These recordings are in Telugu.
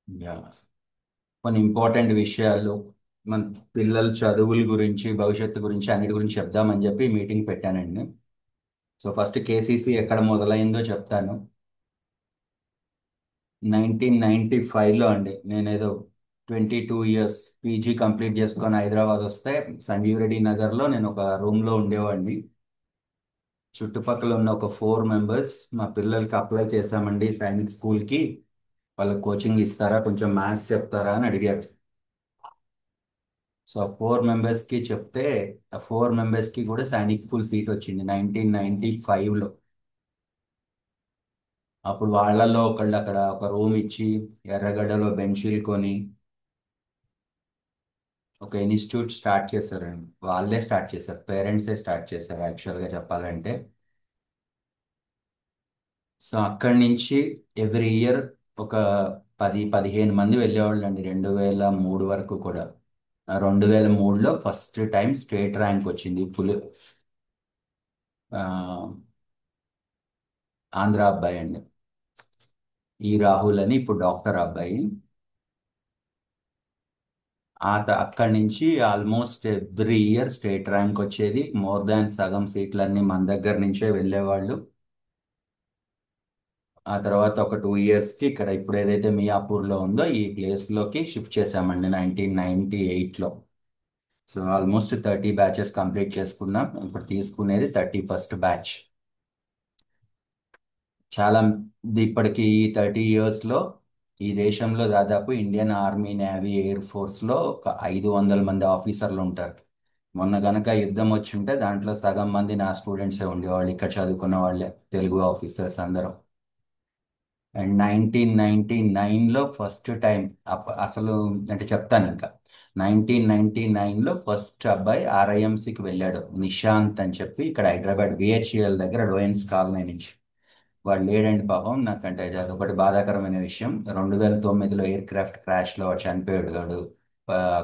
యా. కొన్ని ఇంపార్టెంట్ విషయాలు మన పిల్లల చదువుల గురించి భవిష్యత్తు గురించి అన్నిటి గురించి చెప్దామని చెప్పి మీటింగ్ పెట్టానండి. సో ఫస్ట్ కేసీసీ ఎక్కడ మొదలైందో చెప్తాను. 1995లో అండి. నేనేదో 22 ఇయర్స్ పీజీ కంప్లీట్ చేసుకొని హైదరాబాద్ వస్తే సంజీవ్ రెడ్డి నగర్లో నేను ఒక రూమ్లో ఉండేవాడిని. చుట్టుపక్కల ఉన్న ఒక 4 మెంబర్స్ మా పిల్లలకి అప్లై చేశామండి సైనిక్ స్కూల్కి. వాళ్ళకి కోచింగ్ ఇస్తారా, కొంచెం మ్యాథ్స్ చెప్తారా అని అడిగారు. సో 4 మెంబర్స్కి చెప్తే ఆ 4 మెంబర్స్కి కూడా సైనిక్ స్కూల్ సీట్ వచ్చింది 1995లో. అప్పుడు వాళ్ళల్లో ఒకళ్ళు అక్కడ ఒక రూమ్ ఇచ్చి ఎర్రగడ్డలో బెంచీలు కొని ఒక ఇన్స్టిట్యూట్ స్టార్ట్ చేశారండి. వాళ్ళే స్టార్ట్ చేశారు, పేరెంట్సే స్టార్ట్ చేశారు యాక్చువల్గా చెప్పాలంటే. సో అక్కడి నుంచి ఎవ్రీ ఇయర్ ఒక 10-15 మంది వెళ్ళేవాళ్ళు అండి 2003 వరకు కూడా. 2003లో ఫస్ట్ టైం స్టేట్ ర్యాంక్ వచ్చింది ఆ, ఆంధ్ర అబ్బాయి అండి. ఈ రాహుల్ అని ఇప్పుడు డాక్టర్ అబ్బాయి. అక్కడి నుంచి almost every year state rank వచ్చేది. మోర్ దాన్ సగం సీట్లన్నీ మన దగ్గర నుంచే వెళ్ళేవాళ్ళు. ఆ తర్వాత ఒక 2 ఇయర్స్కి ఇక్కడ ఇప్పుడు ఏదైతే మియాపూర్లో ఉందో ఈ ప్లేస్లోకి షిఫ్ట్ చేశామండి 1998లో. సో ఆల్మోస్ట్ 30 బ్యాచెస్ కంప్లీట్ చేసుకున్నాం. ఇప్పుడు తీసుకునేది 31st బ్యాచ్. చాలా ఇప్పటికి ఈ 30 ఇయర్స్లో ఈ దేశంలో దాదాపు ఇండియన్ ఆర్మీ, నేవీ, ఎయిర్ ఫోర్స్లో ఒక 500 మంది ఆఫీసర్లు ఉంటారు. మొన్న గనక యుద్ధం వచ్చి ఉంటే దాంట్లో సగం మంది నా స్టూడెంట్సే ఉండేవాళ్ళు, ఇక్కడ చదువుకున్న వాళ్ళే, తెలుగు ఆఫీసర్స్ అందరం. అండ్ 1999లో ఫస్ట్ టైం అసలు అంటే చెప్తాను ఇంకా. 1999లో ఫస్ట్ అబ్బాయి ఆర్ఐఎంసీకి వెళ్ళాడు, నిశాంత్ అని చెప్పి, ఇక్కడ హైదరాబాద్ బిహెచ్ఎల్ దగ్గర డోయన్స్ కాలనీ నుంచి. వాడు లేడండి పాపం. నాకంటే అది ఒకటి బాధాకరమైన విషయం. 2009లో ఎయిర్ క్రాఫ్ట్ క్రాష్లో చనిపోయాడు వాడు.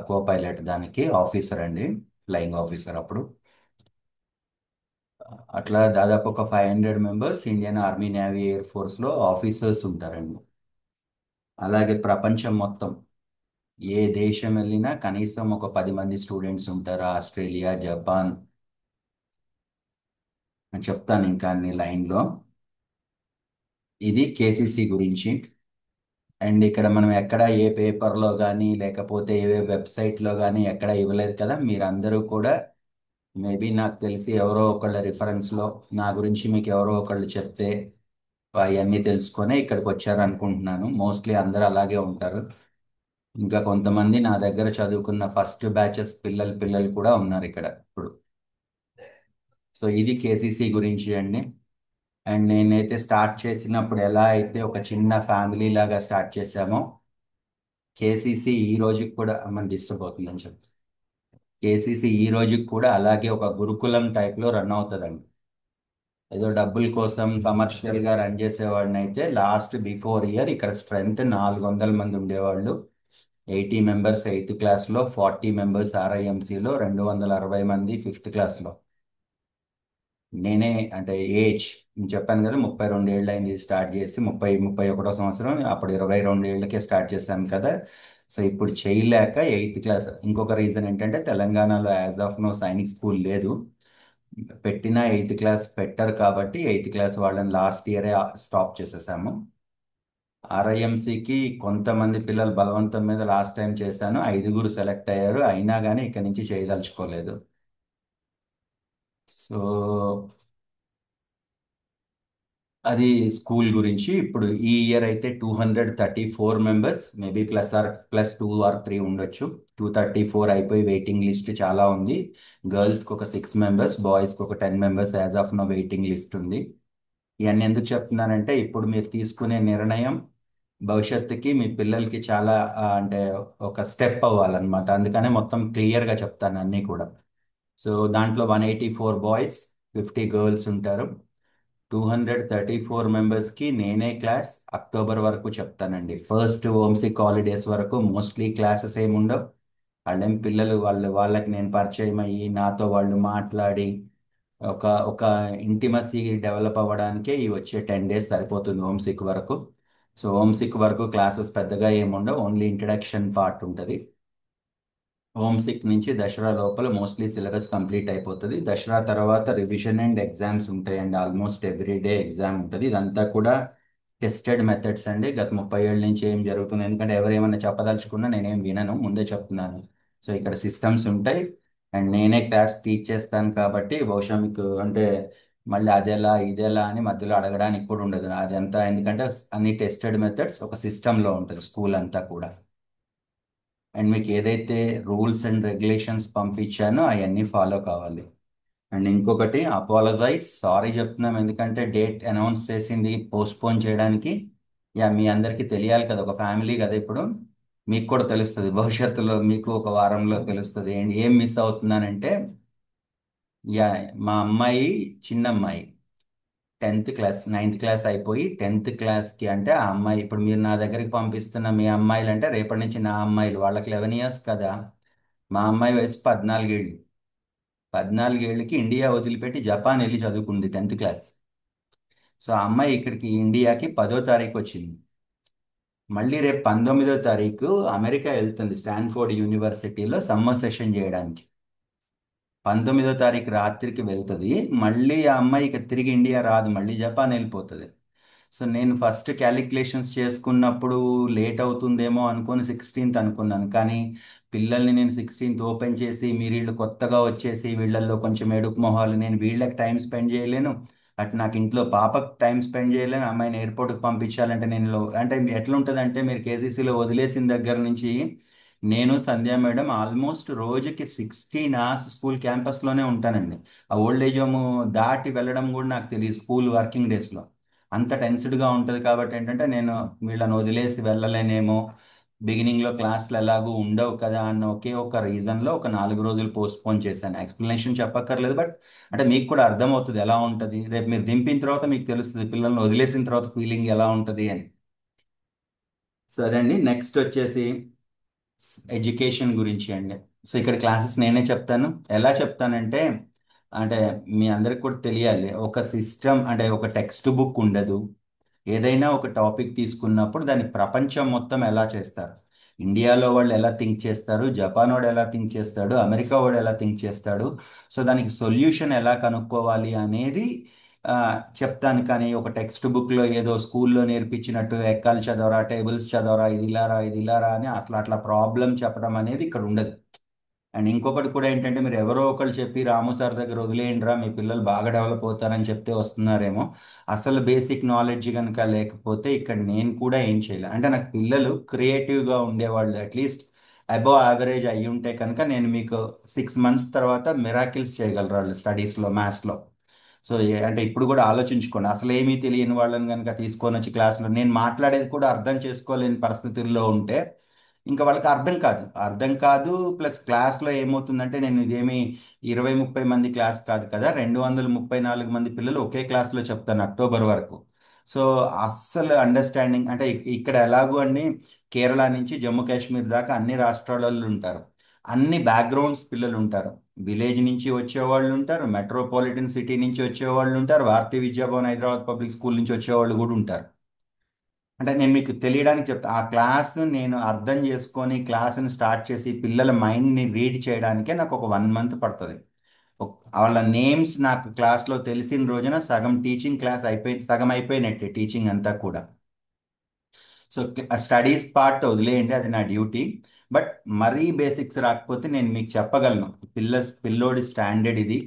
కో పైలట్ దానికి ఆఫీసర్ అండి, ఫ్లయింగ్ ఆఫీసర్ అప్పుడు. అట్లా దాదాపు ఒక 500 members Indian army, navy, air ఫోర్స్లో ఆఫీసర్స్ ఉంటారండి. అలాగే ప్రపంచం మొత్తం ఏ దేశం వెళ్ళినా కనీసం ఒక 10 మంది స్టూడెంట్స్ ఉంటారు. ఆస్ట్రేలియా, జపాన్, అని చెప్తాను ఇంకా అన్ని లైన్లో. ఇది కేసీసీ గురించి. అండ్ ఇక్కడ మనం ఎక్కడ ఏ పేపర్లో కానీ లేకపోతే ఏ వెబ్సైట్లో కానీ ఎక్కడ ఇవ్వలేదు కదా. మీరందరూ కూడా మేబీ నాకు తెలిసి ఎవరో ఒకళ్ళ రిఫరెన్స్లో నా గురించి మీకు ఎవరో ఒకళ్ళు చెప్తే అవన్నీ తెలుసుకొని ఇక్కడికి వచ్చారు అనుకుంటున్నాను. మోస్ట్లీ అందరూ అలాగే ఉంటారు. ఇంకా కొంతమంది నా దగ్గర చదువుకున్న ఫస్ట్ బ్యాచెస్ పిల్లలు పిల్లలు కూడా ఉన్నారు ఇక్కడ ఇప్పుడు. సో ఇది కేసీసీ గురించి అండి. అండ్ నేనైతే స్టార్ట్ చేసినప్పుడు ఎలా అయితే ఒక చిన్న ఫ్యామిలీ లాగా స్టార్ట్ చేశామో, కేసీసీ ఈ రోజుకి కూడా మన డిస్టర్బ్ అవుతుందని చెప్పి, కేసీసీ ఈ రోజుకి కూడా అలాగే ఒక గురుకులం టైప్లో రన్ అవుతుందండి. ఏదో డబ్బుల కోసం కమర్షియల్గా రన్ చేసేవాడిని అయితే లాస్ట్ బిఫోర్ ఇయర్ ఇక్కడ స్ట్రెంగ్త్ 400 మంది ఉండేవాళ్ళు. 80 మెంబర్స్ 8th క్లాస్లో, 40 మెంబర్స్ ఆర్ఐఎంసీలో, 260 మంది 5th క్లాస్లో. నేనే అంటే ఏజ్ నేను చెప్పాను కదా, 32 ఏళ్ళు అయింది స్టార్ట్ చేసి. 31 సంవత్సరం, అప్పుడు 22 ఏళ్ళకే స్టార్ట్ చేశాను కదా. సో ఇప్పుడు చేయలేక 8th క్లాస్. ఇంకొక రీజన్ ఏంటంటే తెలంగాణలో as of now Sainik school లేదు. పెట్టిన 8th క్లాస్ పెట్టరు కాబట్టి 8th క్లాస్ వాళ్ళని లాస్ట్ ఇయరే స్టాప్ చేసేసాము. ఆర్ఐఎంసీకి కొంతమంది పిల్లలు బలవంతం మీద లాస్ట్ టైం చేశాను, 5గురు సెలెక్ట్ అయ్యారు. అయినా కానీ ఇక్కడి నుంచి చేయదలుచుకోలేదు. సో అది స్కూల్ గురించి. ఇప్పుడు ఈ ఇయర్ అయితే 234 మెంబర్స్, మేబీ +2 or 3 ఉండొచ్చు. 234 అయిపోయి వెయిటింగ్ లిస్ట్ చాలా ఉంది. గర్ల్స్కి ఒక 6 మెంబర్స్, బాయ్స్కి ఒక 10 members as of now waiting list ఉంది. ఇవన్నీ ఎందుకు చెప్తున్నానంటే ఇప్పుడు మీరు తీసుకునే నిర్ణయం భవిష్యత్తుకి మీ పిల్లలకి చాలా అంటే ఒక స్టెప్ అవ్వాలన్నమాట. అందుకనే మొత్తం క్లియర్గా చెప్తాను అన్నీ కూడా. సో దాంట్లో 184 బాయ్స్, 50 గర్ల్స్ ఉంటారు. 234 మెంబర్స్కి నేనే క్లాస్ అక్టోబర్ వరకు చెప్తానండి. ఫస్ట్ హోమ్సిక్ హాలిడేస్ వరకు మోస్ట్లీ క్లాసెస్ ఏమి ఉండవు. వాళ్ళేం పిల్లలు వాళ్ళకి నేను పరిచయం అయ్యి నాతో వాళ్ళు మాట్లాడి ఒక ఒక ఇంటిమసీ డెవలప్ అవ్వడానికే ఈ వచ్చే 10 days సరిపోతుంది హోమ్సిక్ వరకు. సో హోమ్ సిక్ వరకు క్లాసెస్ పెద్దగా ఏముండవు, ఓన్లీ ఇంట్రడక్షన్ పార్ట్ ఉంటుంది. హోమ్ సిక్ నుంచి దసరా లోపల మోస్ట్లీ సిలబస్ కంప్లీట్ అయిపోతుంది. దసరా తర్వాత రివిజన్ అండ్ ఎగ్జామ్స్ ఉంటాయండి. ఆల్మోస్ట్ ఎవ్రీ డే ఎగ్జామ్ ఉంటుంది. ఇదంతా కూడా టెస్టెడ్ మెథడ్స్ అండి. గత 30 ఏళ్ళ నుంచి ఏం జరుగుతుంది, ఎందుకంటే ఎవరు ఏమన్నా చెప్పదలుచుకున్నా నేనేం వినను, ముందే చెప్తున్నాను. సో ఇక్కడ సిస్టమ్స్ ఉంటాయి అండ్ నేనే క్లాస్ టీచ్ చేస్తాను కాబట్టి బహుశా మీకు అంటే మళ్ళీ అదెలా ఇదెలా అని మధ్యలో అడగడానికి కూడా ఉండదు. అదంతా ఎందుకంటే అన్ని టెస్టెడ్ మెథడ్స్ ఒక సిస్టంలో ఉంటుంది స్కూల్ అంతా కూడా. అండ్ మీకు ఏదైతే రూల్స్ అండ్ రెగ్యులేషన్స్ పంపించానో అవన్నీ ఫాలో కావాలి. అండ్ ఇంకొకటి, అపాలజైజ్, సారీ చెప్తున్నాం ఎందుకంటే డేట్ అనౌన్స్ చేసింది పోస్ట్పోన్ చేయడానికి. యా మీ అందరికీ తెలియాలి కదా, ఒక ఫ్యామిలీ కదా ఇప్పుడు. మీకు కూడా తెలుస్తుంది భవిష్యత్తులో, మీకు ఒక వారంలో తెలుస్తుంది ఏం మిస్ అవుతున్నానంటే. యా మా అమ్మాయి, చిన్న అమ్మాయి, 10th క్లాస్, 9th క్లాస్ అయిపోయి 10th క్లాస్కి, అంటే ఆ అమ్మాయి ఇప్పుడు మీరు నా దగ్గరికి పంపిస్తున్న మీ అమ్మాయిలు అంటే రేపటి నుంచి నా అమ్మాయిలు, వాళ్ళకి 11 ఇయర్స్ కదా. మా అమ్మాయి వయసు 14 ఏళ్ళు. 14 ఏళ్ళకి ఇండియా వదిలిపెట్టి జపాన్ వెళ్ళి చదువుకుంది 10th క్లాస్. సో ఆ అమ్మాయి ఇక్కడికి ఇండియాకి 10వ తారీఖు వచ్చింది. మళ్ళీ రేపు 19వ తారీఖు అమెరికా వెళ్తుంది స్టాన్ఫోర్డ్ యూనివర్సిటీలో సమ్మర్ సెషన్ చేయడానికి. 19వ తారీఖు రాత్రికి వెళ్తుంది. మళ్ళీ ఆ అమ్మాయి ఇక తిరిగి ఇండియా రాదు, మళ్ళీ జపాన్ వెళ్ళిపోతుంది. సో నేను ఫస్ట్ క్యాలిక్యులేషన్స్ చేసుకున్నప్పుడు లేట్ అవుతుందేమో అనుకొని 16th అనుకున్నాను. కానీ పిల్లల్ని నేను 16th ఓపెన్ చేసి మీరు వీళ్ళు కొత్తగా వచ్చేసి వీళ్ళల్లో కొంచెం ఎడుపు మొహాలు, నేను వీళ్ళకి టైం స్పెండ్ చేయలేను, అటు నాకు ఇంట్లో పాపకు టైం స్పెండ్ చేయలేను. అమ్మాయిని ఎయిర్పోర్ట్కి పంపించాలంటే నేను అంటే ఎట్లా ఉంటుంది అంటే, మీరు కేసీసీలో వదిలేసిన దగ్గర నుంచి నేను సంధ్యా మేడం ఆల్మోస్ట్ రోజుకి 16 hours స్కూల్ క్యాంపస్లోనే ఉంటానండి. ఆ ఓల్డ్ ఏజ్ హోమ్ దాటి వెళ్ళడం కూడా నాకు తెలియదు స్కూల్ వర్కింగ్ డేస్లో. అంత టెన్స్డ్గా ఉంటుంది కాబట్టి ఏంటంటే నేను వీళ్ళని వదిలేసి వెళ్ళలేనేమో, బిగినింగ్లో క్లాసులు ఎలాగూ ఉండవు కదా అన్న ఒకే ఒక రీజన్లో ఒక 4 రోజులు పోస్ట్పోన్ చేశాను. ఎక్స్ప్లెనేషన్ చెప్పక్కర్లేదు, బట్ అంటే మీకు కూడా అర్థమవుతుంది ఎలా ఉంటుంది. రేపు మీరు దింపిన తర్వాత మీకు తెలుస్తుంది పిల్లల్ని వదిలేసిన తర్వాత ఫీలింగ్ ఎలా ఉంటుంది అని. సో అదండి. నెక్స్ట్ వచ్చేసి ఎడ్యుకేషన్ గురించి అండి. సో ఇక్కడ క్లాసెస్ నేనే చెప్తాను. ఎలా చెప్తానంటే, అంటే మీ అందరికి కూడా తెలియాలి, ఒక సిస్టమ్ అంటే ఒక టెక్స్ట్ బుక్ ఉండదు. ఏదైనా ఒక టాపిక్ తీసుకున్నప్పుడు దాన్ని ప్రపంచం మొత్తం ఎలా చేస్తారు, ఇండియాలో వాళ్ళు ఎలా థింక్ చేస్తారు, జపాన్ వాడు ఎలా థింక్ చేస్తాడు, అమెరికా వాడు ఎలా థింక్ చేస్తాడు, సో దానికి సొల్యూషన్ ఎలా కనుక్కోవాలి అనేది ఆ, చెప్తాను. కానీ ఒక టెక్స్ట్ బుక్లో ఏదో స్కూల్లో నేర్పించినట్టు ఎక్కాలు చదవరా, టేబుల్స్ చదవరా, ఇది ఇలారా ఇది ఇలారా అని అట్లా అట్లా ప్రాబ్లం చెప్పడం అనేది ఇక్కడ ఉండదు. అండ్ ఇంకొకటి కూడా ఏంటంటే, మీరు ఎవరో ఒకరు చెప్పి రాము సార్ దగ్గర వదిలేయండిరా మీ పిల్లలు బాగా డెవలప్ అవుతారని చెప్తే వస్తున్నారేమో. అసలు బేసిక్ నాలెడ్జ్ కనుక లేకపోతే ఇక్కడ నేను కూడా ఏం చేయలేను. అంటే నాకు పిల్లలు క్రియేటివ్గా ఉండేవాళ్ళు అట్లీస్ట్ అబోవ్ యావరేజ్ అయ్యి ఉంటే కనుక నేను మీకు 6 months తర్వాత మిరాకిల్స్ చేయగలరు వాళ్ళు స్టడీస్లో, మ్యాథ్స్లో. సో అంటే ఇప్పుడు కూడా ఆలోచించుకోండి, అసలు ఏమీ తెలియని వాళ్ళని కనుక తీసుకొని వచ్చి క్లాస్లో నేను మాట్లాడేది కూడా అర్థం చేసుకోలేని పరిస్థితుల్లో ఉంటే ఇంకా వాళ్ళకి అర్థం కాదు, అర్థం కాదు. ప్లస్ క్లాస్లో ఏమవుతుందంటే, నేను ఇదేమి 20-30 మంది క్లాస్ కాదు కదా, 234 మంది పిల్లలు ఒకే క్లాస్లో చెప్తాను అక్టోబర్ వరకు. సో అస్సలు అండర్స్టాండింగ్ అంటే ఇక్కడ ఎలాగో అండి, కేరళ నుంచి జమ్మూ కాశ్మీర్ దాకా అన్ని రాష్ట్రాలలో ఉంటారు, అన్ని బ్యాక్గ్రౌండ్స్ పిల్లలు ఉంటారు. విలేజ్ నుంచి వచ్చేవాళ్ళు ఉంటారు, మెట్రోపాలిటన్ సిటీ నుంచి వచ్చేవాళ్ళు ఉంటారు, భారతీయ విద్యాభవన్ హైదరాబాద్ పబ్లిక్ స్కూల్ నుంచి వచ్చేవాళ్ళు కూడా ఉంటారు. అంటే నేను మీకు తెలియడానికి చెప్తా, ఆ క్లాస్ నేను అర్థం చేసుకొని క్లాస్ని స్టార్ట్ చేసి పిల్లల మైండ్ని రీడ్ చేయడానికే నాకు ఒక 1 month పడుతుంది. వాళ్ళ నేమ్స్ నాకు క్లాస్లో తెలిసిన రోజున సగం టీచింగ్ క్లాస్ అయిపోయి, సగం అయిపోయినట్టే టీచింగ్ అంతా కూడా. సో స్టడీస్ పార్ట్ వదిలేయండి, అది నా డ్యూటీ. బట్ మరీ బేసిక్స్ రాకపోతే నేను మీకు చెప్పగలను, పిల్లోడి స్టాండర్డ్ ఇది.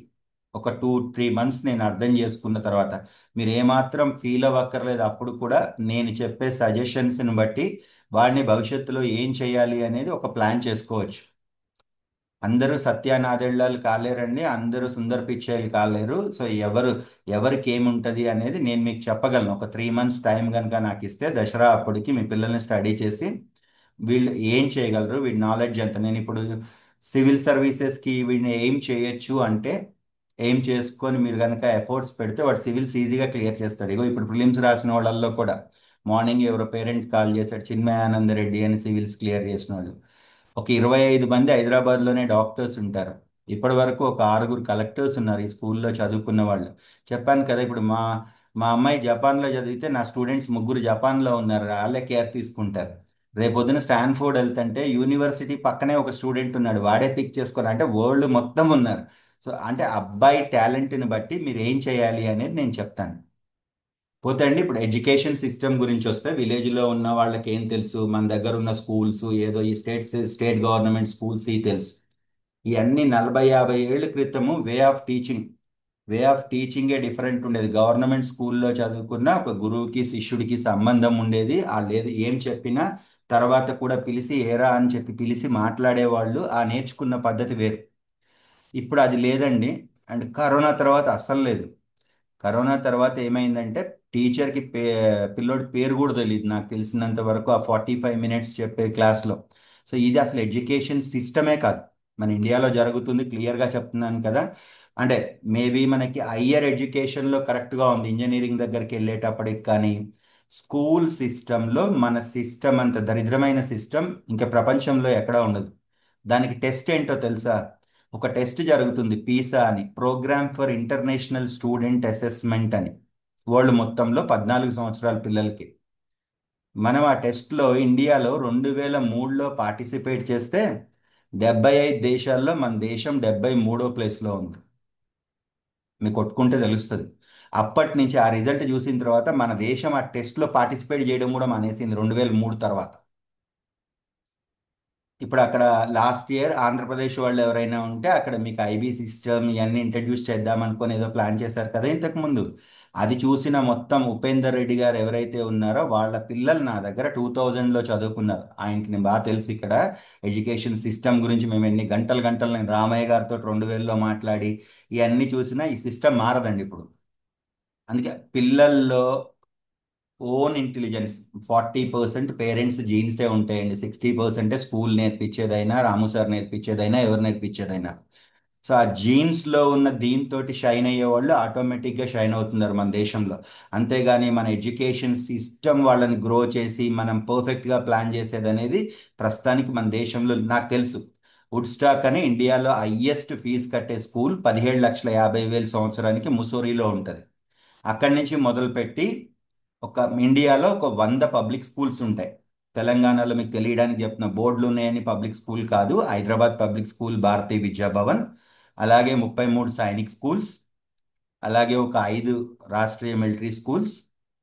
ఒక 2-3 months నేను అర్థం చేసుకున్న తర్వాత మీరు ఏమాత్రం ఫీల్ అవ్వక్కర్లేదు. అప్పుడు కూడా నేను చెప్పే సజెషన్స్ని బట్టి వాడిని భవిష్యత్తులో ఏం చేయాలి అనేది ఒక ప్లాన్ చేసుకోవచ్చు. అందరూ సత్యానాదెళ్ళాలు కాలేరండి, అందరూ సుందర్ పిచ్చాయిలు కాలేరు. సో ఎవరికి ఏముంటుంది అనేది నేను మీకు చెప్పగలను. ఒక 3 months టైం కనుక నాకు ఇస్తే దసరా అప్పటికి మీ పిల్లల్ని స్టడీ చేసి వీళ్ళు ఏం చేయగలరు, వీడి నాలెడ్జ్ ఎంత. నేను ఇప్పుడు సివిల్ సర్వీసెస్కి వీడిని ఏం చేయొచ్చు అంటే, ఏం చేసుకొని మీరు కనుక ఎఫర్ట్స్ పెడితే వాడు సివిల్స్ ఈజీగా క్లియర్ చేస్తాడు. ఇగో ఇప్పుడు ప్రిలిమ్స్ రాసిన వాళ్ళల్లో కూడా మార్నింగ్ ఎవరో పేరెంట్ కాల్ చేశాడు, చిన్మయానంద రెడ్డి అని సివిల్స్ క్లియర్ చేసిన వాళ్ళు. ఒక 25 మంది హైదరాబాద్లోనే డాక్టర్స్ ఉంటారు. ఇప్పటి వరకు ఒక 6 కలెక్టర్స్ ఉన్నారు ఈ స్కూల్లో చదువుకున్న వాళ్ళు. చెప్పాను కదా ఇప్పుడు మా అమ్మాయి జపాన్లో చదివితే నా స్టూడెంట్స్ ముగ్గురు జపాన్లో ఉన్నారు, వాళ్ళే కేర్ తీసుకుంటారు. రేపొద్దున స్టాన్ఫోర్డ్ వెళ్తుంటే యూనివర్సిటీ పక్కనే ఒక స్టూడెంట్ ఉన్నాడు, వాడే పిక్ చేసుకొని, అంటే వరల్డ్ మొత్తం ఉన్నారు. సో అంటే అబ్బాయి టాలెంట్ని బట్టి మీరు ఏం చేయాలి అనేది నేను చెప్తాను. పోతే అండి, ఇప్పుడు ఎడ్యుకేషన్ సిస్టమ్ గురించి వస్తే విలేజ్లో ఉన్న వాళ్ళకి ఏం తెలుసు, మన దగ్గర ఉన్న స్కూల్స్ ఏదో ఈ స్టేట్ గవర్నమెంట్ స్కూల్స్ ఈ తెలుసు. ఇవన్నీ 40-50 ఏళ్ళ క్రితము వే ఆఫ్ టీచింగే డిఫరెంట్ ఉండేది. గవర్నమెంట్ స్కూల్లో చదువుకున్న ఒక గురువుకి శిష్యుడికి సంబంధం ఉండేది. వాళ్ళు ఏం చెప్పినా తర్వాత కూడా పిలిచి ఏరా అని చెప్పి పిలిచి మాట్లాడేవాళ్ళు. ఆ నేర్చుకున్న పద్ధతి వేరు. ఇప్పుడు అది లేదండి. అండ్ కరోనా తర్వాత అస్సలు లేదు. కరోనా తర్వాత ఏమైందంటే టీచర్కి పిల్లోడి పేరు కూడా తెలియదు నాకు తెలిసినంత వరకు, ఆ 45 మినిట్స్ చెప్పే క్లాస్లో. సో ఇది అసలు ఎడ్యుకేషన్ సిస్టమే కాదు. మన ఇండియాలో జరుగుతుంది క్లియర్గా చెప్తున్నాను కదా. అంటే మేబీ మనకి హయ్యర్ ఎడ్యుకేషన్లో కరెక్ట్గా ఉంది, ఇంజనీరింగ్ దగ్గరికి వెళ్ళేటప్పటికి. కానీ స్కూల్ సిస్టంలో మన సిస్టమ్ అంత దరిద్రమైన సిస్టమ్ ఇంకా ప్రపంచంలో ఎక్కడా ఉండదు. దానికి టెస్ట్ ఏంటో తెలుసా? ఒక టెస్ట్ జరుగుతుంది, పీసా అని, programme for international student assessment అని. వరల్డ్ మొత్తంలో 14 సంవత్సరాల పిల్లలకి. మనం ఆ టెస్ట్లో ఇండియాలో 2003లో పార్టిసిపేట్ చేస్తే 75 దేశాల్లో మన దేశం 73వ ప్లేస్లో ఉంది. మీకు కొట్టుకుంటే తెలుస్తుంది. అప్పటి నుంచి ఆ రిజల్ట్ చూసిన తర్వాత మన దేశం ఆ టెస్ట్లో పార్టిసిపేట్ చేయడం కూడా మానేసింది 2003 తర్వాత. ఇప్పుడు అక్కడ లాస్ట్ ఇయర్ ఆంధ్రప్రదేశ్ వాళ్ళు ఎవరైనా ఉంటే అక్కడ మీకు ఐబీ సిస్టమ్ ఇవన్నీ ఇంట్రడ్యూస్ చేద్దాం అనుకొని ఏదో ప్లాన్ చేశారు కదా ఇంతకు ముందు. అది చూసిన మొత్తం ఉపేందర్ రెడ్డి గారు ఎవరైతే ఉన్నారో వాళ్ళ పిల్లలు నా దగ్గర 2000లో చదువుకున్నారు. ఆయనకి నేను బాగా తెలుసు ఇక్కడ ఎడ్యుకేషన్ సిస్టమ్ గురించి. మేము ఎన్ని గంటలు గంటలు నేను రామయ్య గారితో 2000లో మాట్లాడి ఇవన్నీ చూసినా ఈ సిస్టమ్ మారదండి ఇప్పుడు. అందుకే పిల్లల్లో ఓన్ ఇంటెలిజెన్స్ 40% పేరెంట్స్ జీన్సే ఉంటాయండి, 60% స్కూల్ నేర్పించేదైనా, రాము సార్ నేర్పించేదైనా, ఎవరు నేర్పించేదైనా. సో ఆ జీన్స్లో ఉన్న దీంతో షైన్ అయ్యే వాళ్ళు ఆటోమేటిక్గా షైన్ అవుతున్నారు మన దేశంలో. అంతేగాని మన ఎడ్యుకేషన్ సిస్టమ్ వాళ్ళని గ్రో చేసి మనం పర్ఫెక్ట్గా ప్లాన్ చేసేది అనేది ప్రస్తుతానికి మన దేశంలో నాకు తెలుసు. వుడ్ స్టాక్ అని ఇండియాలో హయ్యెస్ట్ ఫీజు కట్టే స్కూల్ 17,50,000 సంవత్సరానికి ముసోరీలో ఉంటుంది. అక్కడి నుంచి మొదలుపెట్టి ఇండియాలో ఒక 100 పబ్లిక్ స్కూల్స్ ఉంటాయి. తెలంగాణలో మీకు తెలియడానికి చెప్తున్న బోర్డులు ఉన్నాయని పబ్లిక్ స్కూల్ కాదు. హైదరాబాద్ పబ్లిక్ స్కూల్ భారతీయ విద్యాభవన్, అలాగే 33 సైనిక్ స్కూల్స్, అలాగే ఒక 5 రాష్ట్రీయ మిలిటరీ స్కూల్స్,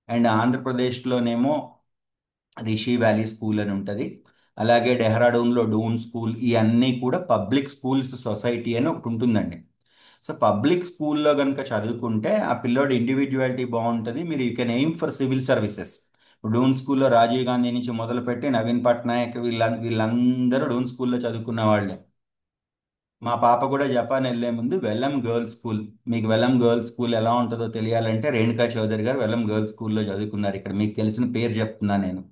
అండ్ ఆంధ్రప్రదేశ్లోనేమో రిషి వ్యాలీ స్కూల్ అని ఉంటుంది. అలాగే డెహ్రాడూన్లో డూన్ స్కూల్. ఇవన్నీ కూడా పబ్లిక్ స్కూల్స్ సొసైటీ అని ఒకటి ఉంటుందండి. సో పబ్లిక్ స్కూల్లో కనుక చదువుకుంటే ఆ పిల్లోడి ఇండివిజువాలిటీ బాగుంటుంది. మీరు you can aim for civil services. Doon స్కూల్లో రాజీవ్ గాంధీ నుంచి మొదలుపెట్టి నవీన్ పట్నాయక్ వీళ్ళందరూ డూన్ స్కూల్లో చదువుకున్న వాళ్ళే. మా పాప కూడా జపాన్ వెళ్లే ముందు వెల్లం గర్ల్స్ స్కూల్, మీకు వెల్లం గర్ల్స్ స్కూల్ ఎలా ఉంటుందో తెలియాలంటే రేణుకా చౌదరి గారు వెల్లం గర్ల్స్ స్కూల్లో చదువుకున్నారు. ఇక్కడ మీకు తెలిసిన పేరు చెప్తున్నా నేను.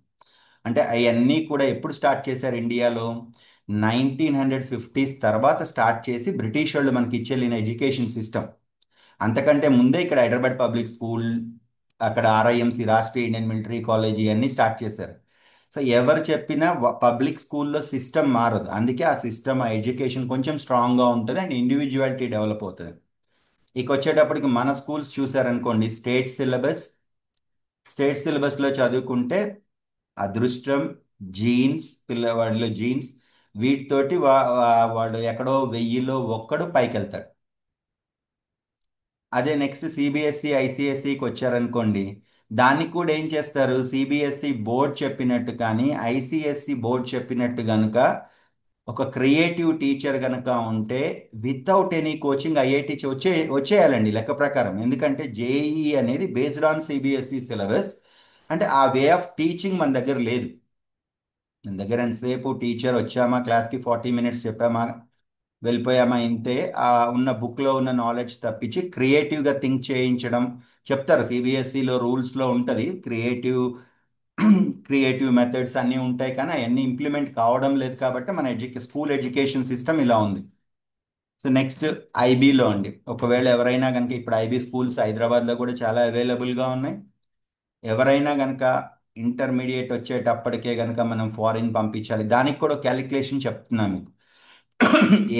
అంటే అవన్నీ కూడా ఎప్పుడు స్టార్ట్ చేశారు ఇండియాలో? 1950s తర్వాత స్టార్ట్ చేసి బ్రిటిష్ వాళ్ళు మనకి ఇచ్చేళ్ళిన ఎడ్యుకేషన్ సిస్టమ్. అంతకంటే ముందే ఇక్కడ హైదరాబాద్ పబ్లిక్ స్కూల్, అక్కడ RIMC Rashtriya Indian military college ఇవన్నీ స్టార్ట్ చేశారు. సో ఎవరు చెప్పినా పబ్లిక్ స్కూల్లో సిస్టమ్ మారదు. అందుకే ఆ సిస్టమ్, ఆ ఎడ్యుకేషన్ కొంచెం స్ట్రాంగ్గా ఉంటుంది అండ్ ఇండివిజువాలిటీ డెవలప్ అవుతుంది. ఇక వచ్చేటప్పటికి మన స్కూల్స్ చూసారనుకోండి, స్టేట్ సిలబస్లో చదువుకుంటే అదృష్టం, జీన్స్, పిల్లవాడిలో జీన్స్, వీటితోటి వాడు ఎక్కడో 1000లో ఒక్కడు పైకి వెళ్తాడు. అదే నెక్స్ట్ సిబిఎస్ఈ ఐసిఎస్ఈకి వచ్చారనుకోండి, దానికి కూడా ఏం చేస్తారు, సిబిఎస్ఈ బోర్డ్ చెప్పినట్టు కానీ ఐసిఎస్ఈ బోర్డ్ చెప్పినట్టు కనుక ఒక క్రియేటివ్ టీచర్ కనుక ఉంటే వితౌట్ ఎనీ కోచింగ్ ఐఐటి వచ్చేయాలండి లెక్క ప్రకారం. ఎందుకంటే జేఈఈ అనేది బేస్డ్ ఆన్ సిబిఎస్ఈ సిలబస్. అంటే ఆ వే ఆఫ్ టీచింగ్ మన దగ్గర లేదు. మన దగ్గర ఎంతసేపు టీచర్ వచ్చామా, క్లాస్కి 40 మినిట్స్ చెప్పామా, వెళ్ళిపోయామా, ఇంతే. ఆ ఉన్న బుక్లో ఉన్న నాలెడ్జ్ తప్పించి క్రియేటివ్గా థింక్ చేయించడం చెప్తారు. సిబిఎస్ఈలో రూల్స్లో ఉంటుంది క్రియేటివ్ క్రియేటివ్ మెథడ్స్ అన్నీ ఉంటాయి, కానీ అవన్నీ ఇంప్లిమెంట్ కావడం లేదు. కాబట్టి మన స్కూల్ ఎడ్యుకేషన్ సిస్టమ్ ఇలా ఉంది. సో నెక్స్ట్ ఐబీలో అండి, ఒకవేళ ఎవరైనా కనుక, ఇప్పుడు ఐబీ స్కూల్స్ హైదరాబాద్లో కూడా చాలా అవైలబుల్గా ఉన్నాయి. ఎవరైనా కనుక ఇంటర్మీడియట్ వచ్చేటప్పటికే కనుక మనం ఫారిన్ పంపించాలి, దానికి కూడా క్యాలిక్యులేషన్ చెప్తున్నా మీకు.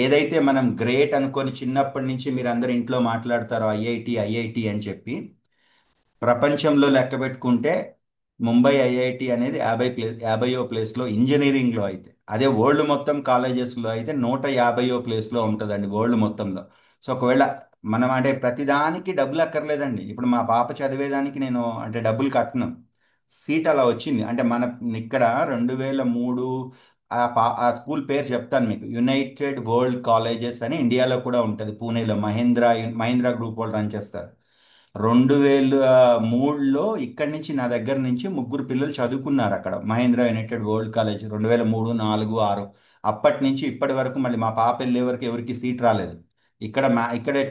ఏదైతే మనం గ్రేట్ అనుకొని చిన్నప్పటి నుంచి మీరు అందరు ఇంట్లో మాట్లాడతారో ఐఐటి ఐఐటి అని చెప్పి, ప్రపంచంలో లెక్క పెట్టుకుంటే ముంబై ఐఐటి అనేది 50వ ప్లేస్లో ఇంజనీరింగ్లో అయితే. అదే వరల్డ్ మొత్తం కాలేజెస్లో అయితే 150వ ప్లేస్లో ఉంటుందండి వరల్డ్ మొత్తంలో. సో ఒకవేళ మనం అంటే ప్రతిదానికి డబ్బులు అక్కర్లేదండి. ఇప్పుడు మా పాప చదివేదానికి నేను అంటే డబ్బులు కట్టను. సీట్ అలా వచ్చింది అంటే మన ఇక్కడ 2003 ఆ స్కూల్ పేరు చెప్తాను మీకు. యునైటెడ్ వరల్డ్ కాలేజెస్ అని ఇండియాలో కూడా ఉంటుంది పూణేలో. మహీంద్రా గ్రూప్ వాళ్ళు రన్ చేస్తారు. 2003లో ఇక్కడి నుంచి నా దగ్గర నుంచి ముగ్గురు పిల్లలు చదువుకున్నారు అక్కడ మహేంద్ర యునైటెడ్ వరల్డ్ కాలేజ్. 2003, 4, 6 అప్పటి నుంచి ఇప్పటి వరకు మళ్ళీ మా పాప వెళ్ళే వరకు ఎవరికి సీట్ రాలేదు. ఇక్కడ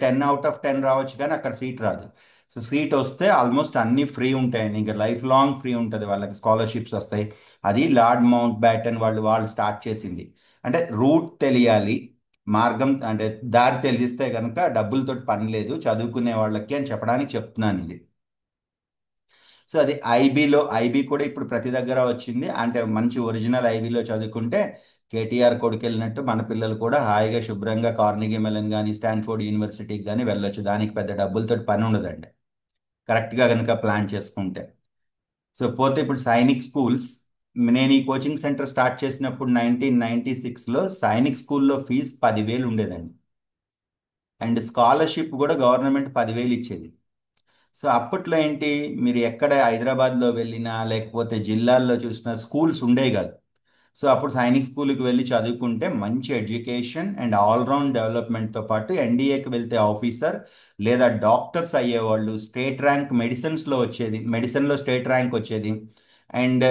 10 out of 10 రావచ్చు కానీ అక్కడ సీట్ రాదు. సో సీట్ వస్తే ఆల్మోస్ట్ అన్ని ఫ్రీ ఉంటాయండి. ఇంకా లైఫ్ లాంగ్ ఫ్రీ ఉంటుంది, వాళ్ళకి స్కాలర్షిప్స్ వస్తాయి. అది లార్డ్ మౌంట్ బ్యాటన్ వాళ్ళు స్టార్ట్ చేసింది. అంటే రూట్ తెలియాలి, మార్గం అంటే దారి తెలిస్తే కనుక డబ్బులతో పని లేదు చదువుకునే వాళ్ళకి అని చెప్పడానికి చెప్తున్నాను ఇది. సో అది ఐబీ కూడా ఇప్పుడు ప్రతి దగ్గర వచ్చింది. అంటే మంచి ఒరిజినల్ ఐబీలో చదువుకుంటే కేటీఆర్ కొడుకు వెళ్ళినట్టు మన పిల్లలు కూడా హాయిగా శుభ్రంగా కార్నిగీ మెలన్ కానీ స్టాన్ఫోర్డ్ యూనివర్సిటీకి కానీ వెళ్ళొచ్చు. దానికి పెద్ద డబ్బులతో పని ఉండదండి కరెక్ట్గా కనుక ప్లాన్ చేసుకుంటే. సో పోతే ఇప్పుడు సైనిక్ స్కూల్స్. నేను ఈ కోచింగ్ సెంటర్ స్టార్ట్ చేసినప్పుడు 1996లో సైనిక్ స్కూల్లో ఫీజు 10,000 ఉండేదండి. అండ్ స్కాలర్షిప్ కూడా గవర్నమెంట్ 10,000 ఇచ్చేది. సో అప్పట్లో ఏంటి, మీరు ఎక్కడ హైదరాబాద్లో వెళ్ళినా లేకపోతే జిల్లాల్లో చూసినా స్కూల్స్ ఉండేవి కాదు. సో అప్పుడు సైనిక్ స్కూల్కి వెళ్ళి చదువుకుంటే మంచి ఎడ్యుకేషన్ అండ్ ఆల్రౌండ్ డెవలప్మెంట్తో పాటు ఎన్డీఏకి వెళ్తే ఆఫీసర్ లేదా డాక్టర్స్ అయ్యేవాళ్ళు. స్టేట్ ర్యాంక్ మెడిసిన్స్లో వచ్చేది, మెడిసిన్లో స్టేట్ ర్యాంక్ వచ్చేది. అండ్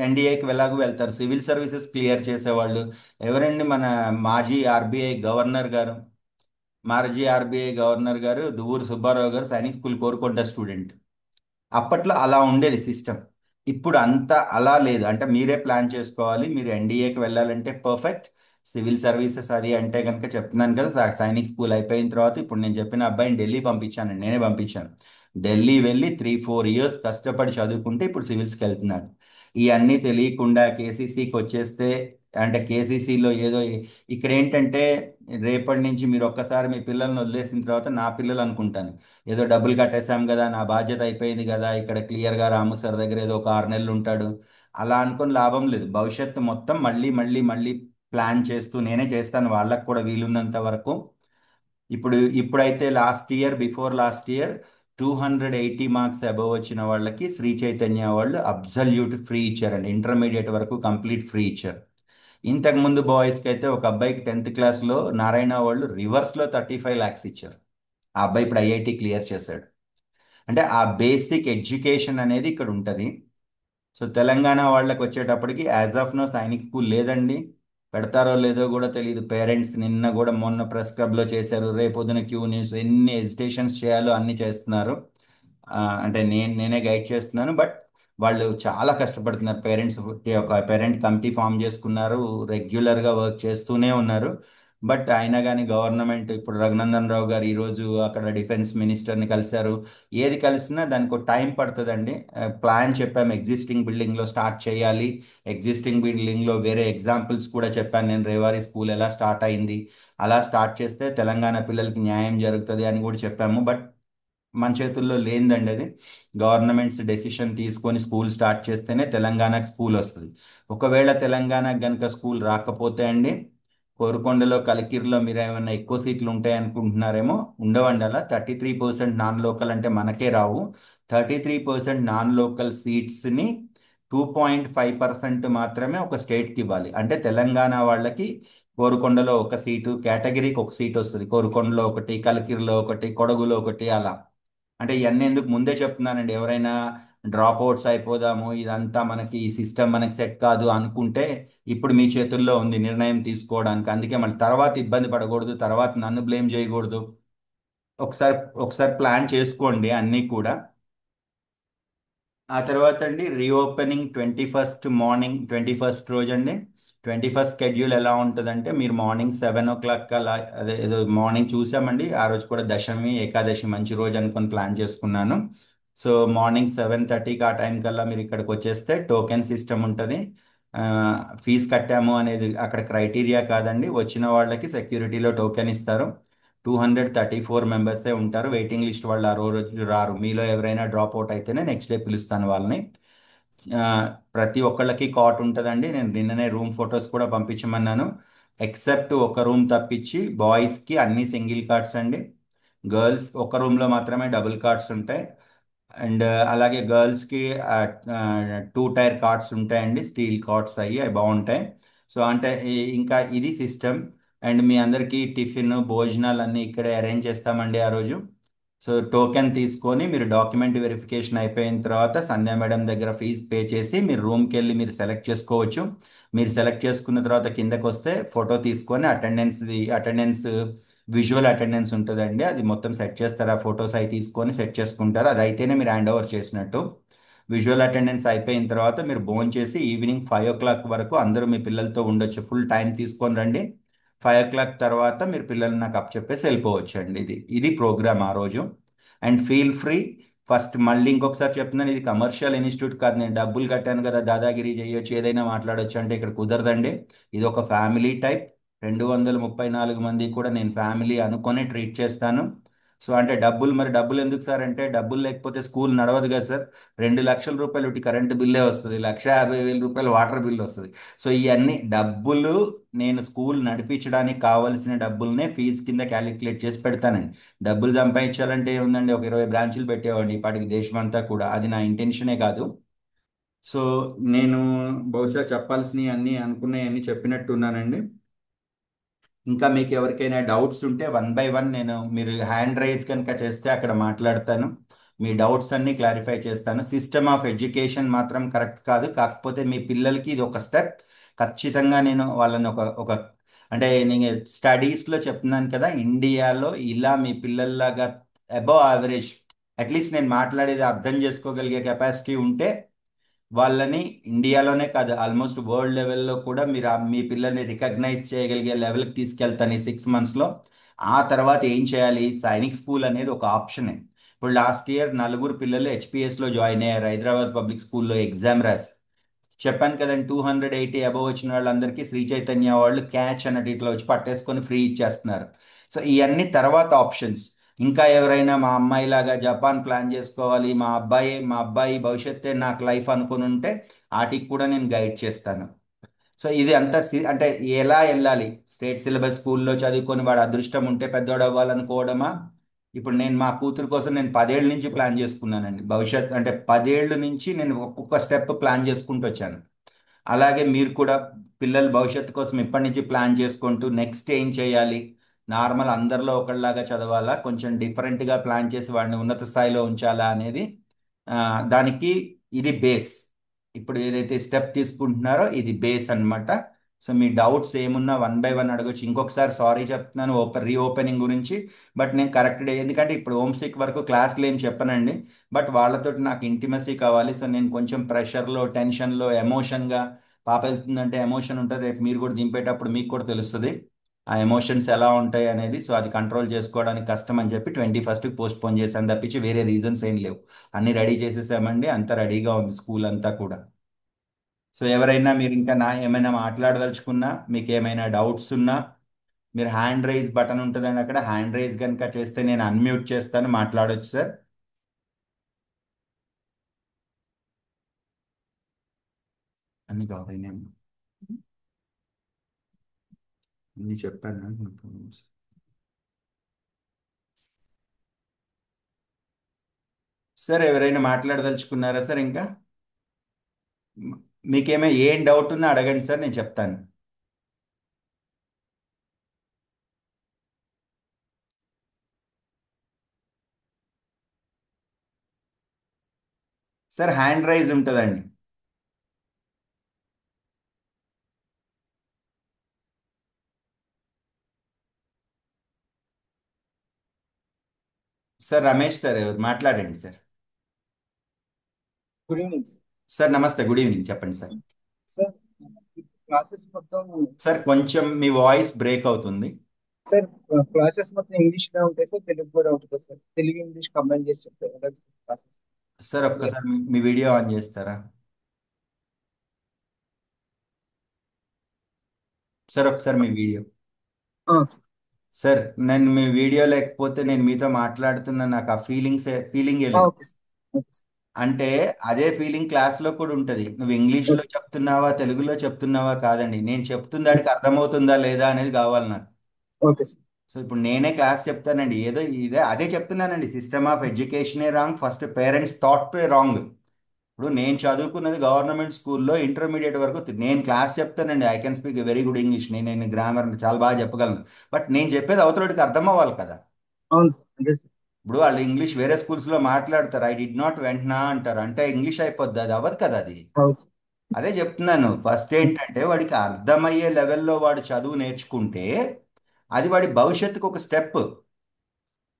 ఎన్డీఏకి వెళ్ళాకు వెళ్తారు, సివిల్ సర్వీసెస్ క్లియర్ చేసేవాళ్ళు. ఎవరండి మన మాజీ ఆర్బీఐ గవర్నర్ గారు దువ్వూరు సుబ్బారావు గారు సైనిక్ స్కూల్ కోరుకొండ స్టూడెంట్. అప్పట్లో అలా ఉండేది సిస్టమ్. ఇప్పుడు అంతా అలా లేదు. అంటే మీరే ప్లాన్ చేసుకోవాలి. మీరు ఎన్డీఏకి వెళ్ళాలంటే పర్ఫెక్ట్. సివిల్ సర్వీసెస్ అది అంటే కనుక చెప్తున్నాను కదా, సైనిక్ స్కూల్ అయిపోయిన తర్వాత ఇప్పుడు నేను చెప్పిన అబ్బాయిని ఢిల్లీ పంపించాను, నేనే పంపించాను. ఢిల్లీ వెళ్ళి 3-4 years కష్టపడి చదువుకుంటే ఇప్పుడు సివిల్స్కి వెళ్తున్నాడు. ఇవన్నీ తెలియకుండా కేసీసీకి వచ్చేస్తే అంటే కేసీసీలో ఏదో ఇక్కడ ఏంటంటే రేపటి నుంచి మీరు ఒక్కసారి మీ పిల్లల్ని వదిలేసిన తర్వాత నా పిల్లలు అనుకుంటాను ఏదో డబ్బులు కట్టేశాం కదా, నా బాధ్యత అయిపోయింది కదా, ఇక్కడ క్లియర్గా రాము సార్ దగ్గర ఏదో ఒక 6 నెలలు ఉంటాడు. అలా అనుకుని లాభం లేదు. భవిష్యత్తు మొత్తం మళ్ళీ మళ్ళీ మళ్ళీ ప్లాన్ చేస్తూ నేనే చేస్తాను వాళ్ళకు కూడా వీలున్నంత వరకు. ఇప్పుడైతే before last year 280 marks above వచ్చిన వాళ్ళకి శ్రీ చైతన్య వాళ్ళు అబ్సల్యూట్ ఫ్రీ ఇచ్చారండి. ఇంటర్మీడియట్ వరకు కంప్లీట్ ఫ్రీ ఇచ్చారు. ఇంతకు ముందు బాయ్స్కి అయితే ఒక అబ్బాయికి 10th క్లాస్లో నారాయణ వాళ్ళు రివర్స్లో 35 lakhs ఇచ్చారు. ఆ అబ్బాయి ఇప్పుడు ఐఐటి క్లియర్ చేశాడు. అంటే ఆ బేసిక్ ఎడ్యుకేషన్ అనేది ఇక్కడ ఉంటుంది. సో తెలంగాణ వాళ్ళకి వచ్చేటప్పటికి as of now Sainik school లేదండి. పెడతారో లేదో కూడా తెలియదు. పేరెంట్స్ నిన్న కూడా మొన్న ప్రెస్ క్లబ్లో చేశారు, రేపొద్దున క్యూ న్యూస్ ఎన్ని ఎజిటేషన్స్ చేయాలో అన్ని చేస్తున్నారు. అంటే నేనే గైడ్ చేస్తున్నాను. బట్ వాళ్ళు చాలా కష్టపడుతున్నారు. ఒక పేరెంట్ కమిటీ ఫామ్ చేసుకున్నారు, రెగ్యులర్గా వర్క్ చేస్తూనే ఉన్నారు. బట్ అయినా కానీ గవర్నమెంట్ ఇప్పుడు రఘునందన్ రావు గారు ఈరోజు అక్కడ డిఫెన్స్ మినిస్టర్ని కలిశారు. ఏది కలిసినా దానికి ఒక టైం పడుతుందండి. ప్లాన్ చెప్పాము, ఎగ్జిస్టింగ్ బిల్డింగ్లో స్టార్ట్ చేయాలి. ఎగ్జిస్టింగ్ బిల్డింగ్లో వేరే ఎగ్జాంపుల్స్ కూడా చెప్పాను నేను. రేవారి స్కూల్ ఎలా స్టార్ట్ అయింది, అలా స్టార్ట్ చేస్తే తెలంగాణ పిల్లలకి న్యాయం జరుగుతుంది అని కూడా చెప్పాము. బట్ మన చేతుల్లో లేదండి అది. గవర్నమెంట్స్ డెసిషన్ తీసుకొని స్కూల్ స్టార్ట్ చేస్తేనే తెలంగాణకు స్కూల్ వస్తుంది. ఒకవేళ తెలంగాణకు గనుక స్కూల్ రాకపోతే అండి, కోరుకొండలో కలికిరిలో మీరు ఏమైనా ఎక్కువ సీట్లు ఉంటాయి అనుకుంటున్నారేమో, ఉండవండి. అలా 33% నాన్ లోకల్ అంటే మనకే రావు. 33% నాన్ లోకల్ సీట్స్ని 2.5% మాత్రమే ఒక స్టేట్కి ఇవ్వాలి. అంటే తెలంగాణ వాళ్ళకి కోరుకొండలో ఒక సీటు, కేటగిరీకి ఒక సీట్ వస్తుంది. కోరుకొండలో ఒకటి, కలికిరిలో ఒకటి, కొడగులో ఒకటి, అలా. అంటే ఇవన్నీ ఎందుకు ముందే చెప్తున్నానండి. ఎవరైనా డ్రాప్ అవుట్స్ అయిపోదాము, ఇదంతా మనకి ఈ సిస్టమ్ మనకి సెట్ కాదు అనుకుంటే ఇప్పుడు మీ చేతుల్లో ఉంది నిర్ణయం తీసుకోవడానికి. అందుకే మళ్ళీ తర్వాత ఇబ్బంది పడకూడదు, తర్వాత నన్ను బ్లేమ్ చేయకూడదు. ఒకసారి ఒకసారి ప్లాన్ చేసుకోండి అన్నీ కూడా. ఆ తర్వాత అండి రీఓపెనింగ్ 21st రోజు అండి. 21st షెడ్యూల్ ఎలా ఉంటుందంటే మీరు మార్నింగ్ 7 o'clock అలా, అదే ఏదో మార్నింగ్ చూసామండి. ఆ రోజు కూడా దశమి ఏకాదశి మంచి రోజు అనుకొని ప్లాన్ చేసుకున్నాను. సో మార్నింగ్ 7:30కి ఆ టైం కల్లా మీరు ఇక్కడికి వచ్చేస్తే టోకెన్ సిస్టమ్ ఉంటుంది. ఫీజు కట్టాము అనేది అక్కడ క్రైటీరియా కాదండి. వచ్చిన వాళ్ళకి సెక్యూరిటీలో టోకెన్ ఇస్తారు. 234 మెంబర్సే ఉంటారు. వెయిటింగ్ లిస్ట్ వాళ్ళు ఆ రోజు రారు. మీలో ఎవరైనా డ్రాప్ అవుట్ అయితేనే నెక్స్ట్ డే పిలుస్తాను వాళ్ళని. ఆ, ప్రతి ఒక్కళ్ళకి కాట్ ఉంటుందండి. నేను నిన్ననే రూమ్ ఫొటోస్ కూడా పంపించమన్నాను. ఎక్సెప్ట్ ఒక రూమ్ తప్పించి బాయ్స్కి అన్ని సింగిల్ కార్డ్స్ అండి. గర్ల్స్ ఒక రూమ్లో మాత్రమే డబుల్ కార్డ్స్ ఉంటాయి. అండ్ అలాగే గర్ల్స్కి 2 టైర్ కార్డ్స్ ఉంటాయండి, స్టీల్ కార్డ్స్ అవి బాగుంటాయి. సో అంటే ఇంకా ఇది సిస్టమ్. అండ్ మీ అందరికీ టిఫిన్ భోజనాలు అన్నీ ఇక్కడే అరేంజ్ చేస్తామండి ఆ రోజు. సో టోకెన్ తీసుకొని మీరు డాక్యుమెంట్ వెరిఫికేషన్ అయిపోయిన తర్వాత సంధ్యా మేడం దగ్గర ఫీజు పే చేసి మీరు రూమ్కి వెళ్ళి మీరు సెలెక్ట్ చేసుకోవచ్చు. మీరు సెలెక్ట్ చేసుకున్న తర్వాత కిందకు వస్తే ఫోటో తీసుకొని అటెండెన్స్ విజువల్ అటెండెన్స్ ఉంటుందండి. అది మొత్తం సెట్ చేస్తారు. ఆ ఫొటోస్ అవి తీసుకొని సెట్ చేసుకుంటారు. అది అయితేనే మీరు హ్యాండ్ ఓవర్ చేసినట్టు. విజువల్ అటెండెన్స్ అయిపోయిన తర్వాత మీరు భోన్ చేసి ఈవినింగ్ 5 o'clock వరకు అందరూ మీ పిల్లలతో ఉండొచ్చు. ఫుల్ టైం తీసుకొని రండి. 5 o'clock తర్వాత మీరు పిల్లల్ని నాకు అప్పచెప్పేసి వెళ్ళిపోవచ్చు అండి. ఇది ఇది ప్రోగ్రామ్ ఆ రోజు. And feel free. ఫస్ట్ మళ్ళీ ఇంకొకసారి చెప్తున్నాను, ఇది కమర్షియల్ ఇన్స్టిట్యూట్ కాదు. నేను డబ్బులు కట్టాను కదా దాదాగిరి చేయొచ్చు ఏదైనా మాట్లాడొచ్చు అంటే ఇక్కడ కుదరదండి. ఇది ఒక ఫ్యామిలీ టైప్. 234 మంది కూడా నేను ఫ్యామిలీ అనుకొని ట్రీట్ చేస్తాను. సో అంటే డబ్బులు ఎందుకు సార్ అంటే, డబ్బులు లేకపోతే స్కూల్ నడవదు కదా సార్. 2 లక్షల రూపాయలు ఇటు కరెంటు బిల్లే వస్తుంది, 1,50,000 రూపాయలు వాటర్ బిల్ వస్తుంది. సో ఇవన్నీ డబ్బులు నేను స్కూల్ నడిపించడానికి కావాల్సిన డబ్బుల్నే ఫీజు కింద క్యాలిక్యులేట్ చేసి పెడతానండి. డబ్బులు సంపాదించాలంటే ఏముందండి, ఒక 20 బ్రాంచులు పెట్టేవాడిని ఇప్పటికి దేశమంతా కూడా. అది నా ఇంటెన్షనే కాదు. సో నేను బహుశా చెప్పాల్సినవి అన్నీ అనుకున్నవన్నీ చెప్పినట్టున్నానండి. ఇంకా మీకు ఎవరికైనా డౌట్స్ ఉంటే వన్ బై వన్ నేను, మీరు హ్యాండ్ రైజ్ కనుక చేస్తే అక్కడ మాట్లాడతాను. మీ డౌట్స్ అన్ని క్లారిఫై చేస్తాను. సిస్టమ్ ఆఫ్ ఎడ్యుకేషన్ మాత్రం కరెక్ట్ కాదు. కాకపోతే మీ పిల్లలకి ఇది ఒక స్టెప్. ఖచ్చితంగా నేను వాళ్ళని ఒక అంటే నేను స్టడీస్లో చెప్తున్నాను కదా, ఇండియాలో ఇలా మీ పిల్లల్లాగా అబవ్ యావరేజ్, అట్లీస్ట్ నేను మాట్లాడేది అర్థం చేసుకోగలిగే కెపాసిటీ ఉంటే వాళ్ళని ఇండియాలోనే కాదు ఆల్మోస్ట్ వరల్డ్ లెవెల్లో కూడా మీరు మీ పిల్లల్ని రికగ్నైజ్ చేయగలిగే లెవెల్కి తీసుకెళ్తాను ఈ 6 మంత్స్లో. ఆ తర్వాత ఏం చేయాలి, సైనిక్ స్కూల్ అనేది ఒక ఆప్షనే. ఇప్పుడు లాస్ట్ ఇయర్ 4 పిల్లలు హెచ్పిఎస్లో జాయిన్ అయ్యారు, హైదరాబాద్ పబ్లిక్ స్కూల్లో ఎగ్జామ్ రాసి. చెప్పాను కదండి, 280 అబవ్ వచ్చిన వాళ్ళందరికీ శ్రీ చైతన్య వాళ్ళు క్యాచ్ అన్నట్టు ఇట్లా వచ్చి పట్టేసుకొని ఫ్రీ ఇచ్చేస్తున్నారు. సో ఇవన్నీ తర్వాత ఆప్షన్స్. ఇంకా ఎవరైనా మా అమ్మాయిలాగా జపాన్ ప్లాన్ చేసుకోవాలి, మా అబ్బాయి భవిష్యత్తే నాకు లైఫ్ అనుకుని ఉంటే వాటికి కూడా నేను గైడ్ చేస్తాను. సో ఇది అంతా అంటే ఎలా వెళ్ళాలి, స్టేట్ సిలబస్ స్కూల్లో చదువుకొని వాడు అదృష్టం ఉంటే పెద్దోడు అవ్వాలనుకోవడమా. ఇప్పుడు నేను మా కూతురు కోసం నేను 10 ఏళ్ళ నుంచి ప్లాన్ చేసుకున్నానండి. భవిష్యత్ అంటే 10 ఏళ్ళ నుంచి నేను ఒక్కొక్క స్టెప్ ప్లాన్ చేసుకుంటూ వచ్చాను. అలాగే మీరు కూడా పిల్లల భవిష్యత్తు కోసం ఇప్పటి నుంచి ప్లాన్ చేసుకుంటూ నెక్స్ట్ ఏం చేయాలి, నార్మల్ అందరిలో ఒకళ్ళలాగా చదవాలా, కొంచెం డిఫరెంట్గా ప్లాన్ చేసి వాడిని ఉన్నత స్థాయిలో ఉంచాలా అనేది ఆ, దానికి ఇది బేస్. ఇప్పుడు ఏదైతే స్టెప్ తీసుకుంటున్నారో ఇది బేస్ అన్నమాట. సో మీ డౌట్స్ ఏమున్నా వన్ బై వన్ అడగొచ్చు. ఇంకొకసారి సారీ చెప్తున్నాను రీఓపెనింగ్ గురించి. బట్ నేను కరెక్ట్ ఎందుకంటే ఇప్పుడు హోమ్ సిక్ వరకు క్లాస్లు ఏం చెప్పనండి. బట్ వాళ్ళతోటి నాకు ఇంటిమసీ కావాలి. సో నేను కొంచెం ప్రెషర్లో టెన్షన్లో ఎమోషన్గా, పాప వెళ్తుందంటే ఎమోషన్ ఉంటుంది, రేపు మీరు కూడా దింపేటప్పుడు మీకు కూడా తెలుస్తుంది ఆ ఎమోషన్స్ ఎలా ఉంటాయి అనేది. సో అది కంట్రోల్ చేసుకోవడానికి కష్టం అని చెప్పి 21st పోస్ట్ పోన్ చేశాను తప్పించి వేరే రీజన్స్ ఏం లేవు. అన్ని రెడీ చేసేసామండి, అంతా రెడీగా ఉంది స్కూల్ అంతా కూడా. సో ఎవరైనా మీరు ఇంకా ఏమైనా మాట్లాడదలుచుకున్నా, మీకు ఏమైనా డౌట్స్ ఉన్నా, మీరు హ్యాండ్ రైజ్ బటన్ ఉంటుందండి అక్కడ, హ్యాండ్ రైజ్ కనుక చేస్తే నేను అన్మ్యూట్ చేస్తాను, మాట్లాడొచ్చు సార్. అన్ని కావాలి నేను అన్ని చెప్పాను. సార్ ఎవరైనా మాట్లాడదలుచుకున్నారా సార్ ఇంకా? మీకేమో ఏం డౌట్ ఉన్నా అడగండి సార్, నేను చెప్తాను. సార్ హ్యాండ్ రైజ్ ఉంటుందండి. సార్ రమేష్ సార్, ఎవరు మాట్లాడండి సార్. గుడ్ ఈవినింగ్ సార్ నమస్తే, గుడ్ ఈవినింగ్, చెప్పండి సార్. సార్. క్లాసెస్ మొత్తం సార్ కొంచెం మీ వాయిస్ బ్రేక్ అవుతుంది. సార్ క్లాసెస్ మొత్తం ఇంగ్లీష్ లో ఉంటాయి సార్, తెలుగు కూడా ఉంటుంది సార్. తెలుగు ఇంగ్లీష్ కంబైన్ చేసి చెప్తారు క్లాసెస్. సార్ ఒక్కసారి మీ వీడియో ఆన్ చేస్తారా? సార్ ఒకసారి మీ వీడియో. సార్ నేను మీ వీడియో లేకపోతే నేను మీతో మాట్లాడుతున్నా, నాకు ఆ ఫీలింగే లేదు. Okay sir. Okay sir. అంటే అదే ఫీలింగ్ క్లాస్లో కూడా ఉంటుంది. నువ్వు ఇంగ్లీష్లో ఓకే. చెప్తున్నావా తెలుగులో చెప్తున్నావా కాదండి, నేను చెప్తుంది దానికి అర్థమవుతుందా లేదా అనేది కావాలి నాకు. Okay sir. సో ఇప్పుడు నేనే క్లాస్ చెప్తానండి, ఏదో ఇదే అదే చెప్తున్నానండి, సిస్టమ్ ఆఫ్ ఎడ్యుకేషనే wrong, first parents thought wrong. ఇప్పుడు నేను చదువుకున్నది గవర్నమెంట్ స్కూల్లో ఇంటర్మీడియట్ వరకు. నేను క్లాస్ చెప్తానండి, I can speak very good English, నేను గ్రామర్ చాలా బాగా చెప్పగలను. బట్ నేను చెప్పేది అవతలడికి అర్థం అవ్వాలి కదా. అవును సార్. అదే సార్. ఇప్పుడు వాళ్ళు ఇంగ్లీష్ వేరే స్కూల్స్లో మాట్లాడతారు, ఐ డిడ్ నాట్ వెంటనా అంటారు, అంటే ఇంగ్లీష్ అయిపోద్ది, అది అవ్వదు కదా అది. అవును సార్. అదే చెప్తున్నాను, ఫస్ట్ ఏంటంటే వాడికి అర్థమయ్యే లెవెల్లో వాడు చదువు నేర్చుకుంటే అది వాడి భవిష్యత్తుకు ఒక స్టెప్.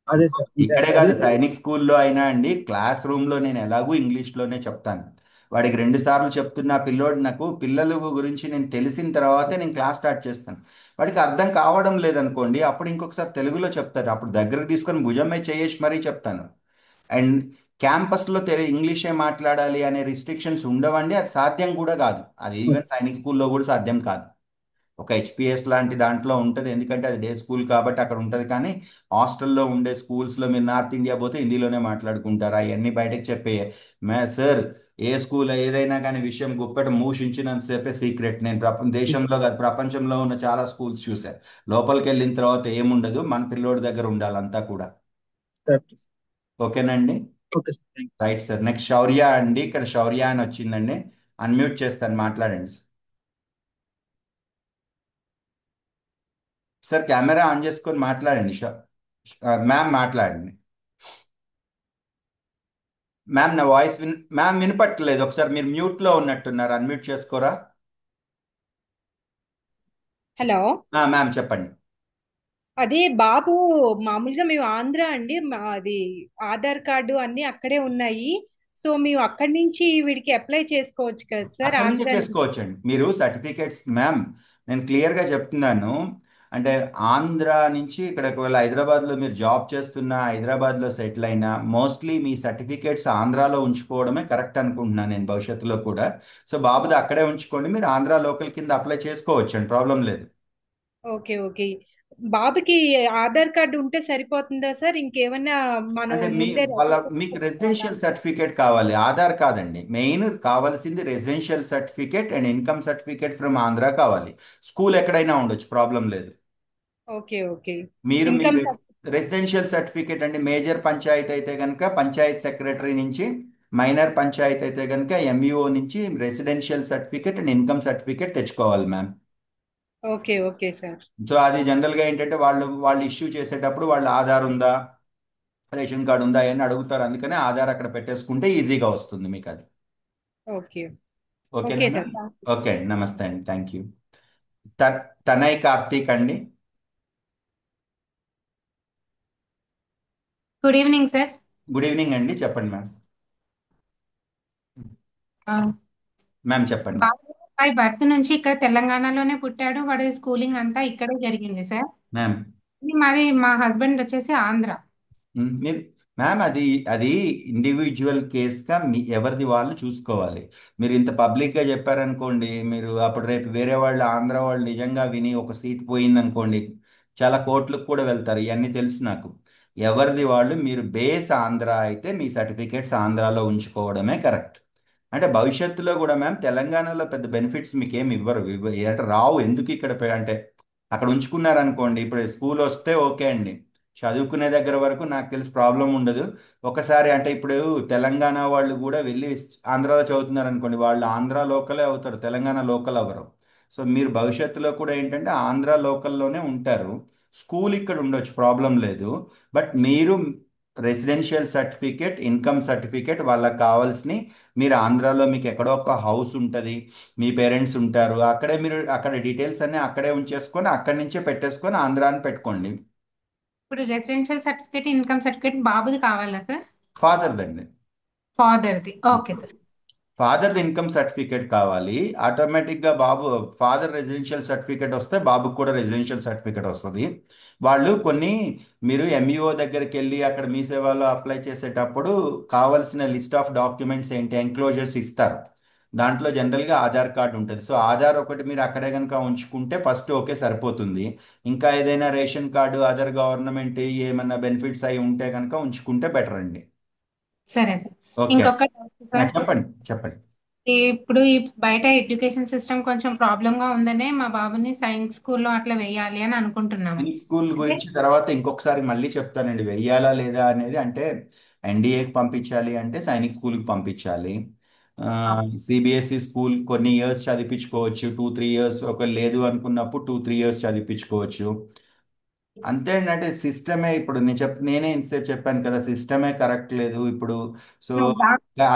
అదే సార్. అంటే ఇక్కడే అదే కాదు, సైనిక్ స్కూల్లో అయినా అండి, క్లాస్ రూమ్లో నేను ఎలాగూ ఇంగ్లీష్లోనే చెప్తాను. వాడికి 2 సార్లు చెప్తున్న పిల్లోడు, నాకు పిల్లల గురించి నేను తెలిసిన తర్వాతే నేను క్లాస్ స్టార్ట్ చేస్తాను. వాడికి అర్థం కావడం లేదనుకోండి, అప్పుడు ఇంకొకసారి తెలుగులో చెప్తాను, అప్పుడు దగ్గరకు తీసుకొని భుజం మీద చేయేసి మరీ చెప్తాను. అండ్ క్యాంపస్లో ఇంగ్లీషే మాట్లాడాలి అనే రిస్ట్రిక్షన్స్ ఉండవండి, అది సాధ్యం కూడా కాదు, అది ఈవెన్ సైనిక్ స్కూల్లో కూడా సాధ్యం కాదు. ఒక హెచ్పిఎస్ లాంటి దాంట్లో ఉంటుంది, ఎందుకంటే అది డే స్కూల్ కాబట్టి అక్కడ ఉంటుంది. కానీ హాస్టల్లో ఉండే స్కూల్స్లో మీరు నార్త్ ఇండియా పోతే హిందీలోనే మాట్లాడుకుంటారు, అవన్నీ బయటకు చెప్పే. సార్, ఏ స్కూల్ ఏదైనా కానీ విషయం గుప్పెట మూషించినంతసేపే సీక్రెట్. నేను దేశంలో కాదు ప్రపంచంలో ఉన్న చాలా స్కూల్స్ చూశాను. లోపలికి వెళ్ళిన తర్వాత ఏముండదు, మన పిల్లోడి దగ్గర ఉండాలంతా కూడా. Correct sir. ఓకేనండి. Okay sir. Thank you sir. Right sir. Next Shaurya అండి, ఇక్కడ శౌర్య అని వచ్చిందండి. అన్మ్యూట్ చేస్తాను, మాట్లాడండి సార్. సార్ కెమెరా ఆన్ చేసుకొని మాట్లాడండి. మ్యామ్ మాట్లాడండి. మ్యామ్ నా వాయిస్ మ్యామ్ వినపట్టలేదు, ఒకసారి మీరు మ్యూట్లో ఉన్నట్టున్నారు, అన్మ్యూట్ చేసుకోరా. హలో. మ్యామ్ చెప్పండి. అదే బాబు, మామూలుగా మేము ఆంధ్ర అండి, అది ఆధార్ కార్డు అన్ని అక్కడే ఉన్నాయి. సో మేము అక్కడి నుంచి వీడికి అప్లై చేసుకోవచ్చు కదా సార్, అక్కడి నుంచే ఆంధ్ర నుంచి? చేసుకోవచ్చండి మీరు సర్టిఫికేట్స్. మ్యామ్ నేను క్లియర్గా చెప్తున్నాను, అంటే ఆంధ్ర నుంచి ఇక్కడ ఒకవేళ హైదరాబాద్లో మీరు జాబ్ చేస్తున్నా, హైదరాబాద్లో సెటిల్ అయినా, మోస్ట్లీ మీ సర్టిఫికేట్స్ ఆంధ్రాలో ఉంచుకోవడమే కరెక్ట్ అనుకుంటున్నాను నేను, భవిష్యత్తులో కూడా. సో బాబుది అక్కడే ఉంచుకోండి, మీరు ఆంధ్ర లోకల్ కింద అప్లై చేసుకోవచ్చు అండి, ప్రాబ్లం లేదు. Okay okay. బాబుకి ఆధార్ కార్డు ఉంటే సరిపోతుందా సార్, ఇంకేమన్నా మనం అంటే ముందే వాళ్ళ రెడీ మీకు చేసుకోవాలా? రెసిడెన్షియల్ సర్టిఫికేట్ కావాలి, ఆధార్ కాదండి మెయిన్ కావాల్సింది, residential certificate and income certificate from Andhra కావాలి. స్కూల్ ఎక్కడైనా ఉండొచ్చు, ప్రాబ్లం లేదు. Okay okay. మీరు మీ ఇన్కమ్. రెసిడెన్షియల్ సర్టిఫికేట్ అండి, మేజర్ పంచాయతీ అయితే కనుక పంచాయత్ సెక్రటరీ నుంచి, మైనర్ పంచాయతీ అయితే కనుక ఎంఈఓ నుంచి residential certificate and income certificate తెచ్చుకోవాలి ma'am. Okay okay sir. So అది జనరల్గా ఏంటంటే వాళ్ళు ఇష్యూ చేసేటప్పుడు వాళ్ళ ఆధార్ ఉందా, రేషన్ కార్డు ఉందా అని అడుగుతారు, అందుకనే ఆధార్ అక్కడ పెట్టేసుకుంటే ఈజీగా వస్తుంది మీకు అది. ఓకే ఓకేనా ఓకే సార్. మ్యామ్. ఓకే అండి, నమస్తే అండి, థ్యాంక్ యూ. తనయ్ కార్తీక్ అండి. Good evening sir. Good evening అండి, చెప్పండి మ్యామ్. మ్యామ్ చెప్పండి. బాబు బై బర్త్ నుంచి ఇక్కడ తెలంగాణలోనే పుట్టాడు. వాడి స్కూలింగ్ అంతా ఇక్కడే జరిగింది సార్. మ్యామ్ మా హస్బెండ్ వచ్చేసి ఆంధ్ర. మీరు మ్యామ్ అది అది ఇండివిజువల్ కేస్గా మీ ఎవరిది వాళ్ళు చూసుకోవాలి. మీరు ఇంత పబ్లిక్గా చెప్పారనుకోండి, మీరు అప్పుడు రేపు వేరే వాళ్ళు ఆంధ్ర వాళ్ళు నిజంగా విని ఒక సీట్ పోయిందనుకోండి, చాలా కోట్లకు కూడా వెళ్తారు, ఇవన్నీ తెలుసు నాకు. ఎవరిది వాళ్ళు, మీరు బేస్ ఆంధ్ర అయితే మీ సర్టిఫికేట్స్ ఆంధ్రాలో ఉంచుకోవడమే కరెక్ట్. అంటే భవిష్యత్తులో కూడా మ్యామ్ తెలంగాణలో పెద్ద బెనిఫిట్స్ మీకు ఏమి ఇవ్వరు, అంటే రావు, ఎందుకు ఇక్కడ అంటే అక్కడ ఉంచుకున్నారనుకోండి, ఇప్పుడు స్కూల్ వస్తే ఓకే అండి, చదువుకునే దగ్గర వరకు నాకు తెలిసి ప్రాబ్లం ఉండదు. ఒకసారి అంటే ఇప్పుడు తెలంగాణ వాళ్ళు కూడా వెళ్ళి ఆంధ్రాలో చదువుతున్నారు అనుకోండి, వాళ్ళు ఆంధ్ర లోకలే అవుతారు, తెలంగాణ లోకల్ అవ్వరు. సో మీరు భవిష్యత్తులో కూడా ఏంటంటే ఆంధ్ర లోకల్లోనే ఉంటారు, స్కూల్ ఇక్కడ ఉండొచ్చు, ప్రాబ్లం లేదు. బట్ మీరు రెసిడెన్షియల్ సర్టిఫికేట్, ఇన్కమ్ సర్టిఫికేట్ వాళ్ళకి కావాల్సినవి, మీరు ఆంధ్రాలో మీకు ఎక్కడో ఒక హౌస్ ఉంటుంది, మీ పేరెంట్స్ ఉంటారు, అక్కడే మీరు అక్కడ డీటెయిల్స్ అన్నీ అక్కడే ఉంచేసుకొని అక్కడి నుంచే పెట్టేసుకొని ఆంధ్రాని పెట్టుకోండి. ఇప్పుడు రెసిడెన్షియల్ సర్టిఫికేట్, ఇన్కమ్ సర్టిఫికేట్ బాబుది కావాలా సార్? ఫాదర్ దండి. ఫాదర్ది. Okay sir. ఫాదర్ది ఇన్కమ్ సర్టిఫికేట్ కావాలి, ఆటోమేటిక్గా బాబు ఫాదర్ రెసిడెన్షియల్ సర్టిఫికేట్ వస్తే బాబుకి కూడా రెసిడెన్షియల్ సర్టిఫికేట్ వస్తుంది. వాళ్ళు కొన్ని, మీరు ఎంఈఓ దగ్గరికి వెళ్ళి అక్కడ మీ సేవలో అప్లై చేసేటప్పుడు కావాల్సిన లిస్ట్ ఆఫ్ డాక్యుమెంట్స్ ఏంటి, ఎంక్లోజర్స్ ఇస్తారు. దాంట్లో జనరల్గా ఆధార్ కార్డు ఉంటుంది. సో ఆధార్ ఒకటి మీరు అక్కడే కనుక ఉంచుకుంటే ఫస్ట్ ఓకే సరిపోతుంది. ఇంకా ఏదైనా రేషన్ కార్డు, అదర్ గవర్నమెంట్ ఏమన్నా బెనిఫిట్స్ అయి ఉంటే కనుక ఉంచుకుంటే బెటర్ అండి. సరే సార్. ఓకే. ఇంకొక డౌట్ సార్. చెప్పండి చెప్పండి. ఇప్పుడు ఈ బయట ఎడ్యుకేషన్ సిస్టమ్ కొంచెం ప్రాబ్లమ్ గా ఉందనే మా బాబుని సైన్స్ స్కూల్లో అట్లా వేయాలి అని అనుకుంటున్నాము. సైనిక్ స్కూల్ అంటే గురించి తర్వాత ఇంకొకసారి మళ్ళీ చెప్తానండి, వెయ్యాలా లేదా అనేది. అంటే ఎన్డీఏకి పంపించాలి అంటే సైనిక్ స్కూల్కి పంపించాలి. సిబిఎస్ఈ స్కూల్ కొన్ని ఇయర్స్ చదివించుకోవచ్చు, 2-3 ఇయర్స్. ఒక లేదు అనుకున్నప్పుడు 2-3 ఇయర్స్ చదివించుకోవచ్చు. అంతే అండి. అంటే సిస్టమే ఇప్పుడు నేనే ఇంతసేపు చెప్పాను కదా, సిస్టమే కరెక్ట్ లేదు ఇప్పుడు. సో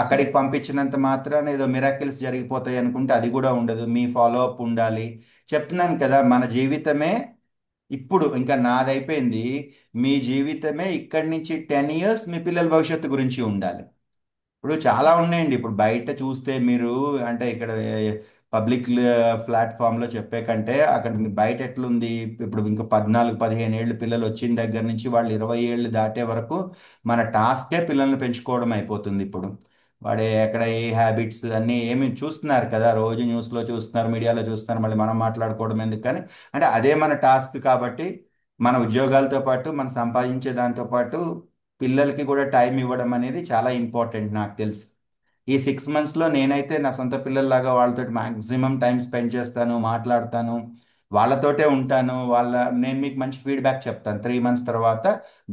అక్కడికి పంపించినంత మాత్రాన ఏదో మిరాకిల్స్ జరిగిపోతాయి అనుకుంటే అది కూడా ఉండదు. మీ ఫాలో అప్ ఉండాలి. చెప్తున్నాను కదా, మన జీవితమే ఇప్పుడు ఇంకా నాదైపోయింది. మీ జీవితమే ఇక్కడి నుంచి 10 ఇయర్స్ మీ పిల్లల భవిష్యత్తు గురించి ఉండాలి. ఇప్పుడు చాలా ఉన్నాయండి. ఇప్పుడు బయట చూస్తే మీరు, అంటే ఇక్కడ పబ్లిక్ ప్లాట్ఫామ్లో చెప్పే కంటే అక్కడ మీ బయట ఎట్లుంది. ఇప్పుడు ఇంకా 14-15 ఏళ్ళు పిల్లలు వచ్చిన దగ్గర నుంచి వాళ్ళు 20 ఏళ్ళు దాటే వరకు మన టాస్కే పిల్లల్ని పెంచుకోవడం అయిపోతుంది ఇప్పుడు. వాడు ఎక్కడ ఏ హ్యాబిట్స్ అన్నీ ఏమి చూస్తున్నారు కదా, రోజు న్యూస్లో చూస్తున్నారు, మీడియాలో చూస్తున్నారు. మళ్ళీ మనం మాట్లాడుకోవడం ఎందుకు కానీ, అంటే అదే మన టాస్క్ కాబట్టి మన ఉద్యోగాలతో పాటు మనం సంపాదించే దాంతో పాటు పిల్లలకి కూడా టైం ఇవ్వడం అనేది చాలా ఇంపార్టెంట్ నాకు తెలుసు. ఈ 6 మంత్స్లో నేనైతే నా సొంత పిల్లల్లాగా వాళ్ళతో మాక్సిమం టైం స్పెండ్ చేస్తాను, మాట్లాడతాను, వాళ్ళతోటే ఉంటాను. నేను మీకు మంచి ఫీడ్బ్యాక్ చెప్తాను. 3 మంత్స్ తర్వాత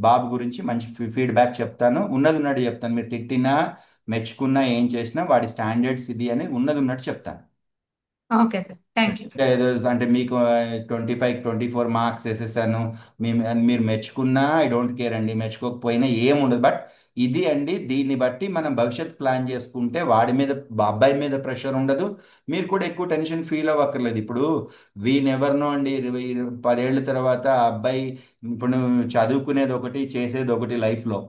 బాబు గురించి మంచి ఫీడ్బ్యాక్ చెప్తాను. ఉన్నది ఉన్నట్టు చెప్తాను. మీరు తిట్టినా మెచ్చుకున్నా ఏం చేసినా వాడి స్టాండర్డ్స్ ఇది అని ఉన్నది ఉన్నట్టు చెప్తాను. Okay sir, thank you. ఏదో అంటే మీకు 25-24 మార్క్స్ వేసేసాను, మీరు మెచ్చుకున్నా ఐ డోంట్ కేర్ అండి, మెచ్చుకోకపోయినా ఏముండదు. బట్ ఇది అండి, దీన్ని బట్టి మనం భవిష్యత్ ప్లాన్ చేసుకుంటే వాడి మీద, అబ్బాయి మీద ప్రెషర్ ఉండదు. మీరు కూడా ఎక్కువ టెన్షన్ ఫీల్ అవ్వక్కర్లేదు. ఇప్పుడు వీనెవరినో అండి 10 ఏళ్ళ తర్వాత ఆ అబ్బాయి ఇప్పుడు చదువుకునేది ఒకటి, చేసేది ఒకటి లైఫ్లో.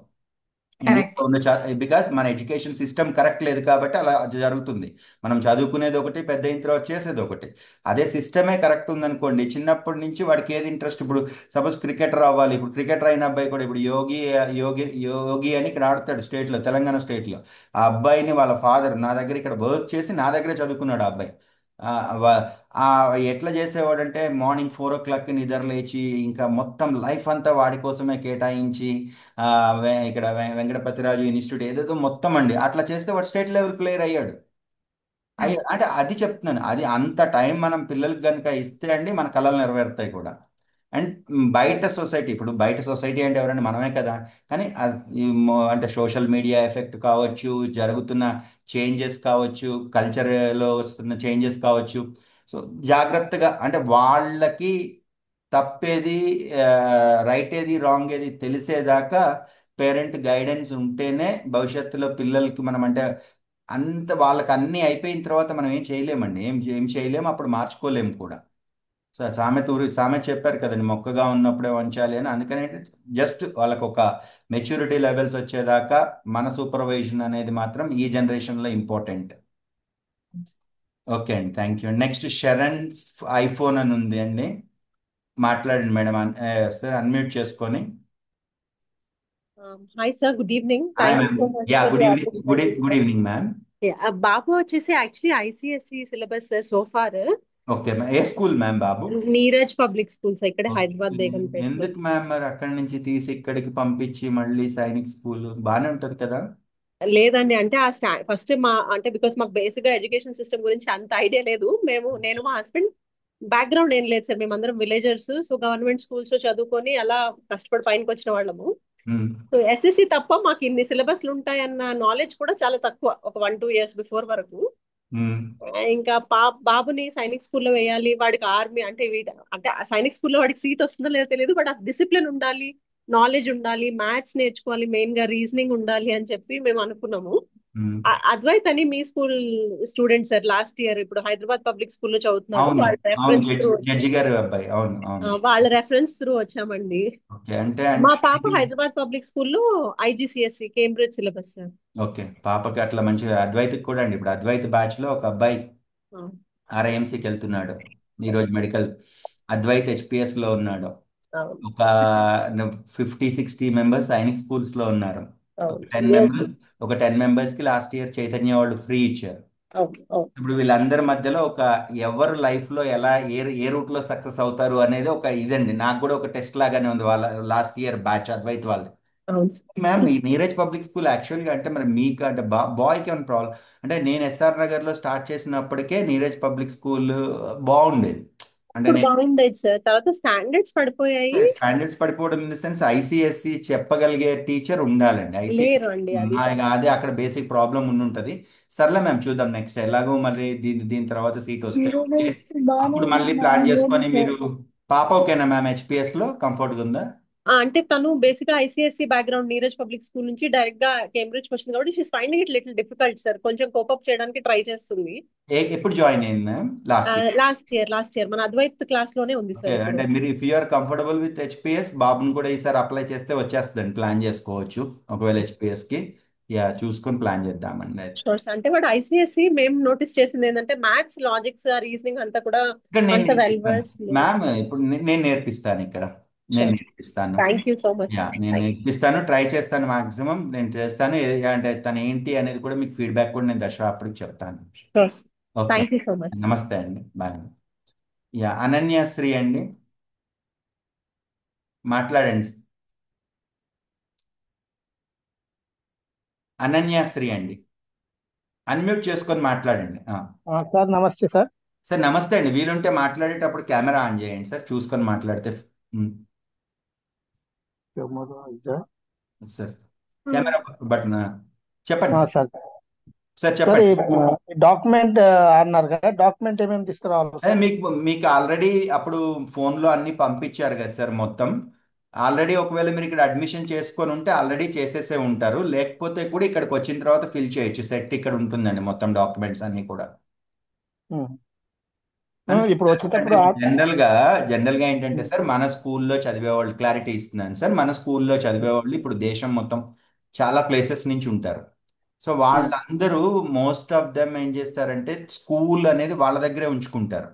కరెక్ట్. ఇండియాలో ఉన్న బికాస్ మన ఎడ్యుకేషన్ సిస్టమ్ కరెక్ట్ లేదు కాబట్టి అలా జరుగుతుంది. మనం చదువుకునేది ఒకటి, పెద్ద అయిన తర్వాత చేసేది ఒకటి. అదే సిస్టమే కరెక్ట్ ఉందనుకోండి, చిన్నప్పటి నుంచి వాడికి ఏది ఇంట్రెస్ట్. ఇప్పుడు సపోజ్ క్రికెటర్ అవ్వాలి. ఇప్పుడు క్రికెటర్ అయిన అబ్బాయి కూడా ఇప్పుడు యోగి యోగి యోగి అని ఇక్కడ ఆడతాడు స్టేట్లో, తెలంగాణ స్టేట్లో. ఆ అబ్బాయిని వాళ్ళ ఫాదర్ నా దగ్గర ఇక్కడ వర్క్ చేసి నా దగ్గరే చదువుకున్నాడు ఆ అబ్బాయి. ఆ, వా- ఆ ఎట్లా చేసేవాడంటే మార్నింగ్ 4 o'clock నిద్ర లేచి ఇంకా మొత్తం లైఫ్ అంతా వాడి కోసమే కేటాయించి ఇక్కడ వెంకటపతిరాజు ఇన్స్టిట్యూట్ ఏదేదో మొత్తం అండి అట్లా చేస్తే వాడు స్టేట్ లెవెల్ ప్లేయర్ అయ్యాడు. అంటే అది చెప్తున్నాను, అది అంత టైం మనం పిల్లలకి కనుక ఇస్తే అండి మన కళలు నెరవేరుతాయి కూడా. అండ్ బయట సొసైటీ, ఇప్పుడు బయట సొసైటీ అంటే ఎవరండి, మనమే కదా. కానీ అంటే సోషల్ మీడియా ఎఫెక్ట్ కావచ్చు, జరుగుతున్న చేంజెస్ కావచ్చు, కల్చర్లో వస్తున్న చేంజెస్ కావచ్చు. సో జాగ్రత్తగా, అంటే వాళ్ళకి తప్పేది రైట్ ఏది రాంగ్ ఏది తెలిసేదాకా పేరెంట్ గైడెన్స్ ఉంటేనే భవిష్యత్తులో పిల్లలకి మనం, అంటే అంత వాళ్ళకి అన్నీ అయిపోయిన తర్వాత మనం ఏం చేయలేమండి, ఏం ఏం చేయలేము, అప్పుడు మార్చుకోలేము కూడా. సో సామెత చెప్పారు కదండి, మొక్కగా ఉన్నప్పుడే వంచాలి అని. అందుకని జస్ట్ వాళ్ళకు ఒక మెచ్యూరిటీ లెవెల్స్ వచ్చేదాకా మన సూపర్వైజన్ అనేది మాత్రం ఈ జనరేషన్లో ఇంపార్టెంట్. ఓకే అండి, thank you. Next Sharan iPhone అని ఉంది అండి, మాట్లాడండి మేడం. సార్ అన్మ్యూట్ చేసుకొని. Hi sir, good evening. Hi Thank you ma'am. so much yeah for good the evening, opportunity, good sir. Evening ma'am. Yeah, బాబు వచ్చేసి actually ICSE syllabus so far okay ma'am. ఏ స్కూల్ మ్యామ్ బాబు? నీరజ్ పబ్లిక్ స్కూల్స్ ఇక్కడ ఓకే. హైదరాబాద్ బేగంపేటలో. ఎందుకు మ్యామ్ మరి అక్కడి నుంచి తీసి ఇక్కడికి పంపించి మళ్ళీ సైనిక్ స్కూల్ బాగానే ఉంటది కదా? లేదండి, అంటే ఆ ఫస్ట్ మా అంటే బికాస్ మాకు బేసిక్ గా ఎడ్యుకేషన్ సిస్టమ్ గురించి అంత ఐడియా లేదు. నేను మా హస్బెండ్ బ్యాక్గ్రౌండ్ ఏం లేదు సార్, మేమందరం విలేజర్స్. సో గవర్నమెంట్ స్కూల్స్ లో చదువుకొని అలా కష్టపడి పైనకి వచ్చిన వాళ్ళము. మ్మ్. సో ఎస్ఎస్సి తప్ప మాకు ఇన్ని సిలబస్లు ఉంటాయన్న నాలెడ్జ్ కూడా చాలా తక్కువ, ఒక 1-2 years బిఫోర్ వరకు. మ్మ్. ఇంకా బాబుని సైనిక్ స్కూల్లో వేయాలి, వాడికి ఆర్మీ అంటే అంటే ఆ సైనిక్ స్కూల్లో వాడికి సీట్ వస్తుందో లేదో తెలియదు, బట్ ఆ డిసిప్లిన్ ఉండాలి, నాలెడ్జ్ ఉండాలి, మ్యాథ్స్ నేర్చుకోవాలి, మెయిన్ గా రీజనింగ్ ఉండాలి అని చెప్పి మేము అనుకున్నాము. మ్మ్. అద్వైత్ అని మీ school student sir, last year ఇప్పుడు హైదరాబాద్ పబ్లిక్ స్కూల్లో చదువుతున్నాడు. అవును వాళ్ళ అవును, రెఫరెన్స్ త్రూ జడ్జి గారి అబ్బాయి. అవును అవును. వచ్చామండి. ఓకే. అంటే మా అంటే పాప హైదరాబాద్ పబ్లిక్ స్కూల్లో IGCSE Cambridge syllabus sir. Okay, పాపకి అట్లా మంచిగా. అద్వైత్కి కూడా అండి, ఇప్పుడు అద్వైత్ బ్యాచ్ లో ఒక అబ్బాయి ఆర్ఐఎంసీకి వెళ్తున్నాడు ఈరోజు మెడికల్. అద్వైత్ హెచ్పిఎస్ లో ఉన్నాడు. అవును ఒక 50-60 మెంబర్స్ సైనిక్ స్కూల్స్ లో ఉన్నారు. ఒక అవును 10 మెంబర్స్, ఒక 10 మెంబర్స్ కి లాస్ట్ ఇయర్ చైతన్య వాళ్ళు ఫ్రీ ఇచ్చారు. అవును అవును ఇప్పుడు వీళ్ళందరి మధ్యలో ఒక ఎవరు లైఫ్ లో ఎలా ఏ రూట్ లో సక్సెస్ అవుతారు అనేది ఒక ఇదండి. నాకు కూడా ఒక టెస్ట్ లాగానే ఉంది వాళ్ళ లాస్ట్ ఇయర్ బ్యాచ్ అద్వైత్ వాళ్ళది. అవును సార్. మ్యామ్ ఈ నీరజ్ పబ్లిక్ స్కూల్ యాక్చువల్గా అంటే మరి మీకు అంటే బాయ్కి ఏమైనా ప్రాబ్లం అంటే నేను ఎస్ఆర్ నగర్లో స్టార్ట్ చేసినప్పటికే నీరజ్ పబ్లిక్ స్కూల్ బాగుండేది. అంటే ఇప్పుడు నేను బాగుండేది సార్, తర్వాత స్టాండర్డ్స్ పడిపోయాయి. స్టాండర్డ్స్ పడిపోవడం ఇన్ ద సెన్స్ ఐసిఎస్సి చెప్పగలిగే టీచర్ ఉండాలండి. లేరు అండి, అది అదే అక్కడ బేసిక్ ప్రాబ్లం ఉండుంటది. సర్లే మ్యామ్ చూద్దాం నెక్స్ట్ ఎలాగో మరి దీని తర్వాత సీట్ వస్తే ఓకే. అప్పుడు మళ్ళీ ప్లాన్ చేసుకొని మీరు పాప ఓకేనా మ్యామ్ హెచ్పిఎస్ లో కంఫర్ట్గా ఉందా? అంటే తను బేసిక్ గా ICSC background Neeraj public school నుంచి డైరెక్ట్ గా కేంబ్రిడ్జ్ వచ్చింది కాబట్టి she's finding it little difficult sir, కొంచెం కోపప్ చేయడానికి ట్రై చేస్తుంది. ఎప్పుడు జాయిన్ అయింది ma'am? Last year. Last year మన అద్వైత్ క్లాస్ లోనే ఉంది ఓకే సార్ ఇప్పుడు. అంటే మీరు if you are comfortable with HPS బాబుని కూడా ఈసారి అప్లై చేస్తే వచ్చేస్తుందండి, ప్లాన్ చేసుకోవచ్చు ఒకవేళ హెచ్పిఎస్ కి. యా చూసుకొని ప్లాన్ చేద్దామండి అయితే. Sure sir. అంటే వాడు ఐసిఎస్సి మేము నోటీస్ చేసింది ఏంటంటే మ్యాథ్స్, లాజిక్స్, రీజనింగ్ అంతా కూడా ఇక్కడ నేను అంత వెల్ నేర్పిస్తాను వర్స్ లేదు. మ్యామ్. ఇప్పుడు నేను నేర్పిస్తాను ఇక్కడ. నేను షూర్, నేర్పిస్తాను. Thank you so much yeah sir. నేను నేర్పిస్తాను, ట్రై చేస్తాను మాక్సిమం నేను చేస్తాను. అంటే తను ఏంటి అనేది కూడా మీకు ఫీడ్బ్యాక్ కూడా నేను దసరా అప్పటికి చెప్తాను. Sure, okay. Thank you so much. నమస్తే అండి, బాయ్. యా అనన్యశ్రీ అండి, మాట్లాడండి. అనన్యశ్రీ అండి, అన్మ్యూట్ చేసుకొని మాట్లాడండి. సార్ నమస్తే సార్. సార్ నమస్తే అండి, వీలుంటే మాట్లాడేటప్పుడు కెమెరా ఆన్ చేయండి సార్, చూసుకొని మాట్లాడితే. ఉమ్, సార్ కెమెరా బటన్ చెప్పండి సార్. సార్ సార్ సార్ చెప్పండి. ఈ డాక్యుమెంట్ అన్నారు కదా, డాక్యుమెంట్ ఏమేమి తీసుకురావాలి అదే సార్? మీకు ఆల్రెడీ అప్పుడు ఫోన్లో అన్ని పంపించారు కదా సార్ మొత్తం. ఆల్రెడీ ఒకవేళ మీరు ఇక్కడ అడ్మిషన్ చేసుకొని ఉంటే ఆల్రెడీ చేసేసే ఉంటారు, లేకపోతే కూడా ఇక్కడికి వచ్చిన తర్వాత ఫిల్ చేయొచ్చు. సెట్ ఇక్కడ ఉంటుందండి మొత్తం డాక్యుమెంట్స్ అన్ని కూడా. ఉమ్. అంతే ఇప్పుడు సార్. అంటే వచ్చేటప్పుడు జనరల్గా ఏంటంటే సార్ మన స్కూల్లో చదివేవాళ్ళు, క్లారిటీ ఇస్తున్నాను సార్, మన స్కూల్లో చదివేవాళ్ళు ఇప్పుడు దేశం మొత్తం చాలా ప్లేసెస్ నుంచి ఉంటారు. సో వాళ్ళందరూ మోస్ట్ ఆఫ్ దెమ్ ఏం చేస్తారంటే స్కూల్ అనేది వాళ్ళ దగ్గరే ఉంచుకుంటారు.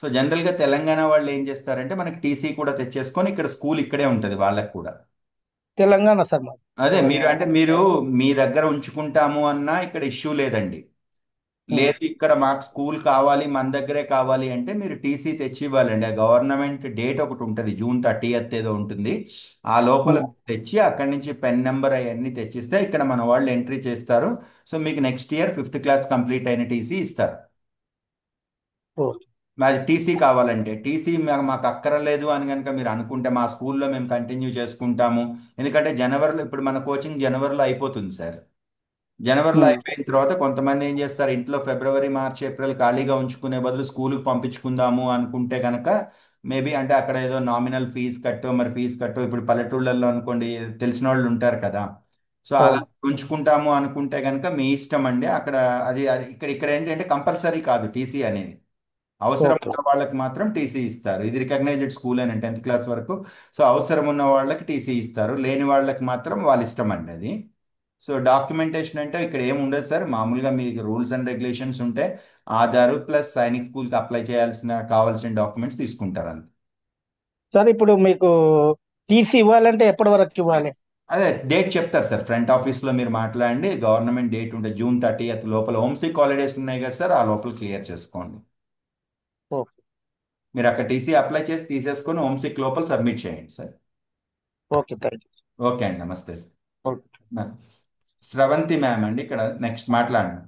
సో జనరల్గా తెలంగాణ వాళ్ళు ఏం చేస్తారంటే మనకి టీసీ కూడా తెచ్చేసుకొని ఇక్కడ స్కూల్ ఇక్కడే ఉంటుంది వాళ్ళకి కూడా. తెలంగాణ సార్ మాది. అదే మీరు మీ దగ్గర ఉంచుకుంటాము అన్నా ఇక్కడ ఇష్యూ లేదండి. లేదు ఇక్కడ మాకు స్కూల్ కావాలి మన దగ్గరే కావాలి అంటే మీరు టీసీ తెచ్చి ఇవ్వాలండి. ఆ గవర్నమెంట్ డేట్ ఒకటి ఉంటుంది, June 30th ఏదో ఉంటుంది. ఆ లోపల తెచ్చి అక్కడి నుంచి పెన్ నెంబర్ అవన్నీ తెచ్చిస్తే ఇక్కడ మన వాళ్ళు ఎంట్రీ చేస్తారు. సో మీకు next year 5th class complete అయిన టీసీ ఇస్తారు. మాది టీసీ కావాలంటే టీసీ మాకు అక్కరలేదు అని కనుక మీరు అనుకుంటే మా స్కూల్లో మేము కంటిన్యూ చేసుకుంటాము. ఎందుకంటే జనవరిలో ఇప్పుడు మన కోచింగ్ జనవరిలో అయిపోతుంది సార్. జనవరిలో అయిపోయిన తర్వాత కొంతమంది ఏం చేస్తారు, ఇంట్లో ఫిబ్రవరి, మార్చ్, ఏప్రిల్ ఖాళీగా ఉంచుకునే బదులు స్కూల్కి పంపించుకుందాము అనుకుంటే కనుక మేబీ అంటే అక్కడ ఏదో నామినల్ ఫీజు కట్టో మరి ఫీజు కట్టో, ఇప్పుడు పల్లెటూళ్ళల్లో అనుకోండి తెలిసిన వాళ్ళు ఉంటారు కదా. సో అలా ఉంచుకుంటాము అనుకుంటే కనుక మీ ఇష్టం అండి. అక్కడ అది అది ఇక్కడ ఇక్కడ ఏంటంటే కంపల్సరీ కాదు టీసీ అనేది, అవసరం ఉన్న వాళ్ళకి మాత్రం టీసీ ఇస్తారు. ఇది రికగ్నైజ్డ్ స్కూల్ అని 10th క్లాస్ వరకు. సో అవసరం ఉన్న వాళ్ళకి టీసీ ఇస్తారు, లేని వాళ్ళకి మాత్రం వాళ్ళ ఇష్టం అండి అది. సో డాక్యుమెంటేషన్ అంటే ఇక్కడ ఏమి ఉండదు సార్, మామూలుగా మీకు రూల్స్ అండ్ రెగ్యులేషన్స్ ఉంటే ఆధార్ ప్లస్ సైనిక్ స్కూల్కి అప్లై కావాల్సిన డాక్యుమెంట్స్ తీసుకుంటారు అంతే. సార్ ఇప్పుడు మీకు టీసీ ఇవ్వాలంటే ఎప్పటి వరకు ఇవ్వాలి? అదే డేట్ చెప్తారు సార్, ఫ్రంట్ ఆఫీస్లో మీరు మాట్లాడండి. గవర్నమెంట్ డేట్ ఉంటే June 30th లోపల. హోమ్సిక్ హాలిడేస్ ఉన్నాయి కదా సార్, ఆ లోపల క్లియర్ చేసుకోండి. మీరు అక్కడ టీసీ అప్లై చేసి తీసేసుకొని హోమ్సిక్ లోపల సబ్మిట్ చేయండి sir. Okay, thank you. Okay అండి, నమస్తే సార్. స్రవంతి మ్యామ్ అండి ఇక్కడ నెక్స్ట్ మాట్లాడండి.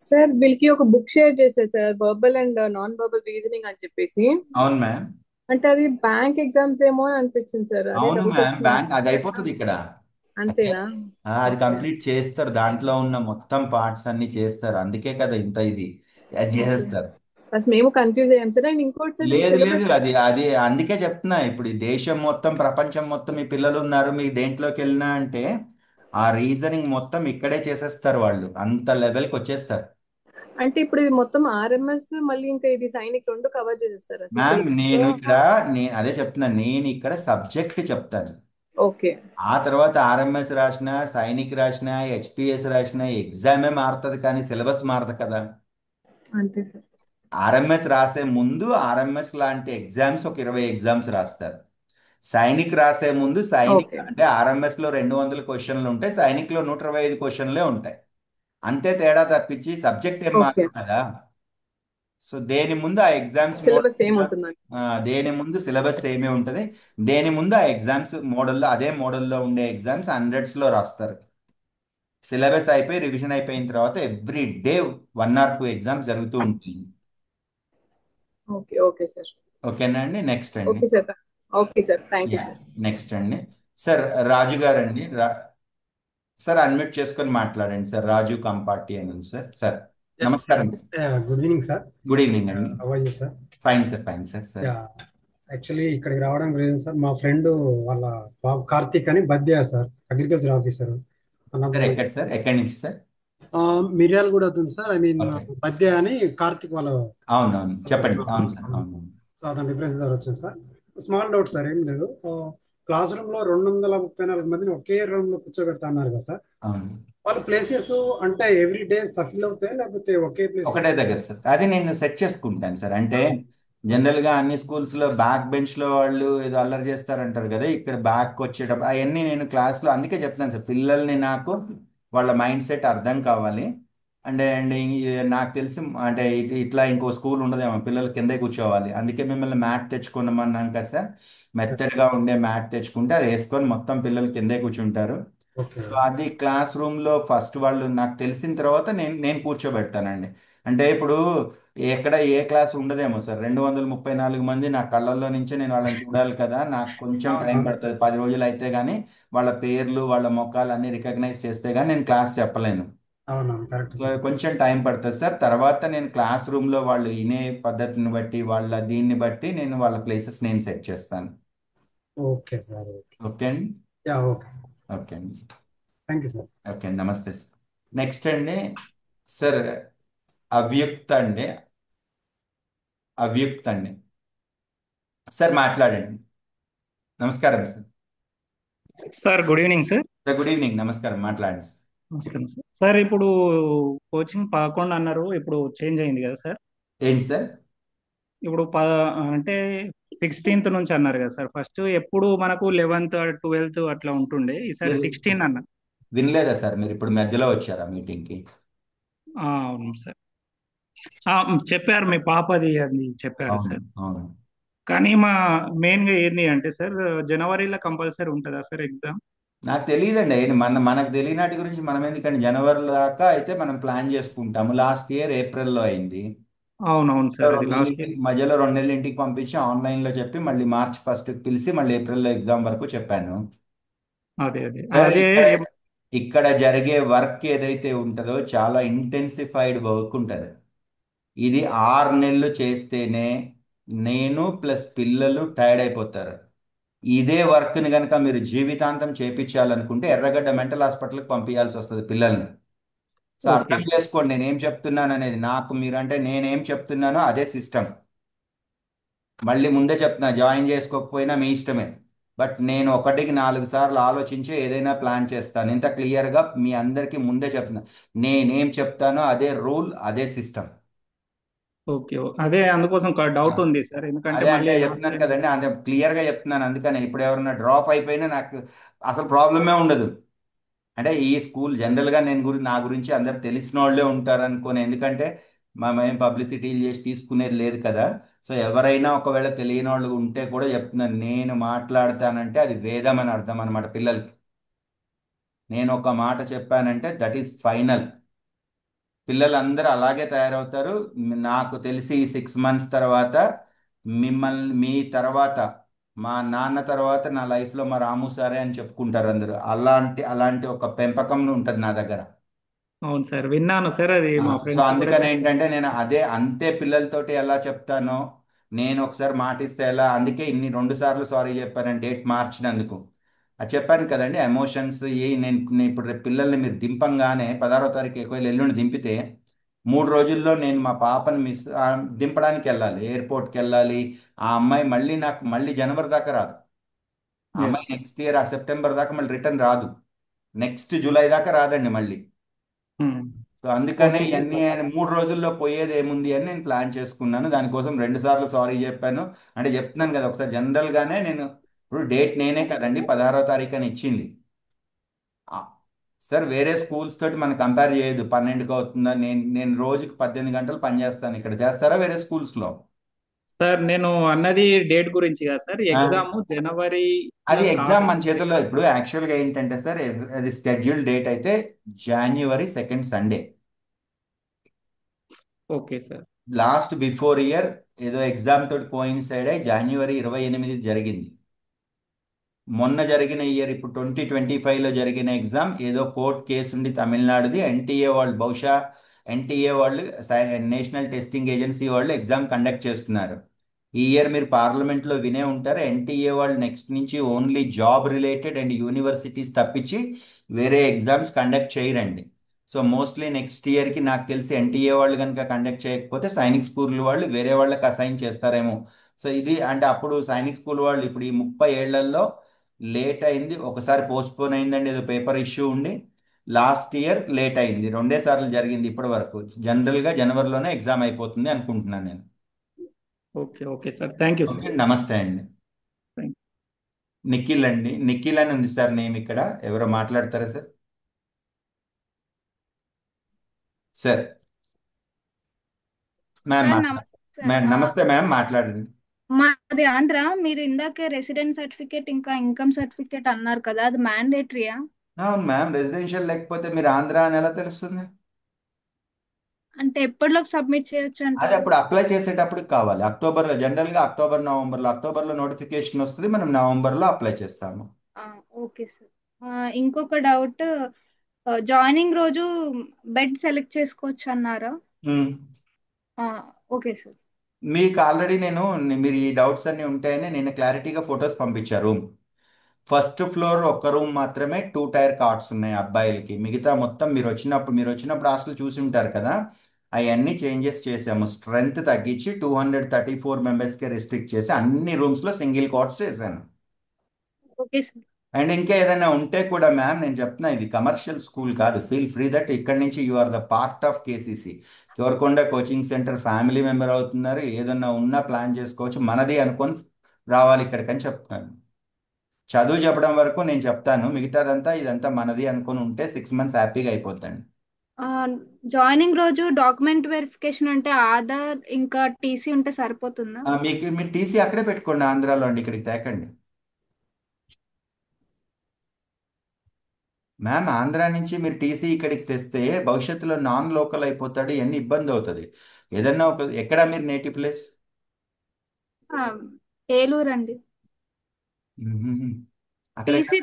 సార్ వీళ్ళకి ఒక బుక్ షేర్ చేశారు sir, verbal and non verbal reasoning అని చెప్పేసి. అవును మ్యామ్. అంటే అది బ్యాంక్ ఎగ్జామ్స్ ఏమో అని అనిపించింది సార్. అదే అవును డౌట్ మ్యామ్, వచ్చింది. బ్యాంక్ అది అయిపోతుంది ఇక్కడ. అంతేనా? అది కంప్లీట్ చేస్తారు, దాంట్లో ఉన్న మొత్తం పార్ట్స్ అన్ని చేస్తారు, అందుకే కదా ఇంత ఇది అది చేసేస్తారు. ఫస్ట్ మేము కన్ఫ్యూజ్ అయ్యాం సార్. అండ్ ఇంకోటి సార్ లేదు సిలబస్ అది అది అందుకే చెప్తున్నా, ఇప్పుడు ఈ దేశం మొత్తం ప్రపంచం మొత్తం మీ పిల్లలు ఉన్నారు, మీ దేంట్లోకి వెళ్ళినా అంటే ఆ రీజనింగ్ మొత్తం ఇక్కడే చేసేస్తారు వాళ్ళు, అంత లెవెల్కి వచ్చేస్తారు. అంటే ఇప్పుడు ఇది మొత్తం ఆర్ఎంఎస్ మళ్ళీ ఇంకా ఇది సైనిక్ రెండు కవర్ చేసేస్తారా సార్ మ్యామ్ సిలబస్? నేను అదే చెప్తున్నా, నేను ఇక్కడ సబ్జెక్ట్ చెప్తాను. ఓకే. ఆ తర్వాత ఆర్ఎంఎస్ రాసిన, సైనిక్ రాసిన, హెచ్పిఎస్ రాసిన ఎగ్జామే మారుతుంది కానీ సిలబస్ మారదు కదా. అంతే సార్. ఆర్ఎంఎస్ రాసే ముందు ఆర్ఎంఎస్ లాంటి ఎగ్జామ్స్ ఒక 20 ఎగ్జామ్స్ రాస్తారు. సైనిక్ రాసే ముందు సైనిక్ ఓకే అంటే ఆర్ఎంఎస్ లో 200 క్వశ్చన్లు ఉంటాయి, సైనిక్ లో 125 క్వశ్చన్లే ఉంటాయి. అంతే తేడా తప్పించి సబ్జెక్ట్ ఏం ఓకే మారదు కదా. సో దేని ముందు ఆ ఎగ్జామ్స్ సిలబస్ మోడల్, సేమ్ ఉంటుందండి. దేని ముందు సిలబస్ సేమే ఉంటుంది, దేని ముందు ఆ ఎగ్జామ్స్ మోడల్లో అదే మోడల్లో ఉండే ఎగ్జామ్స్ హండ్రెడ్స్ లో రాస్తారు. సిలబస్ అయిపోయి రివిజన్ అయిపోయిన తర్వాత ఎవ్రీ డే 1 or 2 ఎగ్జామ్స్ జరుగుతూ ఉంటాయి. Okay okay sir. ఓకేనా అండి? నెక్స్ట్ అండి. Okay sir. Okay sir, thank you sir. Next అండి సార్ రాజు గారు అండి. సార్ అన్మ్యూట్ చేసుకొని మాట్లాడండి సార్. రాజు కంపాటి అని ఉంది సార్. సార్ నమస్కారం. Good evening sir. Good evening అండి. How are you sir? Fine sir, fine sir. Sir actually ఇక్కడికి రావడం రీజన్ సార్, మా ఫ్రెండ్ వాళ్ళ బాబు కార్తీక్ అని Badya sir, agriculture officer sir ఎక్కడ సార్, ఎక్కడి నుంచి సార్? మిర్యాల కూడా అవుతుంది sir. I mean okay. Badya అని కార్తీక్ వాళ్ళ. అవును అవును, చెప్పండి. అవును సార్, అవును. సో అతని రిఫరెన్స్ ద్వారా వచ్చింది సార్. స్మాల్ డౌట్ సార్, ఏం లేదు. క్లాస్ రూమ్ లో 234 మందిని ఒకే రూమ్ లో కూర్చోబెడతా అన్నారు కదా సార్. అవును, వాళ్ళ ప్లేసెస్ అంటే ఎవ్రీ డే సఫిల్ అవుతాయి లేకపోతే ఒకే ప్లేస్? ఒకటే దగ్గర సార్. అది నేను సెట్ చేసుకుంటాను సార్. అంటే జనరల్ గా అన్ని స్కూల్స్ లో బ్యాక్ బెంచ్ లో వాళ్ళు ఏదో అల్లరి చేస్తారంటారు కదా, ఇక్కడ బ్యాక్ వచ్చేటప్పుడు అవన్నీ నేను క్లాస్ లో అందుకే చెప్తాను సార్. పిల్లల్ని నాకు వాళ్ళ మైండ్ సెట్ అర్థం కావాలి. అండ్ నాకు తెలిసి అంటే ఇట్లా ఇంకో స్కూల్ ఉండదేమో, పిల్లలు కిందే కూర్చోవాలి. అందుకే మిమ్మల్ని మ్యాట్ తెచ్చుకున్నామన్నాం కదా సార్. మెత్తడ్గా ఉండే మ్యాట్ తెచ్చుకుంటే అది వేసుకొని మొత్తం పిల్లలు కిందే కూర్చుంటారు. ఓకే సో అది క్లాస్ రూమ్ లో ఫస్ట్ వాళ్ళు నాకు తెలిసిన తర్వాత నేను నేను కూర్చోబెడతానండి. అంటే ఇప్పుడు ఎక్కడ ఏ క్లాస్ ఉండదేమో సార్, 234 మంది నా కళ్ళల్లో నుంచే నేను వాళ్ళని చూడాలి కదా, నాకు కొంచెం టైం అవునవును పడుతుంది. సార్. 10 రోజులు అయితే కానీ వాళ్ళ పేర్లు వాళ్ళ మొఖాలు అన్ని రికగ్నైజ్ చేస్తే కానీ నేను క్లాస్ చెప్పలేను. అవునవును, కరెక్ట్ సార్. కొంచెం టైం పడుతుంది సార్. తర్వాత నేను క్లాస్ రూమ్ లో వాళ్ళు వినే పద్ధతిని బట్టి వాళ్ళ దీన్ని బట్టి నేను వాళ్ళ ప్లేసెస్ నేను సెట్ చేస్తాను. Okay sir. ఓకే. ఓకే అండి. Okay sir. ఓకే అండి. Thank you sir. ఓకే అండి, నమస్తే సార్. నెక్స్ట్ అండి సార్ అవ్యుక్త అండి. అవ్యుక్త అండి. సార్ మాట్లాడండి. నమస్కారం sir. Sir good evening sir. Sir good evening, నమస్కారం, మాట్లాడండి సార్. నమస్కారం సార్. సార్ ఇప్పుడు కోచింగ్ 11 అన్నారు, ఇప్పుడు చేంజ్ అయింది కదా సార్. ఏంటి సార్? ఇప్పుడు అంటే 16th నుంచి అన్నారు కదా సార్. ఫస్ట్ ఎప్పుడు మనకు 11th 12th అట్లా ఉంటుండే, ఈసారి 16 అన్నారు. వినలేదా సార్ మీరు? ఇప్పుడు మధ్యలో వచ్చారా మీటింగ్కి? అవును సార్. చెప్పారు మీ పాపది అది చెప్పారు అవును సార్. అవును. కానీ మెయిన్గా ఏంది అంటే సార్, జనవరిలో కంపల్సరీ ఉంటుందా సార్ ఎగ్జామ్? నాకు తెలియదండి. మనకు తెలియనాటి గురించి మనం ఎందుకంటే జనవరి దాకా అయితే మనం ప్లాన్ చేసుకుంటాము. లాస్ట్ ఇయర్ ఏప్రిల్లో అయింది. అవునవును సార్, అది లాస్ట్ ఇయర్. మధ్యలో 2 నెలలు ఇంటికి పంపించి ఆన్లైన్ లో చెప్పి మళ్ళీ మార్చ్ 1st పిలిచి మళ్ళీ ఏప్రిల్లో ఎగ్జామ్ వరకు చెప్పాను. అదే అదే సార్ అదే ఇక్కడ జరిగే వర్క్ ఏదైతే ఉంటుందో చాలా ఇంటెన్సిఫైడ్ వర్క్ ఉంటుంది. ఇది 6 నెలలు చేస్తేనే నేను ప్లస్ పిల్లలు టైర్డ్ అయిపోతారు. ఇదే వర్క్ని కనుక మీరు జీవితాంతం చేపించాలనుకుంటే ఎర్రగడ్డ మెంటల్ హాస్పిటల్కి పంపించాల్సి వస్తుంది పిల్లల్ని. సో ఓకే అర్థం చేసుకోండి నేనేం చెప్తున్నాను అనేది. నాకు మీరంటే నేనేం చెప్తున్నానో అదే సిస్టమ్. మళ్ళీ ముందే చెప్తున్నా, జాయిన్ చేసుకోకపోయినా మీ ఇష్టమే. బట్ నేను 1కి 4 సార్లు ఆలోచించి ఏదైనా ప్లాన్ చేస్తాను. ఇంత క్లియర్గా మీ అందరికీ ముందే చెప్తున్నా. నేనేం చెప్తానో అదే రూల్, అదే సిస్టమ్. ఓకే. అదే అందుకోసం డౌట్ ఉంది సార్, ఎందుకంటే అదే మళ్ళీ అంటే లాస్ట్ చెప్తున్నాను టైం. కదండి, అంత క్లియర్గా చెప్తున్నాను. అందుకని ఇప్పుడు ఎవరన్నా డ్రాప్ అయిపోయినా నాకు అసలు ప్రాబ్లమే ఉండదు. అంటే ఈ స్కూల్ జనరల్గా నా గురించి అందరు తెలిసిన వాళ్ళే ఉంటారు అనుకోని, ఎందుకంటే మేమేం పబ్లిసిటీలు చేసి తీసుకునేది లేదు కదా. సో ఎవరైనా ఒకవేళ తెలియని వాళ్ళు ఉంటే కూడా చెప్తున్నాను, నేను మాట్లాడతానంటే అది వేదం అని అర్థం అనమాట పిల్లలకి. నేను ఒక మాట చెప్పానంటే దట్ ఈస్ ఫైనల్. పిల్లలందరూ అలాగే తయారవుతారు. నాకు తెలిసి ఈ 6 months తర్వాత మీ తర్వాత మా నాన్న తర్వాత నా లైఫ్లో మా రాము సారే అని చెప్పుకుంటారు అందరూ. అలాంటి ఒక పెంపకం ఉంటుంది నా దగ్గర. అవును సార్, విన్నాను సార్, అది మా సో ఫ్రెండ్స్ కూడా అందుకని ఏంటంటే నేను అంతే పిల్లలతోటి ఎలా చెప్తానో, నేను ఒకసారి మాటిస్తే ఎలా, అందుకే 2 సార్లు సారీ చెప్పాను డేట్ మార్చినందుకు. అది చెప్పాను కదండి, ఎమోషన్స్ నేను ఇప్పుడు రేపు పిల్లల్ని మీరు దింపంగానే 16వ తారీఖు ఒకవేళ ఎల్లుండి దింపితే 3 రోజుల్లో నేను మా పాపని దింపడానికి వెళ్ళాలి, ఎయిర్పోర్ట్కి వెళ్ళాలి. ఆ అమ్మాయి మళ్ళీ జనవరి దాకా రాదు. ఆ Yes. అమ్మాయి నెక్స్ట్ ఇయర్ ఆ సెప్టెంబర్ దాకా మళ్ళీ రిటర్న్ రాదు. నెక్స్ట్ జూలై దాకా రాదండి మళ్ళీ. సో అందుకనే ఓకే. ఇవన్నీ 3 రోజుల్లో పోయేది ఏముంది అని నేను ప్లాన్ చేసుకున్నాను. దానికోసం 2 సార్లు సారీ చెప్పాను. అంటే చెప్తున్నాను కదా, ఒకసారి జనరల్ గానే నేను ఇప్పుడు డేట్ నేనే కదండి 16వ తారీఖు అని ఇచ్చింది. ఆ, సార్ వేరే స్కూల్స్ తోటి మనం కంపేర్ చేయదు 12కి అవుతుందా. నేను రోజుకి 18 గంటలు పనిచేస్తాను. ఇక్కడ చేస్తారా వేరే స్కూల్స్లో? సార్ నేను అన్నది డేట్ గురించి కదా సార్, ఎగ్జామ్ జనవరిలో అది స్టార్ట్ ఎగ్జామ్ మన అవుతుంది చేతుల్లో. కదా. ఇప్పుడు యాక్చువల్గా ఏంటంటే సార్, అది షెడ్యూల్ డేట్ అయితే జనవరి 2 Sunday. Okay sir. Last before year ఏదో ఎగ్జామ్ తోటి కోయిన్సైడ్ అయ్యి జనవరి 28 జరిగింది. మొన్న జరిగిన ఇయర్ ఇప్పుడు 2025లో జరిగిన ఎగ్జామ్ ఏదో కోర్ట్ కేసు ఉండి తమిళనాడుది, ఎన్టీఏ వాళ్ళు బహుశా ఎన్టీఏ వాళ్ళు నేషనల్ టెస్టింగ్ ఏజెన్సీ వాళ్ళు ఎగ్జామ్ కండక్ట్ చేస్తున్నారు. ఈ ఇయర్ మీరు పార్లమెంట్లో వినే ఉంటారు, ఎన్టీఏ వాళ్ళు నెక్స్ట్ నుంచి only job related and universities తప్పించి వేరే ఎగ్జామ్స్ కండక్ట్ చేయరండి. సో మోస్ట్లీ నెక్స్ట్ ఇయర్కి నాకు తెలిసి ఎన్టీఏ వాళ్ళు కనుక కండక్ట్ చేయకపోతే సైనిక్ స్కూల్ వాళ్ళు వేరే వాళ్ళకి అసైన్ చేస్తారేమో. సో ఇది అంటే అప్పుడు సైనిక్ స్కూల్ వాళ్ళు ఇప్పుడు ఈ 30 ఏళ్లలో లేట్ అయింది, ఒకసారి పోస్ట్ పోన్ అయిందండి, ఏదో పేపర్ ఇష్యూ ఉండి. లాస్ట్ ఇయర్ లేట్ అయింది, 2 సార్లు జరిగింది ఇప్పటి వరకు. జనరల్గా జనవరిలోనే ఎగ్జామ్ అయిపోతుంది అనుకుంటున్నాను నేను. Okay okay sir, thank you okay, sir. నమస్తే అండి. థ్యాంక్ నిఖిల్ అండి, నిఖిల్ అని ఉంది సార్ నేమ్ ఇక్కడ. ఎవరో మాట్లాడతారా సార్? సార్ మ్యామ్ సార్ మాట్లాడు. నమస్తే సార్. మ్యామ్ నమస్తే మ్యామ్, మాట్లాడండి. మాది ఆంధ్ర. మీరు ఇందాకే రెసిడెన్స్ సర్టిఫికేట్ ఇంకా ఇన్కమ్ సర్టిఫికేట్ అన్నారు కదా, అది మ్యాండేటరీయా? అవును మ్యామ్, రెసిడెన్షియల్ లేకపోతే మీరు ఆంధ్ర అని ఎలా తెలుస్తుంది? అంటే ఎప్పటిలోపు సబ్మిట్ చేయొచ్చు అది అంటారు? అప్పుడు అప్లై చేసేటప్పుడు కావాలి. అక్టోబర్లో, జనరల్గా అక్టోబర్ నవంబర్లో, అక్టోబర్లో నోటిఫికేషన్ వస్తుంది, మనం నవంబర్లో అప్లై చేస్తాము. Okay sir. ఇంకొక డౌట్, జాయినింగ్ రోజు బెడ్ సెలెక్ట్ చేసుకోవచ్చు అన్నారా? మ్మ్. ఆ, ఓకే సార్. మీకు ఆల్రెడీ మీరు ఈ డౌట్స్ అన్ని ఉంటాయని నేను క్లారిటీగా ఫొటోస్ పంపించారు. ఫస్ట్ ఫ్లోర్ ఒక్క రూమ్ మాత్రమే 2 టైర్ కాట్స్ ఉన్నాయి అబ్బాయిలకి. మిగతా మొత్తం మీరు వచ్చినప్పుడు హాస్టల్ చూసి ఉంటారు కదా, అవన్నీ చేంజెస్ చేసాము. స్ట్రెంగ్త్ తగ్గించి 234 మెంబర్స్కే రెస్ట్రిక్ట్ చేసి అన్ని రూమ్స్లో సింగిల్ కాట్స్ చేశాను. Okay sir. అండ్ ఇంకా ఏదైనా ఉంటే కూడా మ్యామ్, నేను చెప్తున్నా ఇది కమర్షియల్ స్కూల్ కాదు. ఫీల్ ఫ్రీ దట్ ఇక్కడ నుంచి you are the part of KCC Korukonda coaching centre family member అవుతున్నారు. ఏదన్నా ఉన్నా ప్లాన్ చేసుకోవచ్చు, మనది అనుకొని రావాలి ఇక్కడికి అని చెప్తాను. చదువు చెప్పడం వరకు నేను చెప్తాను, మిగతాదంతా ఇదంతా మనది అనుకొని ఉంటే 6 మంత్స్ హ్యాపీగా అయిపోతాను. జాయినింగ్ రోజు డాక్యుమెంట్ వెరిఫికేషన్ అంటే ఆధార్ ఇంకా టీసీ ఉంటే సరిపోతుందా? మీరు టీసీ అక్కడే పెట్టుకోండి ఆంధ్రాలో అండి, ఇక్కడికి తేకండి మ్యామ్. ఆంధ్ర నుంచి మీరు టీసీ ఇక్కడికి తెస్తే భవిష్యత్తులో నాన్ లోకల్ అయిపోతాడు, ఇవన్నీ ఇబ్బంది అవుతుంది. ఏదన్నా ఎక్కడ మీరు నేటివ్ ప్లేస్? ఆ, ఏలూరు అండి. అక్కడ టీసీ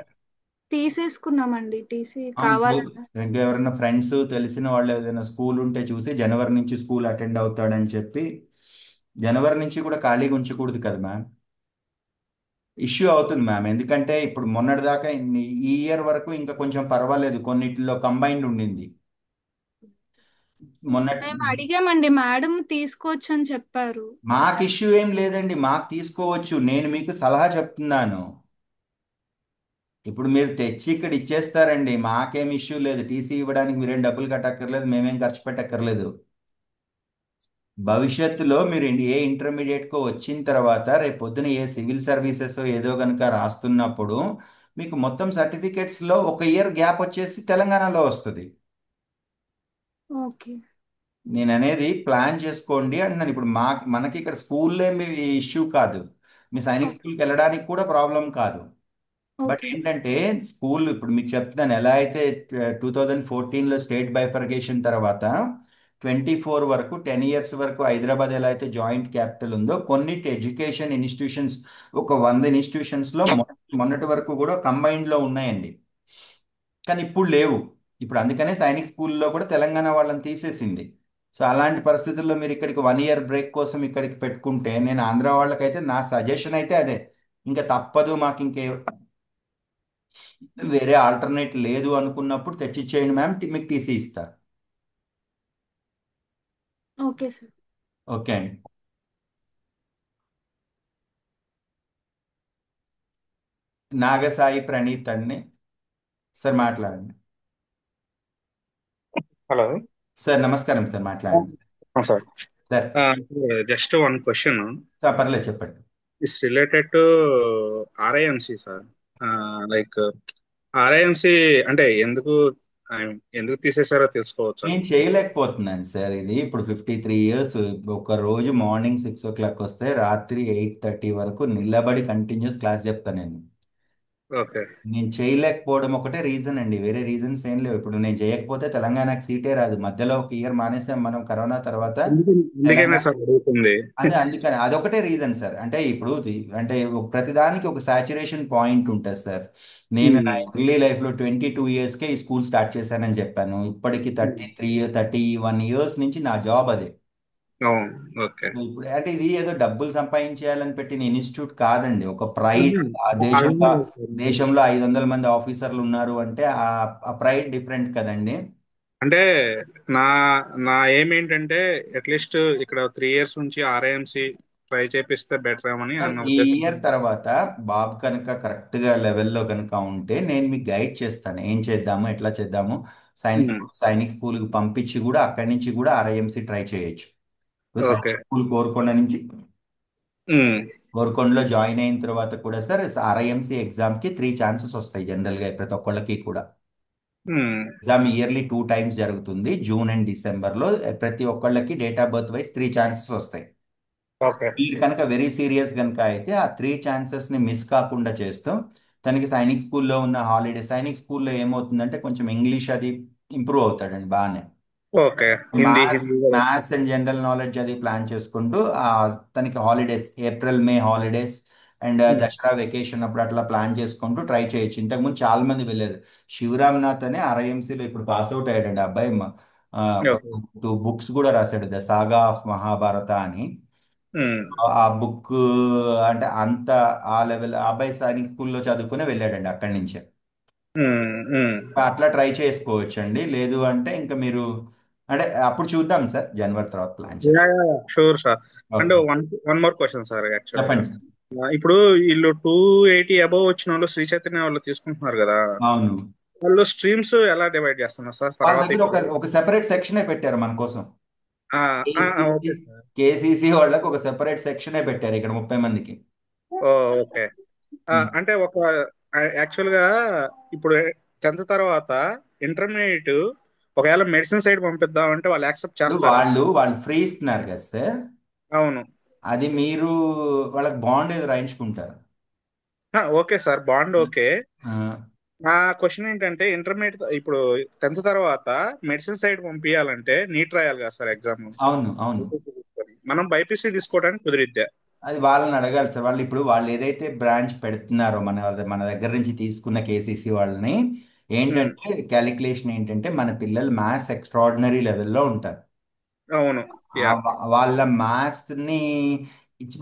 తీసేసుకున్నామండి, టీసీ అవును. కావాలన్నా. ఇంకా ఎవరైనా ఫ్రెండ్స్ తెలిసిన వాళ్ళు ఏదైనా స్కూల్ ఉంటే చూసి జనవరి నుంచి స్కూల్ అటెండ్ అవుతాడని చెప్పి, జనవరి నుంచి కూడా ఖాళీగా ఉంచకూడదు కదా మ్యామ్. ఇష్యూ అవుతుంది మ్యామ్, ఎందుకంటే ఇప్పుడు మొన్నటిదాకా ఈ ఇయర్ వరకు ఇంకా కొంచెం పర్వాలేదు, కొన్నిటిలో కంబైన్డ్ ఉండింది. మొన్న మేము అడిగామండి, మేడం తీసుకోవచ్చు అని చెప్పారు. మాకు ఇష్యూ ఏం లేదండి, మాకు తీసుకోవచ్చు. నేను మీకు సలహా చెప్తున్నాను. ఇప్పుడు మీరు తెచ్చి ఇక్కడ ఇచ్చేస్తారండి, మాకేం ఇష్యూ లేదు. టీసీ ఇవ్వడానికి మీరేం డబ్బులు కట్టక్కర్లేదు, మేమేం ఖర్చు పెట్టక్కర్లేదు. భవిష్యత్తులో మీరు ఏ ఇంటర్మీడియట్కో వచ్చిన తర్వాత రేపు పొద్దున ఏ సివిల్ సర్వీసెస్ ఏదో కనుక రాస్తున్నప్పుడు మీకు మొత్తం సర్టిఫికేట్స్లో ఒక ఇయర్ గ్యాప్ వచ్చేసి తెలంగాణలో వస్తుంది. ఓకే. నేను అనేది ప్లాన్ చేసుకోండి అంటున్నాను. ఇప్పుడు మనకి ఇక్కడ స్కూల్లో మీ ఇష్యూ కాదు, మీ సైనిక్ స్కూల్కి వెళ్ళడానికి కూడా ప్రాబ్లం కాదు. But okay. ఏంటంటే స్కూల్ ఇప్పుడు మీకు చెప్తాను, ఎలా అయితే 2014లో స్టేట్ బైఫర్గేషన్ తర్వాత 24 వరకు 10 ఇయర్స్ వరకు హైదరాబాద్ ఎలా అయితే జాయింట్ క్యాపిటల్ ఉందో, కొన్ని ఎడ్యుకేషన్ ఇన్స్టిట్యూషన్స్ ఒక 100 ఇన్స్టిట్యూషన్స్లో మొన్నటి వరకు కూడా కంబైన్డ్లో ఉన్నాయండి. కానీ ఇప్పుడు లేవు. ఇప్పుడు అందుకనే సైనిక్ స్కూల్లో కూడా తెలంగాణ వాళ్ళని తీసేసింది. సో అలాంటి పరిస్థితుల్లో మీరు ఇక్కడికి 1 ఇయర్ బ్రేక్ కోసం ఇక్కడికి పెట్టుకుంటే, నేను ఆంధ్ర వాళ్ళకైతే నా సజెషన్ అయితే అదే, ఇంకా తప్పదు మాకు ఇంకే వేరే ఆల్టర్నేట్ లేదు అనుకున్నప్పుడు తెచ్చిచ్చేయండి మ్యామ్, మీకు టీసీ ఇస్తా. Okay sir. ఓకే అండి. నాగసాయి ప్రణీత్ అండి, సార్ మాట్లాడండి. హలో సార్ నమస్కారం సార్, మాట్లాడండి sir. Sir. Just one question. Sir పర్లేదు చెప్పండి. It's related to RIMC sir. Like RIMC అంటే ఎందుకు తీసేశారో తెలుసుకోవచ్చా? నేను చేయలేకపోతున్నాను సార్. ఇది ఇప్పుడు 53 years, ఒక రోజు మార్నింగ్ 6 o'clock వస్తే రాత్రి 8:30 వరకు నిలబడి కంటిన్యూస్ క్లాస్ చెప్తాను నేను. ఓకే. నేను చేయలేకపోవడం ఒకటే రీజన్ అండి, వేరే రీజన్స్ ఏం లేవు. ఇప్పుడు నేను చేయకపోతే తెలంగాణకు సీటే రాదు. మధ్యలో ఒక ఇయర్ మానేసాం మనం కరోనా తర్వాత. అందుకనే తెలంగాణ సార్ అడుగుతుంది. అందుకని అదొకటే రీజన్ సార్. అంటే ఇప్పుడు అంటే ప్రతిదానికి ఒక సాచురేషన్ పాయింట్ ఉంటుంది సార్. నేను నా ఎర్లీ లైఫ్లో 22 yearsకే ఈ స్కూల్ స్టార్ట్ చేశానని చెప్పాను. ఇప్పటికి 31 years నుంచి నా జాబ్ అదే. అవును. ఓకే. ఇప్పుడు అంటే ఇది ఏదో డబ్బులు సంపాదించేయాలని పెట్టిన ఇన్స్టిట్యూట్ కాదండి, ఒక ప్రైడ్. ఆ దేశంలో అర్థమైంది సార్. దేశంలో 500 మంది ఆఫీసర్లు ఉన్నారు అంటే ఆ ప్రైడ్ డిఫరెంట్ కదండి. అంటే నా నా ఏంటంటే అట్లీస్ట్ ఇక్కడ 3 years నుంచి ఆర్ఐఎంసి ట్రై చేపిస్తే బెటర్ ఏమని అన్న ఈ ఉద్దేశం. ఇయర్ తర్వాత బాబు కనుక కరెక్ట్ గా లెవెల్లో కనుక ఉంటే నేను మీకు గైడ్ చేస్తాను, ఏం చేద్దాము ఎట్లా చేద్దాము. సైనిక్ స్కూల్ కి పంపించి కూడా అక్కడి నుంచి కూడా ఆర్ఐఎంసి ట్రై చేయొచ్చు. ఓకే. సైనిక్ స్కూల్ కోరుకొండ నుంచి కోరుకొండలో జాయిన్ అయిన తర్వాత కూడా సార్ ఆర్ఐఎంసి ఎగ్జామ్ కి 3 chances వస్తాయి జనరల్ గా ప్రతి ఒక్కళ్ళకి కూడా. ఎగ్జామ్ ఇయర్లీ 2 times జరుగుతుంది, జూన్ అండ్ డిసెంబర్లో. ప్రతి ఒక్కళ్ళకి date of birth wise 3 chances వస్తాయి. ఓకే. మీరు కనుక వెరీ సీరియస్ కనుక అయితే ఆ 3 chances ని మిస్ కాకుండా చేస్తూ తనకి సైనిక్ స్కూల్లో ఉన్న సైనిక్ స్కూల్లో ఏమవుతుందంటే కొంచెం ఇంగ్లీష్ అది ఇంప్రూవ్ అవుతాడండి బాగానే. Okay. Hindi maths and general knowledge అది ప్లాన్ చేసుకుంటూ తనకి holidays, April May holidays and Dasara vacation అప్పుడు అట్లా ప్లాన్ చేసుకుంటూ ట్రై చేయొచ్చు. ఇంతకుముందు చాలా మంది వెళ్ళారు. శివరామ్నాథ్ అనే ఆర్ఐఎంసీలో ఇప్పుడు పాస్ అవుట్ అయ్యాడండి అబ్బాయి. ఓకే. 2 books కూడా రాశాడు, ద సాగా ఆఫ్ మహాభారత అని. ఆ బుక్ అంటే అంత ఆ లెవెల్ అబ్బాయి సైనిక్ స్కూల్లో చదువుకునే వెళ్ళాడండి అక్కడి నుంచే. అట్లా ట్రై చేసుకోవచ్చు అండి. లేదు అంటే ఇంకా మీరు అంటే అప్పుడు చూద్దాం సార్, జనవరి తర్వాత ప్లాన్ చేద్దాం. Sure sir. And okay, one more question sir. యాక్చువల్గా చెప్పండి సార్. ఇప్పుడు వీళ్ళు 280 అబవ్ వచ్చిన వాళ్ళు శ్రీ చైతన్య వాళ్ళు తీసుకుంటున్నారు కదా, అవును, వాళ్ళు స్ట్రీమ్స్ ఎలా డివైడ్ చేస్తున్నారు సార్? వాళ్ళ తర్వాత దగ్గర ఒక సెపరేట్ సెక్షనే పెట్టారు మన కోసం. Okay sir. కేసీసీ వాళ్ళకి ఒక సెపరేట్ సెక్షనే పెట్టారు ఇక్కడ 30 మందికి. ఓకే. అంటే యాక్చువల్ గా ఇప్పుడు 10th తర్వాత ఇంటర్మీడియట్ ఒకవేళ మెడిసిన్ సైడ్ పంపిద్దామంటే వాళ్ళు యాక్సెప్ట్ ఇప్పుడు చేస్తారు. వాళ్ళు ఫ్రీ ఇస్తున్నారు కదా సార్, అవును. అది మీరు వాళ్ళకి బాండ్ ఏదో రాయించుకుంటారు. Okay sir, bond okay. ఆ, నా క్వశ్చన్ ఏంటంటే ఇంటర్మీడియట్ ఇప్పుడు 10th తర్వాత మెడిసిన్ సైడ్ పంపించాలంటే నీట్ రాయాలి కదా సార్ ఎగ్జామ్. అవును అవును, మనం బైపీసీ తీసుకోవడానికి కుదిరిద్దా? అది వాళ్ళని అడగాలి సార్. వాళ్ళు ఏదైతే బ్రాంచ్ పెడుతున్నారో మన దగ్గర నుంచి తీసుకున్న కేసీసీ వాళ్ళని, ఏంటంటే క్యాలిక్యులేషన్ ఏంటంటే మన పిల్లలు మ్యాథ్స్ ఎక్స్ట్రాడినరీ లెవెల్లో ఉంటారు. అవును. వాళ్ళ మ్యాథ్స్ ని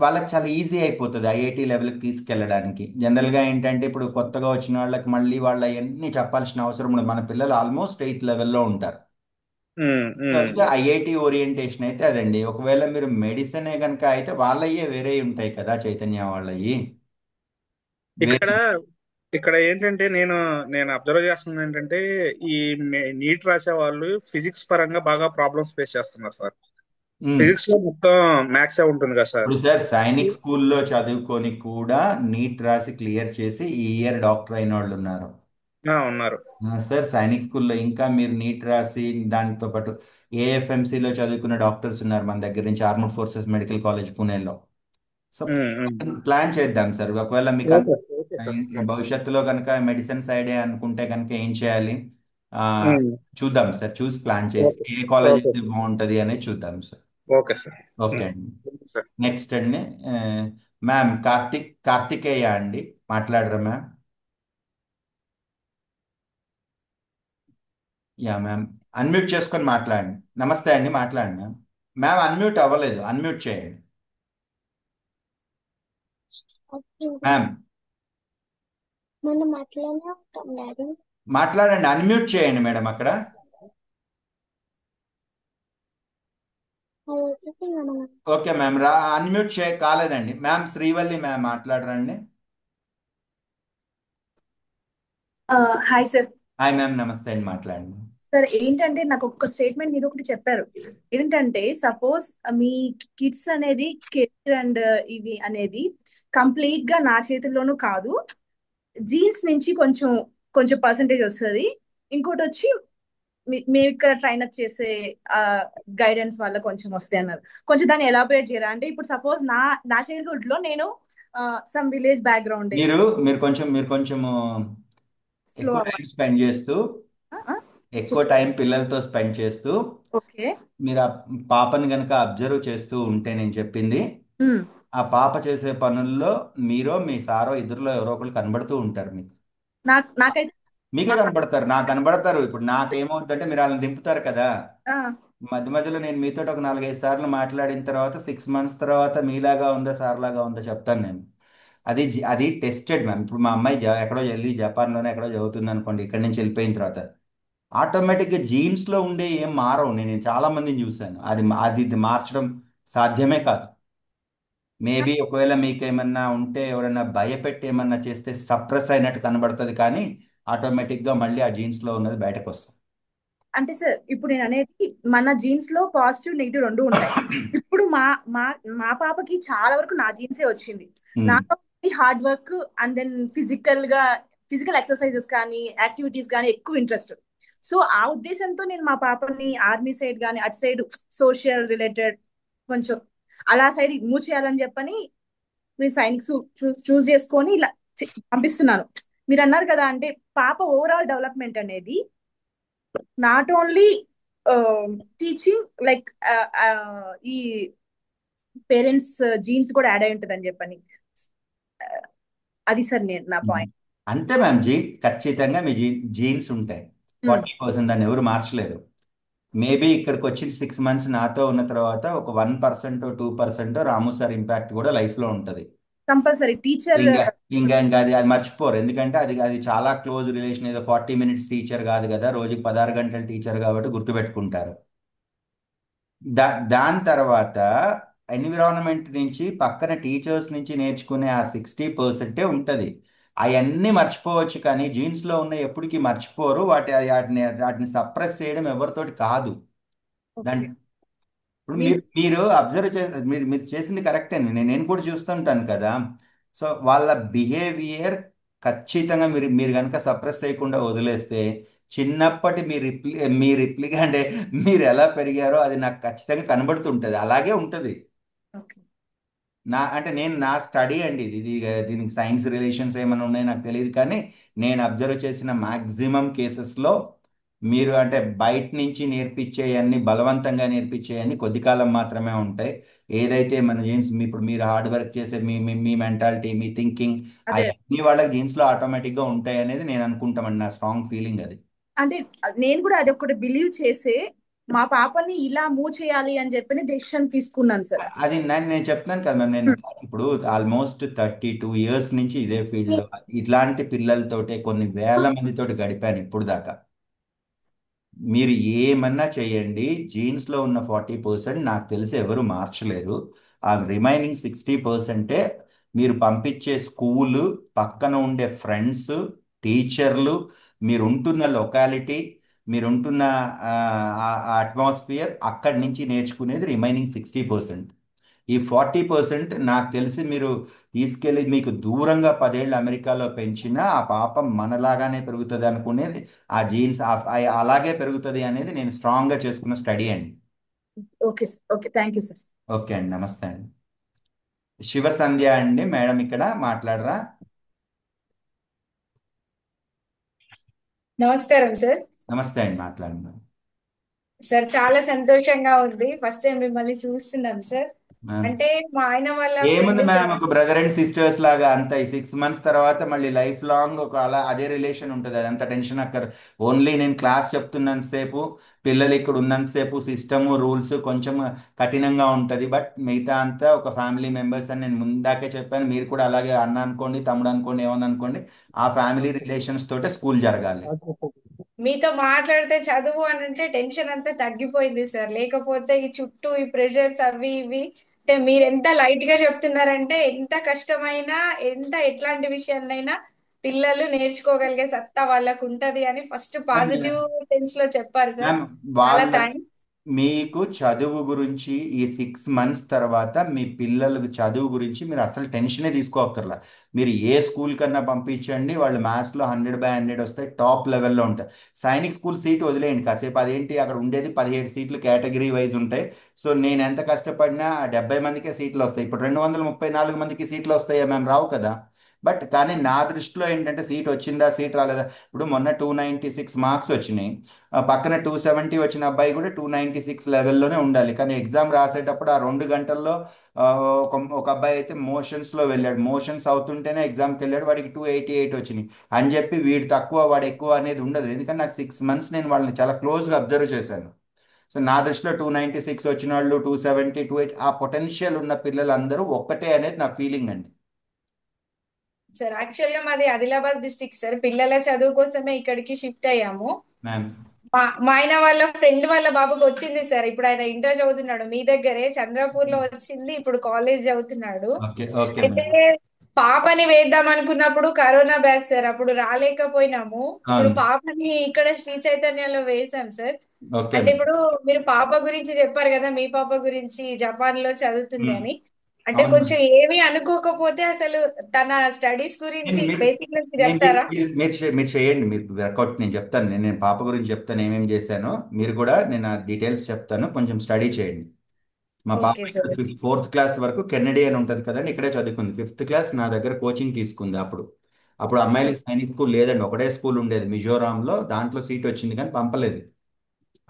వాళ్ళకి చాలా ఈజీ అయిపోతుంది ఐఐటి లెవెల్కి తీసుకెళ్ళడానికి. జనరల్గా ఏంటంటే ఇప్పుడు కొత్తగా వచ్చిన వాళ్ళకి మళ్ళీ వాళ్ళ అన్ని చెప్పాల్సిన అవసరం ఉండదు. మన పిల్లలు ఆల్మోస్ట్ 8th లెవెల్లో ఉంటారు. అందుకే ఐఐటి ఓరియంటేషన్ అయితే అదండి. ఒకవేళ మీరు మెడిసిన్ కనుక అయితే వాళ్ళయ్యే వేరే ఉంటాయి కదా చైతన్య వాళ్ళయి. ఇక్కడ ఏంటంటే నేను అబ్జర్వ్ చేస్తుంది ఏంటంటే ఈ నీట్ రాసే వాళ్ళు ఫిజిక్స్ పరంగా బాగా ప్రాబ్లమ్స్ ఫేస్ చేస్తున్నారు సార్. ఫిజిక్స్ లో మొత్తం మ్యాథ్స్ ఉంటుంది కదా సార్. ఇప్పుడు సార్ సైనిక్ స్కూల్లో చదువుకొని కూడా నీట్ రాసి క్లియర్ చేసి ఈ ఇయర్ డాక్టర్ అయిన వాళ్ళు ఉన్నారు. సార్ సైనిక్ స్కూల్లో ఇంకా మీరు నీట్ రాసి దానితో పాటు ఏఎఫ్ఎంసీలో చదువుకున్న డాక్టర్స్ ఉన్నారు మన దగ్గర నుంచి, ఆర్మడ్ ఫోర్సెస్ మెడికల్ కాలేజ్ పూణేలో. సో ప్లాన్ చేద్దాం సార్. ఒకవేళ మీకు భవిష్యత్తులో కనుక మెడిసిన్ సైడే అనుకుంటే కనుక ఏం చేయాలి చూద్దాం సార్. చూసి ప్లాన్ చేసి ఏ కాలేజ్ అయితే బాగుంటది అనేది చూద్దాం సార్. Okay sir. ఓకే అండి. నెక్స్ట్ అండి మ్యామ్ కార్తికేయ అండి, మాట్లాడరా మ్యామ్? యా మ్యామ్, అన్మ్యూట్ చేసుకొని మాట్లాడండి. నమస్తే అండి, మాట్లాడండి మ్యామ్. మ్యామ్ అన్మ్యూట్ అవ్వలేదు, అన్మ్యూట్ చేయండి మ్యామ్. మాట్లాడండి, అన్మ్యూట్ చేయండి మేడం అక్కడ. ఓకే మ్యామ్, అన్మ్యూట్ కాలేదండి మ్యామ్. శ్రీవల్లి మ్యామ్ మాట్లాడరండి. Hi sir. హాయ్ మ్యామ్, నమస్తే అండి, మాట్లాడండి. సార్ ఏంటంటే నాకు ఒక స్టేట్మెంట్ మీరు ఒకటి చెప్పారు. ఏంటంటే సపోజ్ మీ కిడ్స్ అనేది కెరీర్ అండ్ ఇవి అనేది కంప్లీట్ గా నా చేతుల్లోనూ కాదు, జీన్స్ నుంచి కొంచెం కొంచెం పర్సంటేజ్ వస్తుంది. ఇంకోటి వచ్చి మేము ఇక్కడ ట్రైన్ అప్ చేసే గైడెన్స్ వల్ల కొంచెం వస్తాయి అన్నారు. కొంచెం దాన్ని ఎలాబరేట్ చేయరా అంటే, ఇప్పుడు సపోజ్ నా చైల్డ్హుడ్ లో నేను సమ్ విలేజ్ బ్యాక్గ్రౌండ్ మీరు కొంచెం స్లో ఎక్కువ టైం స్పెండ్ చేస్తూ ఎక్కువ టైం పిల్లలతో స్పెండ్ చేస్తూ ఓకే. మీరు ఆ పాపని కనుక అబ్జర్వ్ చేస్తూ ఉంటే నేను చెప్పింది, ఆ పాప చేసే పనుల్లో మీరో మీ సారో ఇద్దరులో ఎవరో ఒకరు కనబడుతూ ఉంటారు. మీకు నాకైతే మీకే కనబడతారు, నాకు కనబడతారు. ఇప్పుడు నాకేమవుతుందంటే మీరు వాళ్ళని దింపుతారు కదా, మధ్య మధ్యలో నేను మీతో ఒక 4-5 సార్లు మాట్లాడిన తర్వాత 6 months తర్వాత మీలాగా ఉందా సార్ లాగా ఉందా చెప్తాను నేను. అది టెస్టెడ్ మ్యామ్. ఇప్పుడు మా అమ్మాయి ఎక్కడో వెళ్ళి జపాన్లోనే ఎక్కడో చదువుతుంది అనుకోండి, ఇక్కడి నుంచి వెళ్ళిపోయిన తర్వాత ఆటోమేటిక్గా జీన్స్లో ఉండే ఏం మారవు. నేను చాలా మందిని చూశాను. అది మార్చడం సాధ్యమే కాదు. మేబీ ఒకవేళ మీకేమన్నా ఉంటే ఎవరైనా భయపెట్టి ఏమన్నా చేస్తే సప్రెస్ అయినట్టు కనబడుతుంది, కానీ ఆటోమేటిక్గా మళ్ళీ ఆ జీన్స్లో ఉన్నది బయటకు వస్తుంది. అంటే సార్, ఇప్పుడు నేను అనేది మన జీన్స్ లో పాజిటివ్ నెగిటివ్ రెండు ఉంటాయి. ఇప్పుడు మా మా మా పాపకి చాలా వరకు నా జీన్సే వచ్చింది. నాకు hard work and then physical exercises కానీ యాక్టివిటీస్ కానీ ఎక్కువ ఇంట్రెస్ట్. సో ఆ ఉద్దేశంతో నేను మా పాపని ఆర్మీ సైడ్ కానీ అటు సైడ్ సోషల్ రిలేటెడ్ కొంచెం అలా సైడ్ మూవ్ చేయాలని చెప్పని నేను సైన్స్ చూస్ చేసుకొని ఇలా పంపిస్తున్నాను. మీరు అన్నారు కదా, అంటే పాప ఓవరాల్ డెవలప్మెంట్ అనేది నాట్ ఓన్లీ టీచింగ్ లైక్ ఈ పేరెంట్స్ జీన్స్ కూడా యాడ్ అయి ఉంటుంది అని చెప్పని, అది సార్ నేను నా పాయింట్. అంతే మ్యామ్. ఖచ్చితంగా మీ జీన్స్ ఉంటాయి. 40% దాన్ని ఎవరు మార్చలేరు. మేబీ ఇక్కడికి వచ్చిన 6 months నాతో ఉన్న తర్వాత ఒక 1% 2% రాము సార్ ఇంపాక్ట్ కూడా లైఫ్ లో ఉంటది. కంపల్సరీ టీచర్ ఇంకా అది మర్చిపోరు. ఎందుకంటే అది చాలా క్లోజ్ రిలేషన్. ఏదో 40 minutes టీచర్ కాదు కదా, రోజుకి 16 గంటల టీచర్ కాబట్టి గుర్తుపెట్టుకుంటారు. దాని తర్వాత ఎన్విరాన్మెంట్ నుంచి పక్కన టీచర్స్ నుంచి నేర్చుకునే ఆ 60% ఉంటుంది. అవన్నీ మర్చిపోవచ్చు, కానీ జీన్స్లో ఉన్న ఎప్పటికీ మర్చిపోరు. వాటిని సప్రెస్ చేయడం ఎవరితోటి కాదు. దాని ఇప్పుడు మీరు అబ్జర్వ్ మీరు చేసింది కరెక్టే. నేను కూడా చూస్తుంటాను కదా. సో వాళ్ళ బిహేవియర్ ఖచ్చితంగా మీరు కనుక సప్రెస్ చేయకుండా వదిలేస్తే చిన్నప్పటి మీ రిప్లిగా అంటే మీరు ఎలా పెరిగారో అది నాకు ఖచ్చితంగా కనబడుతుంటుంది. అలాగే ఉంటుంది. నా స్టడీ అండి ఇది. దీనికి సైన్స్ రిలేషన్స్ ఏమైనా ఉన్నాయో నాకు తెలియదు, కానీ నేను అబ్జర్వ్ చేసిన మ్యాక్సిమం కేసెస్లో మీరు అంటే బయట నుంచి నేర్పించేయన్ని బలవంతంగా నేర్పించేయన్ని కొద్ది కాలం మాత్రమే ఉంటాయి. ఏదైతే మన జీన్స్ ఇప్పుడు మీరు హార్డ్ వర్క్ చేసే మీ మెంటాలిటీ, మీ థింకింగ్ అవన్నీ వాళ్ళకి జీన్స్లో ఆటోమేటిక్గా ఉంటాయి అనేది నేను అనుకుంటామండి. నా స్ట్రాంగ్ ఫీలింగ్ అది. అంటే నేను కూడా అది ఒకటి బిలీవ్ చేసే మా పాపని ఇలా మూవ్ చేయాలి అని చెప్పి డెసిషన్ తీసుకున్నాను సార్. అది నేను చెప్తున్నాను కదా, నేను ఇప్పుడు ఆల్మోస్ట్ 32 years నుంచి ఇదే ఫీల్డ్ లో ఇట్లాంటి పిల్లలతోటే కొన్ని వేల మందితోటి గడిపాను ఇప్పుడు దాకా. మీరు ఏమన్నా చేయండి, జీన్స్లో ఉన్న 40% నాకు తెలిసి ఎవరు మార్చలేరు. ఆ రిమైనింగ్ 60% మీరు పంపించే స్కూలు, పక్కన ఉండే ఫ్రెండ్స్, టీచర్లు, మీరుంటున్న లొకాలిటీ, మీరుంటున్న అట్మాస్ఫియర్, అక్కడి నుంచి నేర్చుకునేది రిమైనింగ్ 60%. ఈ 40% నాకు తెలిసి మీరు తీసుకెళ్ళి మీకు దూరంగా 10 ఏళ్ళు అమెరికాలో పెంచినా ఆ పాప మనలాగానే పెరుగుతుంది అనుకునేది, ఆ జీన్స్ అలాగే పెరుగుతుంది అనేది నేను స్ట్రాంగ్గా చేసుకున్న స్టడీ అండి. Okay thank you sir. Okay అండి, నమస్తే అండి. శివ సంధ్య అండి, మేడం ఇక్కడ మాట్లాడరా? నమస్కారం సార్. నమస్తే అండి, మాట్లాడండి సార్. చాలా సంతోషంగా ఉంది, ఫస్ట్ టైం మిమ్మల్ని చూస్తున్నాం సార్. అంటే మా ఆయన వాళ్ళ ఏముంది ఫ్రెండ్ మ్యామ్, ఒక బ్రదర్ అండ్ సిస్టర్స్ లాగా అంత. ఈ 6 months తర్వాత మళ్ళీ లైఫ్ లాంగ్ ఒక అదే రిలేషన్ ఉంటుంది. అదంతా టెన్షన్ అక్కర్. ఓన్లీ నేను క్లాస్ చెప్తున్నంత సేపు, పిల్లలు ఇక్కడ ఉన్నంతసేపు సిస్టము రూల్స్ కొంచెం కఠినంగా ఉంటుంది. బట్ మిగతా అంతా ఒక ఫ్యామిలీ మెంబర్స్ అని నేను ముందాకే చెప్పాను. మీరు కూడా అలాగే అన్న అనుకోండి, తమ్ముడు అనుకోండి, ఏమన్నా అనుకోండి, ఆ ఫ్యామిలీ రిలేషన్స్ తోటే స్కూల్ జరగాలి. మీతో మాట్లాడితే చదువు అని అంటే టెన్షన్ అంతా తగ్గిపోయింది సార్. లేకపోతే ఈ చుట్టూ ఈ ప్రెషర్స్ అవి ఇవి, అంటే మీరు ఎంత లైట్ గా చెప్తున్నారంటే ఎంత కష్టమైనా ఎట్లాంటి విషయాన్నైనా పిల్లలు నేర్చుకోగలిగే సత్తా వాళ్ళకు ఉంటది అని ఫస్ట్ పాజిటివ్ సెన్స్ లో చెప్పారు సార్. చాలా థ్యాంక్స్. మీకు చదువు గురించి ఈ 6 మంత్స్ తర్వాత మీ పిల్లల చదువు గురించి మీరు అసలు టెన్షనే తీసుకోక్కర్లా. మీరు ఏ స్కూల్ కన్నా పంపించండి, వాళ్ళు మ్యాథ్స్లో 100/100 వస్తాయి, టాప్ లెవెల్లో ఉంటాయి. సైనిక్ స్కూల్ సీట్ వదిలేయండి కాసేపు, అదేంటి అక్కడ ఉండేది 17 సీట్లు కేటగిరీ వైజ్ ఉంటాయి. సో నేను ఎంత కష్టపడినా 70 మందికే సీట్లు వస్తాయి. ఇప్పుడు 234 మందికి సీట్లు వస్తాయా మ్యామ్? రావు కదా. బట్ కానీ నా దృష్టిలో ఏంటంటే సీట్ వచ్చిందా సీట్ రాలేదా. ఇప్పుడు మొన్న 296 మార్క్స్ వచ్చినాయి, పక్కన 270 వచ్చిన అబ్బాయి కూడా 296 లెవెల్లోనే ఉండాలి. కానీ ఎగ్జామ్ రాసేటప్పుడు ఆ 2 గంటల్లో ఆ, ఒక అబ్బాయి అయితే మోషన్స్లో వెళ్ళాడు, మోషన్స్ అవుతుంటేనే ఎగ్జామ్కి వెళ్ళాడు, వాడికి 288 వచ్చినాయి అని చెప్పి వీడు తక్కువ వాడు ఎక్కువ అనేది ఉండదు. ఎందుకంటే నాకు 6 మంత్స్ నేను వాళ్ళని చాలా క్లోజ్గా అబ్జర్వ్ చేశాను. సో నా దృష్టిలో 296 వచ్చిన వాళ్ళు, 270, 28 ఆ పొటెన్షియల్ ఉన్న పిల్లలందరూ ఒక్కటే అనేది నా ఫీలింగ్ అండి. సార్ యాక్చువల్ గా మాది ఆదిలాబాద్ డిస్టిక్ సార్. పిల్లల చదువు కోసమే ఇక్కడికి షిఫ్ట్ అయ్యాము. మ్యామ్ మా ఆయన వాళ్ళ ఫ్రెండ్ వాళ్ళ బాబుకి వచ్చింది సార్. ఇప్పుడు ఆయన ఇంటర్ చదువుతున్నాడు మీ దగ్గరే చంద్రపూర్ లో వచ్చింది. ఇప్పుడు కాలేజ్ చదువుతున్నాడు. ఓకే ఓకే అయితే మ్యామ్. పాపని వేద్దాం అనుకున్నప్పుడు కరోనా బ్యాచ్ సార్, అప్పుడు రాలేకపోయినాము. ఇప్పుడు అవును. పాపని ఇక్కడ శ్రీ చైతన్యలో వేసాం సార్. ఓకే అంటే మ్యామ్. ఇప్పుడు మీరు పాప గురించి చెప్పారు కదా, మీ పాప గురించి జపాన్ లో చదువుతుంది అని. అంటే అవును కొంచెం మ్యామ్. ఏమీ అనుకోకపోతే అసలు తన స్టడీస్ గురించి మీరు బేసిక్ నుంచి మీరు చెప్తారా? మీరు చేయండి, మీరు వర్కౌట్ నేను చెప్తాను. నేను పాప గురించి చెప్తాను ఏమేమి చేశానో, మీరు కూడా నేను ఆ డీటెయిల్స్ చెప్తాను, కొంచెం స్టడీ చేయండి. మా పాప ఓకే సార్. 4th క్లాస్ వరకు కెనడీ అని ఉంటుంది కదండి, ఇక్కడే చదువుకుంది. 5th క్లాస్ నా దగ్గర కోచింగ్ తీసుకుంది. అప్పుడు అప్పుడు అమ్మాయిలకి సైనిక్ స్కూల్ లేదండి, ఒకటే స్కూల్ ఉండేది మిజోరాంలో, దాంట్లో సీట్ వచ్చింది కానీ పంపలేదు.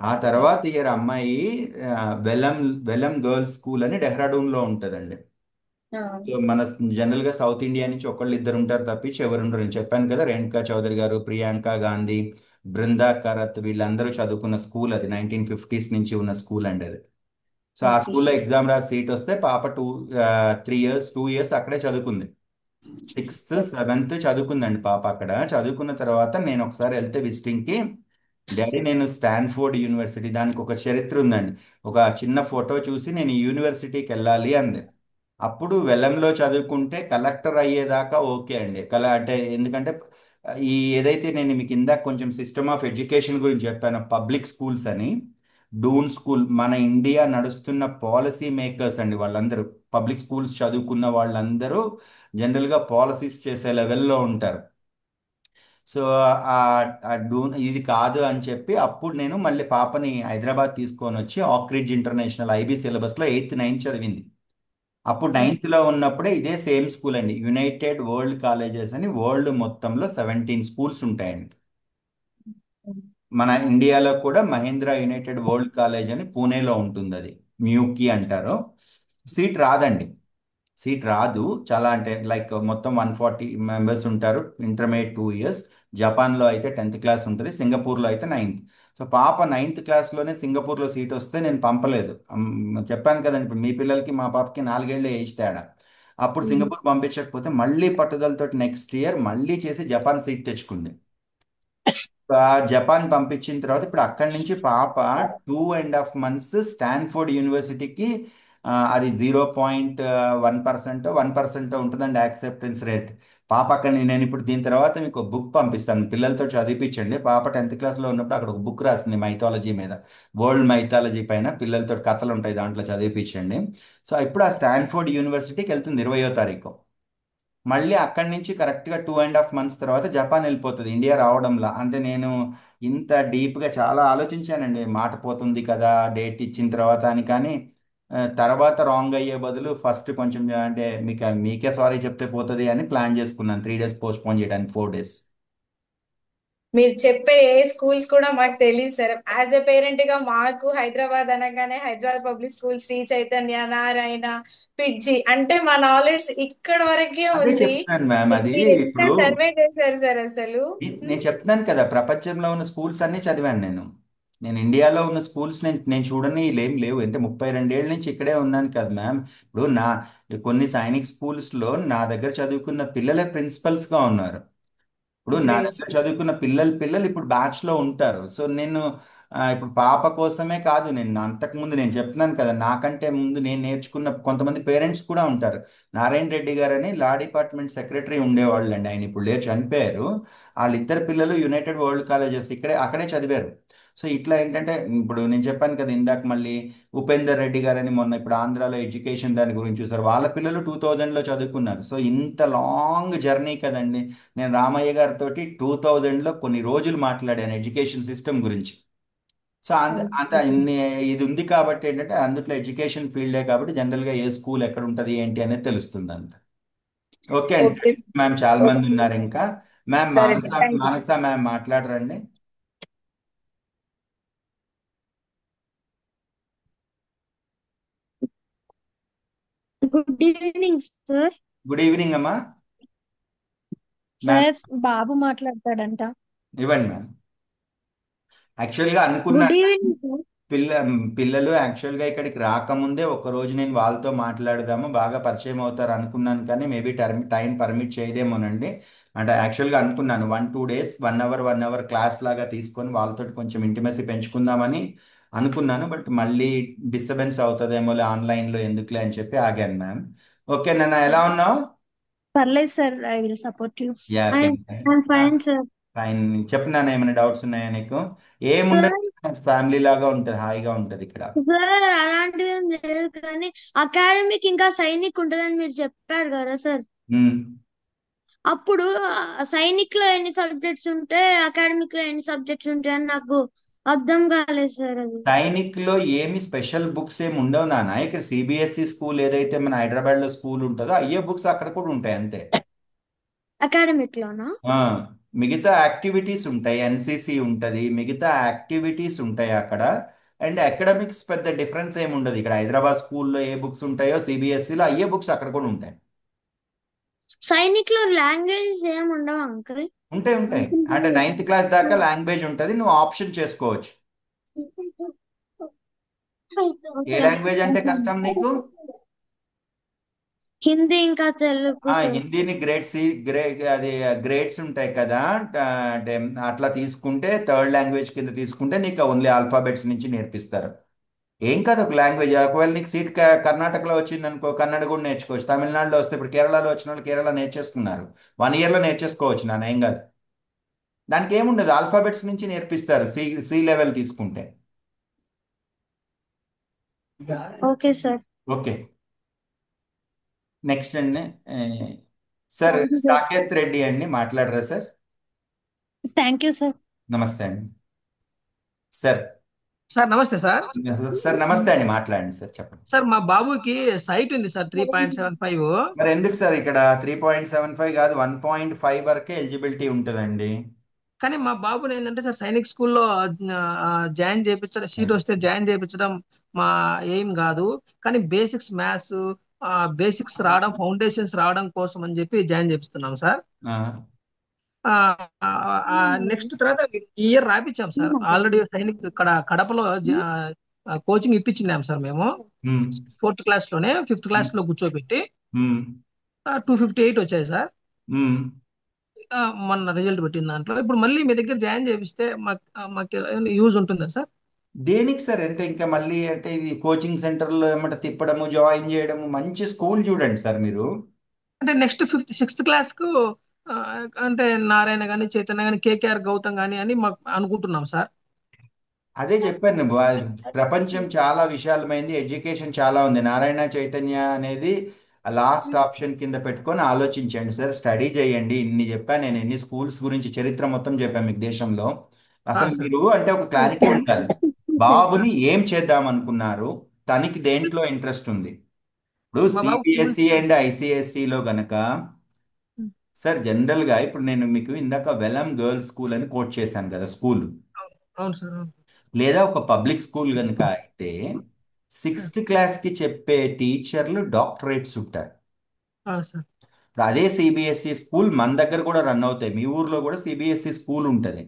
ఆ తర్వాత ఇయర్ అమ్మాయి ఆ, వెలం వెలం గర్ల్స్ స్కూల్ అని డెహ్రాడూన్లో ఉంటుందండి. సో మన జనరల్ గా సౌత్ ఇండియా నుంచి ఒకళ్ళు ఇద్దరు ఉంటారు తప్పించి ఎవరు ఉండరు. నేను చెప్పాను కదా, రేణుకా చౌదరి గారు, ప్రియాంక గాంధీ, బృందా కరత్ వీళ్ళందరూ చదువుకున్న స్కూల్ అది. 1950s నుంచి ఉన్న స్కూల్ అండి అది. సో ఆ ఓకే స్కూల్లో సార్. ఎగ్జామ్ రాసి సీట్ వస్తే పాప 2 ఇయర్స్ అక్కడే చదువుకుంది. 6th 7th చదువుకుందండి పాప అక్కడ. చదువుకున్న తర్వాత నేను ఒకసారి వెళ్తే విజిటింగ్ కి, డాడీ నేను స్టాన్ఫోర్డ్ యూనివర్సిటీ, దానికి ఒక చరిత్ర ఉందండి, ఒక చిన్న ఫోటో చూసి నేను ఈ యూనివర్సిటీకి వెళ్ళాలి అంది. అప్పుడు వెల్లంలో చదువుకుంటే కలెక్టర్ అయ్యేదాకా ఓకే అండి. అంటే ఎందుకంటే ఈ ఏదైతే నేను మీకు ఇందాక కొంచెం సిస్టమ్ ఆఫ్ ఎడ్యుకేషన్ గురించి చెప్పాను, పబ్లిక్ స్కూల్స్ అని, డూన్ స్కూల్ మన ఇండియా నడుస్తున్న పాలసీ మేకర్స్ అండి వాళ్ళందరూ. పబ్లిక్ స్కూల్స్ చదువుకున్న వాళ్ళందరూ జనరల్గా పాలసీస్ చేసే లెవెల్లో ఉంటారు. సో ఆ ఆ డూన్ ఇది కాదు అని చెప్పి అప్పుడు నేను మళ్ళీ పాపని హైదరాబాద్ తీసుకొని వచ్చి ఆక్రిడ్జ్ ఇంటర్నేషనల్ ఐబీ సిలబస్లో 8th 9th చదివింది. అప్పుడు 9th లో ఉన్నప్పుడే ఇదే సేమ్ స్కూల్ అండి, యునైటెడ్ వరల్డ్ కాలేజెస్ అని, వరల్డ్ మొత్తంలో 17 స్కూల్స్ ఉంటాయండి. మన ఇండియాలో కూడా మహేంద్ర యునైటెడ్ వరల్డ్ కాలేజ్ అని పూణేలో ఉంటుంది, అది మ్యూకి అంటారు. సీట్ రాదండి, సీట్ రాదు. చాలా అంటే లైక్ మొత్తం 140 మెంబర్స్ ఉంటారు, ఇంటర్మీడియట్ 2 ఇయర్స్. జపాన్లో అయితే 10th క్లాస్ ఉంటుంది, సింగపూర్లో అయితే 9th. సో పాప 9th క్లాస్లోనే సింగపూర్లో సీట్ వస్తే నేను పంపలేదు. చెప్పాను కదండి, ఇప్పుడు మీ పిల్లలకి మా పాపకి 4 ఏళ్ళ ఏజ్ తేడా. అప్పుడు సింగపూర్ పంపించకపోతే మళ్ళీ పట్టుదలతో నెక్స్ట్ ఇయర్ మళ్ళీ చేసి జపాన్ సీట్ తెచ్చుకుంది. జపాన్ పంపించిన తర్వాత ఇప్పుడు అక్కడి నుంచి పాప 2.5 months స్టాన్ఫోర్డ్ యూనివర్సిటీకి, అది 0.1% 1% ఉంటుందండి యాక్సెప్టెన్స్ రేట్. పాప అక్కడ నేను ఇప్పుడు దీని తర్వాత మీకు బుక్ పంపిస్తాను, పిల్లలతో చదివించండి. పాప 10th క్లాస్లో ఉన్నప్పుడు అక్కడ ఒక బుక్ రాసింది మైథాలజీ మీద, వరల్డ్ మైథాలజీ పైన, పిల్లలతో కథలు ఉంటాయి దాంట్లో, చదివించండి. సో ఇప్పుడు ఆ స్టాన్ఫోర్డ్ యూనివర్సిటీకి వెళ్తుంది 20వ తారీఖు. మళ్ళీ అక్కడి నుంచి కరెక్ట్గా 2.5 months తర్వాత జపాన్ వెళ్ళిపోతుంది, ఇండియా రావడంలా. అంటే నేను ఇంత డీప్గా చాలా ఆలోచించానండి, మాట పోతుంది కదా డేట్ ఇచ్చిన తర్వాత అని. కానీ తర్వాత రాంగ్ అయ్యే బదులు ఫస్ట్ కొంచెం అంటే మీకే సారీ చెప్తే పోతుంది అని ప్లాన్ చేసుకున్నాను, 3 days పోస్ట్ పోన్ చేయడానికి, 4 days. మీరు చెప్పే ఏ స్కూల్స్ కూడా మాకు తెలియదు సార్. యాజ్ ఎ పేరెంట్ గా మాకు హైదరాబాద్ అనగానే హైదరాబాద్ పబ్లిక్ స్కూల్, శ్రీ చైతన్య, నారాయణ, పిడ్జి అంటే మా నాలెడ్జ్ ఇక్కడ వరకే అదే ఉంది. చెప్తున్నాను మ్యామ్, అది మీరు ఎంత ఇప్పుడు సర్వే చేశారు సార్ అసలు? నేను చెప్తున్నాను కదా, ప్రపంచంలో ఉన్న స్కూల్స్ అన్నీ చదివాను నేను ఇండియాలో ఉన్న స్కూల్స్ నేను చూడని ఏం లేవు. అంటే 32 ఏళ్ళ నుంచి ఇక్కడే ఉన్నాను కదా మ్యామ్. ఇప్పుడు కొన్ని సైనిక్ స్కూల్స్లో నా దగ్గర చదువుకున్న పిల్లలే ప్రిన్సిపల్స్గా ఉన్నారు. ఇప్పుడు నా గ్రేట్ దగ్గర సార్. చదువుకున్న పిల్లలు ఇప్పుడు బ్యాచ్లో ఉంటారు. సో నేను ఇప్పుడు పాప కోసమే కాదు, నేను అంతకుముందు నేను చెప్తున్నాను కదా, నాకంటే ముందు నేను నేర్చుకున్న కొంతమంది పేరెంట్స్ కూడా ఉంటారు. నారాయణ రెడ్డి గారు అని లా డిపార్ట్మెంట్ సెక్రటరీ ఉండేవాళ్ళు అండి, ఆయన ఇప్పుడు లేరు, చనిపోయారు. వాళ్ళిద్దరు పిల్లలు యునైటెడ్ వరల్డ్ కాలేజెస్ అక్కడే చదివారు. సో ఇట్లా ఏంటంటే ఇప్పుడు నేను చెప్పాను కదా ఇందాక మళ్ళీ ఉపేందర్ రెడ్డి గారని మొన్న ఇప్పుడు ఆంధ్రాలో ఎడ్యుకేషన్ దాని గురించి చూసారు, వాళ్ళ పిల్లలు 2000లో చదువుకున్నారు. సో ఇంత లాంగ్ జర్నీ కదండి. నేను రామయ్య గారితో 2000లో కొన్ని రోజులు మాట్లాడాను ఎడ్యుకేషన్ సిస్టమ్ గురించి. సో అంత అంత ఇన్ని ఇది ఉంది కాబట్టి ఏంటంటే అందులో ఎడ్యుకేషన్ ఫీల్డే కాబట్టి జనరల్గా ఏ స్కూల్ ఎక్కడ ఉంటుంది ఏంటి అనేది తెలుస్తుంది అంత. ఓకే అండి, ఓకే మ్యామ్ చాలా మంది ఉన్నారు ఇంకా. మ్యామ్ సరే Manasa sir, thank you. Manasa ma'am మాట్లాడరండి. Good evening sir. Good evening అమ్మా. మ్యామ్ సార్ బాబు మాట్లాడతాడంట. ఇవ్వండి మ్యామ్. యాక్చువల్గా గుడ్ అనుకున్నాను ఈవినింగ్ సార్. పిల్లలు యాక్చువల్గా ఇక్కడికి రాకముందే ఒక్కరోజు నేను వాళ్ళతో మాట్లాడదాము బాగా పరిచయం అవుతారు అనుకున్నాను, కానీ మేబీ టైం పర్మిట్ చేయదేమోనండి. అంటే యాక్చువల్గా అనుకున్నాను 1-2 డేస్ 1 అవర్ క్లాస్ లాగా తీసుకొని వాళ్ళతో కొంచెం ఇంటిమసీ పెంచుకుందామని అనుకున్నాను. బట్ మళ్ళీ డిస్టర్బెన్స్ అవుతుందేమోలే ఆన్లైన్లో ఎందుకులే అని చెప్పి ఆగాను మ్యామ్. ఓకే నాన్న, ఎలా ఉన్నావు? పర్లేదు sir, I will support you. Yeah I'm fine sir. Fine. చెప్పు నాన్న, ఏమైనా డౌట్స్ ఉన్నాయా నీకు? సార్ ఏముండదు, ఫ్యామిలీ లాగా ఉంటుంది, హాయిగా ఉంటుంది ఇక్కడ. సార్ అలాంటివి ఏం లేదు, కానీ అకాడమిక్ ఇంకా సైనిక్ ఉంటుందని మీరు చెప్పారు కదా సార్. ఉమ్. అప్పుడు సైనిక్ లో ఎన్ని సబ్జెక్ట్స్ ఉంటాయి, అకాడమిక్ లో ఎన్ని సబ్జెక్ట్స్ ఉంటాయి అని నాకు అర్థం కాలేదు సార్. అది సైనిక్ లో ఏమి స్పెషల్ బుక్స్ ఏమి ఉండవు నాన్న. ఇక్కడ సిబిఎస్ఈ స్కూల్ ఏదైతే మన హైదరాబాద్ లో స్కూల్ ఉంటుందో అయ్యే బుక్స్ అక్కడ కూడా ఉంటాయి అంతే. అకాడమిక్ లోనా? ఆ, మిగతా యాక్టివిటీస్ ఉంటాయి, ఎన్సిసి ఉంటుంది, మిగతా యాక్టివిటీస్ ఉంటాయి అక్కడ. అండ్ అకాడమిక్స్ పెద్ద డిఫరెన్స్ ఏమి ఉండదు. ఇక్కడ హైదరాబాద్ స్కూల్లో ఏ బుక్స్ ఉంటాయో సిబిఎస్ఈలో అయ్యే బుక్స్ అక్కడ కూడా ఉంటాయి. సైనిక్ లో లాంగ్వేజెస్ ఏం ఉండవు అంకుల్? ఉంటాయి ఉంటాయి. అంటే 9th క్లాస్ దాకా లాంగ్వేజ్ ఉంటుంది, నువ్వు ఆప్షన్ చేసుకోవచ్చు. ఏ లాంగ్వేజ్ అంటే కష్టం నీకు? హిందీ ఇంకా తెలుగు సార్. హిందీని అది గ్రేడ్స్ ఉంటాయి కదా. అంటే అట్లా తీసుకుంటే థర్డ్ లాంగ్వేజ్ కింద తీసుకుంటే నీకు ఓన్లీ ఆల్ఫాబెట్స్ నుంచి నేర్పిస్తారు. ఏం కాదు, ఒక లాంగ్వేజ్. ఒకవేళ నీకు సీట్ కర్ణాటకలో వచ్చింది అనుకో, కన్నడ కూడా నేర్చుకోవచ్చు. తమిళనాడులో వస్తే ఇప్పుడు కేరళలో వచ్చిన వాళ్ళు కేరళ నేర్చేసుకున్నారు, 1 ఇయర్లో నేర్చేసుకోవచ్చు నాన్న, ఏం కాదు. దానికి ఏముండదు, ఆల్ఫాబెట్స్ నుంచి నేర్పిస్తారు సి లెవెల్ తీసుకుంటే. Okay sir. ఓకే, నెక్స్ట్ అండి సార్ సాకేత్ రెడ్డి అండి, మాట్లాడరా సార్? Thank you sir. నమస్తే అండి సార్. సార్ నమస్తే సార్. సార్ నమస్తే అండి, మాట్లాడండి సార్, చెప్పండి. సార్ మా బాబుకి సైట్ ఉంది సార్ 3.75. మరి ఎందుకు సార్ ఇక్కడ 3.75 కాదు 1.5 వరకే ఎలిజిబిలిటీ ఉంటుందండి. కానీ మా బాబుని ఏంటంటే సార్ సైనిక్ స్కూల్లో జాయిన్ చేయించడం, సీట్ వస్తే జాయిన్ చేయించడం మా ఎయిమ్ కాదు. కానీ బేసిక్స్ మ్యాథ్స్, బేసిక్స్ రావడం, ఫౌండేషన్స్ రావడం కోసం అని చెప్పి జాయిన్ చేపిస్తున్నాం సార్. నెక్స్ట్ తర్వాత ఈ ఇయర్ రాపించాం సార్. ఆల్రెడీ సైనిక్ ఇక్కడ కడపలో కోచింగ్ ఇప్పించినాం సార్ మేము. 4th క్లాస్ లోనే 5th క్లాస్ లో కూర్చోబెట్టి 258 వచ్చాయి సార్. మొన్న రిజల్ట్ పెట్టిన దాంట్లో. ఇప్పుడు మళ్ళీ మీ దగ్గర జాయిన్ చేపిస్తే మాకు యూజ్ ఉంటుందా సార్? దేనికి సార్ అంటే ఇంకా మళ్ళీ అంటే ఇది కోచింగ్ సెంటర్లో ఏమంటే తిప్పడము, జాయిన్ చేయడము, మంచి స్కూల్ చూడండి సార్ మీరు. అంటే నెక్స్ట్ 5th 6th క్లాస్ కు అంటే నారాయణ గాని, చైతన్య గాని, కేకేఆర్ గౌతమ్ గాని అని మాకు అనుకుంటున్నాం సార్. అదే చెప్పాను, ప్రపంచం చాలా విశాలమైంది, ఎడ్యుకేషన్ చాలా ఉంది. నారాయణ చైతన్య అనేది లాస్ట్ ఆప్షన్ కింద పెట్టుకొని ఆలోచించండి సార్. స్టడీ చేయండి. ఇన్ని చెప్పాను నేను, ఎన్ని స్కూల్స్ గురించి చరిత్ర మొత్తం చెప్పాను మీకు దేశంలో. అసలు మీరు అంటే ఒక క్లారిటీ ఉండాలి, బాబుని ఏం చేద్దాం అనుకున్నారు, తనకి దేంట్లో ఇంట్రెస్ట్ ఉంది. ఇప్పుడు సిబిఎస్ఈ అండ్ ఐసిఎస్ఈలో గనక సార్ జనరల్గా ఇప్పుడు నేను మీకు ఇందాక వెలం గర్ల్స్ స్కూల్ అని కోట్ చేశాను కదా స్కూల్, అవును సార్. లేదా ఒక పబ్లిక్ స్కూల్ కనుక అయితే 6th క్లాస్కి చెప్పే టీచర్లు డాక్టరేట్స్ ఉంటారు. ఇప్పుడు అదే సిబిఎస్ఈ స్కూల్ మన దగ్గర కూడా రన్ అవుతాయి, మీ ఊర్లో కూడా సిబిఎస్ఈ స్కూల్ ఉంటుంది.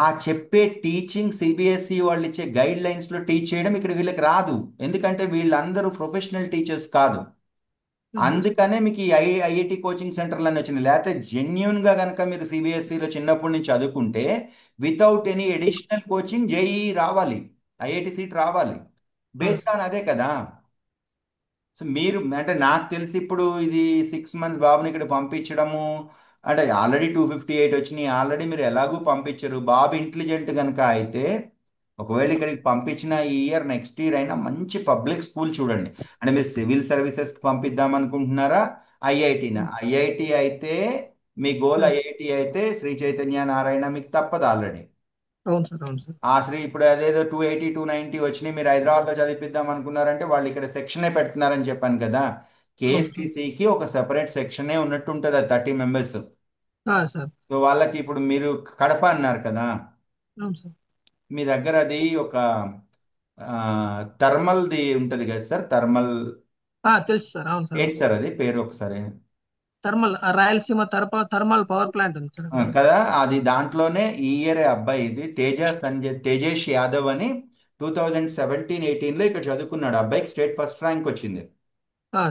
ఆ చెప్పే టీచింగ్ సిబిఎస్ఈ వాళ్ళు ఇచ్చే గైడ్ లైన్స్లో టీచ్ చేయడం ఇక్కడ వీళ్ళకి రాదు, ఎందుకంటే వీళ్ళందరూ ప్రొఫెషనల్ టీచర్స్ కాదు. అందుకనే మీకు ఈ ఐఐటి కోచింగ్ సెంటర్లు అని వచ్చినాయి. లేకపోతే జెన్యున్గా కనుక మీరు సిబిఎస్ఈలో చిన్నప్పటి నుంచి చదువుకుంటే without any additional coaching JEE రావాలి, ఐఐటి సీట్ రావాలి, బేస్డ్ ఆన్ అదే కదా. సో మీరు అంటే నాకు తెలిసి ఇప్పుడు ఇది 6 months బాబుని ఇక్కడ పంపించడము అంటే ఆల్రెడీ 258 వచ్చినాయి, ఆల్రెడీ మీరు ఎలాగూ పంపించరు. బాబు ఇంటెలిజెంట్ కనుక అయితే ఒకవేళ ఇక్కడికి పంపించిన ఈ ఇయర్ నెక్స్ట్ ఇయర్ అయినా మంచి పబ్లిక్ స్కూల్ చూడండి. అంటే మీరు సివిల్ సర్వీసెస్కి పంపిద్దాం అనుకుంటున్నారా, ఐఐటీనా? ఐఐటి అయితే మీ గోల్ ఐఐటి అయితే శ్రీ చైతన్య నారాయణ మీకు తప్పదు ఆల్రెడీ. అవును సార్, అవును సార్. ఆ శ్రీ ఇప్పుడు అదేదో 280 290 వచ్చినాయి, మీరు హైదరాబాద్లో చదివిద్దాం అనుకున్నారంటే వాళ్ళు ఇక్కడ సెక్షనే పెడుతున్నారని చెప్పాను కదా. కేసీసీకి ఒక సెపరేట్ సెక్షనే ఉన్నట్టు ఉంటుంది, అది 30 మెంబర్స్. సార్ సో వాళ్ళకి ఇప్పుడు మీరు కడప అన్నారు కదా, అవును సార్. మీ దగ్గర అది ఒక థర్మల్ది ఉంటుంది కదా సార్, థర్మల్ తెలుసు సార్. అవును సార్. ఏంటి సార్ అది పేరు ఒకసారి? Thermal Rayalaseema thermal power plant ఉంది సార్ అక్కడ. కదా, అది దాంట్లోనే ఈ ఇయర్ అబ్బాయి ఇది తేజేష్ యాదవ్ అని 2017-18లో ఇక్కడ చదువుకున్నాడు. అబ్బాయికి స్టేట్ ఫస్ట్ ర్యాంక్ వచ్చింది.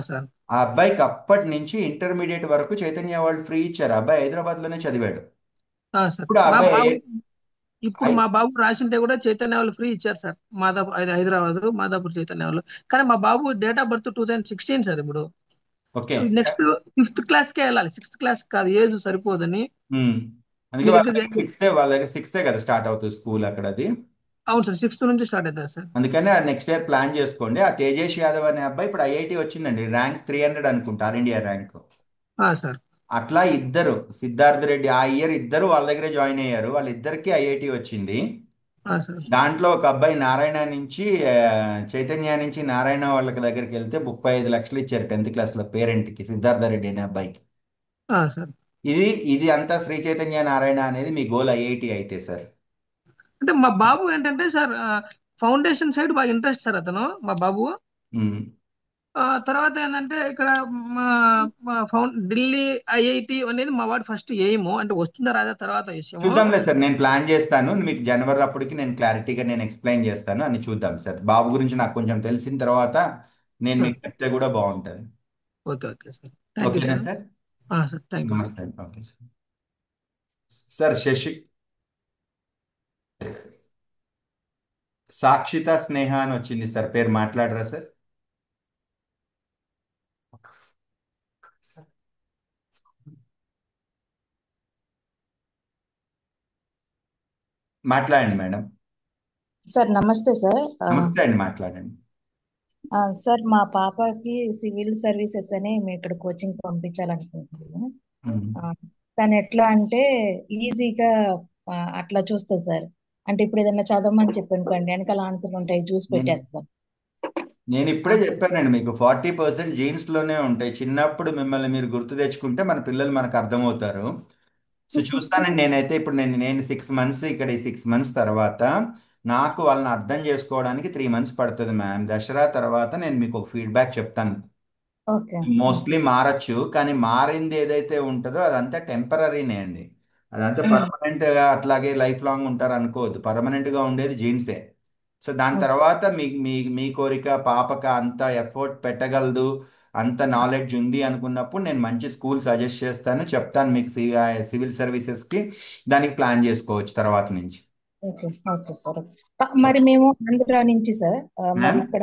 సార్ ఆ అబ్బాయికి అప్పటి నుంచి ఇంటర్మీడియట్ వరకు చైతన్య వాళ్ళు ఫ్రీ ఇచ్చారు. ఆ అబ్బాయి హైదరాబాద్ లోనే చదివాడు. సార్ ఇప్పుడు ఆ మా అబ్బాయి బాబు ఇప్పుడు మా బాబు రాసింటే కూడా చైతన్య వాళ్ళు ఫ్రీ ఇచ్చారు సార్. హైదరాబాద్ మాదాపూర్ చైతన్య వాళ్ళు. కానీ మా బాబు డేట్ ఆఫ్ బర్త్ 2016 సార్. ఇప్పుడు ఓకే, నెక్స్ట్ 5th క్లాస్కే వెళ్ళాలి, 6th క్లాస్ కాదు, ఏజ్ సరిపోదని. అందుకే వాళ్ళ దగ్గర సిక్స్తే కదా స్టార్ట్ అవుతుంది స్కూల్ అక్కడ అది. అవును సార్, 6th నుంచి స్టార్ట్ అవుతుంది సార్. అందుకని నెక్స్ట్ ఇయర్ ప్లాన్ చేసుకోండి. ఆ తేజేష్ యాదవ్ అనే అబ్బాయి ఇప్పుడు ఐఐటి వచ్చిందండి, ర్యాంక్ 300 అనుకుంటా, ఆల్ ఇండియా ర్యాంక్. సార్ అట్లా ఇద్దరు సిద్ధార్థ్ రెడ్డి ఆ ఇయర్ ఇద్దరు వాళ్ళ దగ్గరే జాయిన్ అయ్యారు, వాళ్ళిద్దరికి ఐఐటి వచ్చింది. సార్ దాంట్లో ఒక అబ్బాయి నారాయణ నుంచి చైతన్య నుంచి నారాయణ వాళ్ళ దగ్గరికి వెళ్తే 35 లక్షలు ఇచ్చారు 10th క్లాస్లో పేరెంట్కి, సిద్ధార్థ రెడ్డి అనే అబ్బాయికి. సార్ ఇది అంతా శ్రీ చైతన్య నారాయణ అనేది మీ గోల్ ఐఐటి అయితే సార్. అంటే మా బాబు ఏంటంటే సార్ ఫౌండేషన్ సైడ్ బాగా ఇంట్రెస్ట్ సార్ అతను మా బాబు. తర్వాత ఏంటంటే ఇక్కడ ఢిల్లీ ఐఐటి అనేది మా వాడు ఫస్ట్ ఎయిమ్, అంటే వస్తుందా రాదా తర్వాత విషయం చూద్దాంలే సార్, నేను ప్లాన్ చేస్తాను మీకు జనవరి అప్పటికి నేను క్లారిటీగా నేను ఎక్స్ప్లెయిన్ చేస్తాను అని. చూద్దాం సార్, బాబు గురించి నాకు కొంచెం తెలిసిన తర్వాత నేను మీకు చెప్తే కూడా బాగుంటుంది. ఓకే సార్, థ్యాంక్ యూ ఓకేనా sir. Sir? Sir thank you. నమస్తే. Okay sir. శశి సాక్షిత స్నేహ అని వచ్చింది సార్, పేరు మాట్లాడరా సార్? మాట్లాడండి మేడం. సార్ నమస్తే సార్. నమస్తే అండి, మాట్లాడండి. సార్ మా పాపకి సివిల్ సర్వీసెస్ అని మేము ఇక్కడ కోచింగ్ పంపించాలనుకుంటున్నాము. తను ఎట్లా అంటే ఈజీగా అట్లా చూస్తుంది సార్. అంటే ఇప్పుడు ఏదైనా చదవమని చెప్పనుకోండి, వెనకాల ఆన్సర్లు ఉంటాయి, చూసి పెట్టేస్తాం. నేను ఇప్పుడే చెప్పానండి మీకు 40% జీన్స్ లోనే ఉంటాయి. చిన్నప్పుడు మిమ్మల్ని మీరు గుర్తు తెచ్చుకుంటే మన పిల్లలు మనకు అర్థమవుతారు. సో చూస్తానండి, నేనైతే ఇప్పుడు నేను 6 మంత్స్ ఇక్కడ, ఈ 6 మంత్స్ తర్వాత నాకు వాళ్ళని అర్థం చేసుకోవడానికి 3 మంత్స్ పడుతుంది మ్యామ్. దసరా తర్వాత నేను మీకు ఒక ఫీడ్బ్యాక్ చెప్తాను. మోస్ట్లీ మారచ్చు, కానీ మారింది ఏదైతే ఉంటుందో అదంతా టెంపరీనే అండి. అదంతా పర్మనెంట్ గా అట్లాగే లైఫ్ లాంగ్ ఉంటారు అనుకోవద్దు. పర్మనెంట్ గా ఉండేది జీన్సే. సో దాని తర్వాత మీ కోరిక పాపక అంత ఎఫర్ట్ పెట్టగలదు, అంత నాలెడ్జ్ ఉంది అనుకున్నప్పుడు నేను మంచి స్కూల్ సజెస్ట్ చేస్తాను, చెప్తాను మీకు సివిల్ సర్వీసెస్కి, దానికి ప్లాన్ చేసుకోవచ్చు తర్వాత నుంచి. Okay sir. మరి మేము ఆంధ్ర నుంచి సార్, మరి ఇక్కడ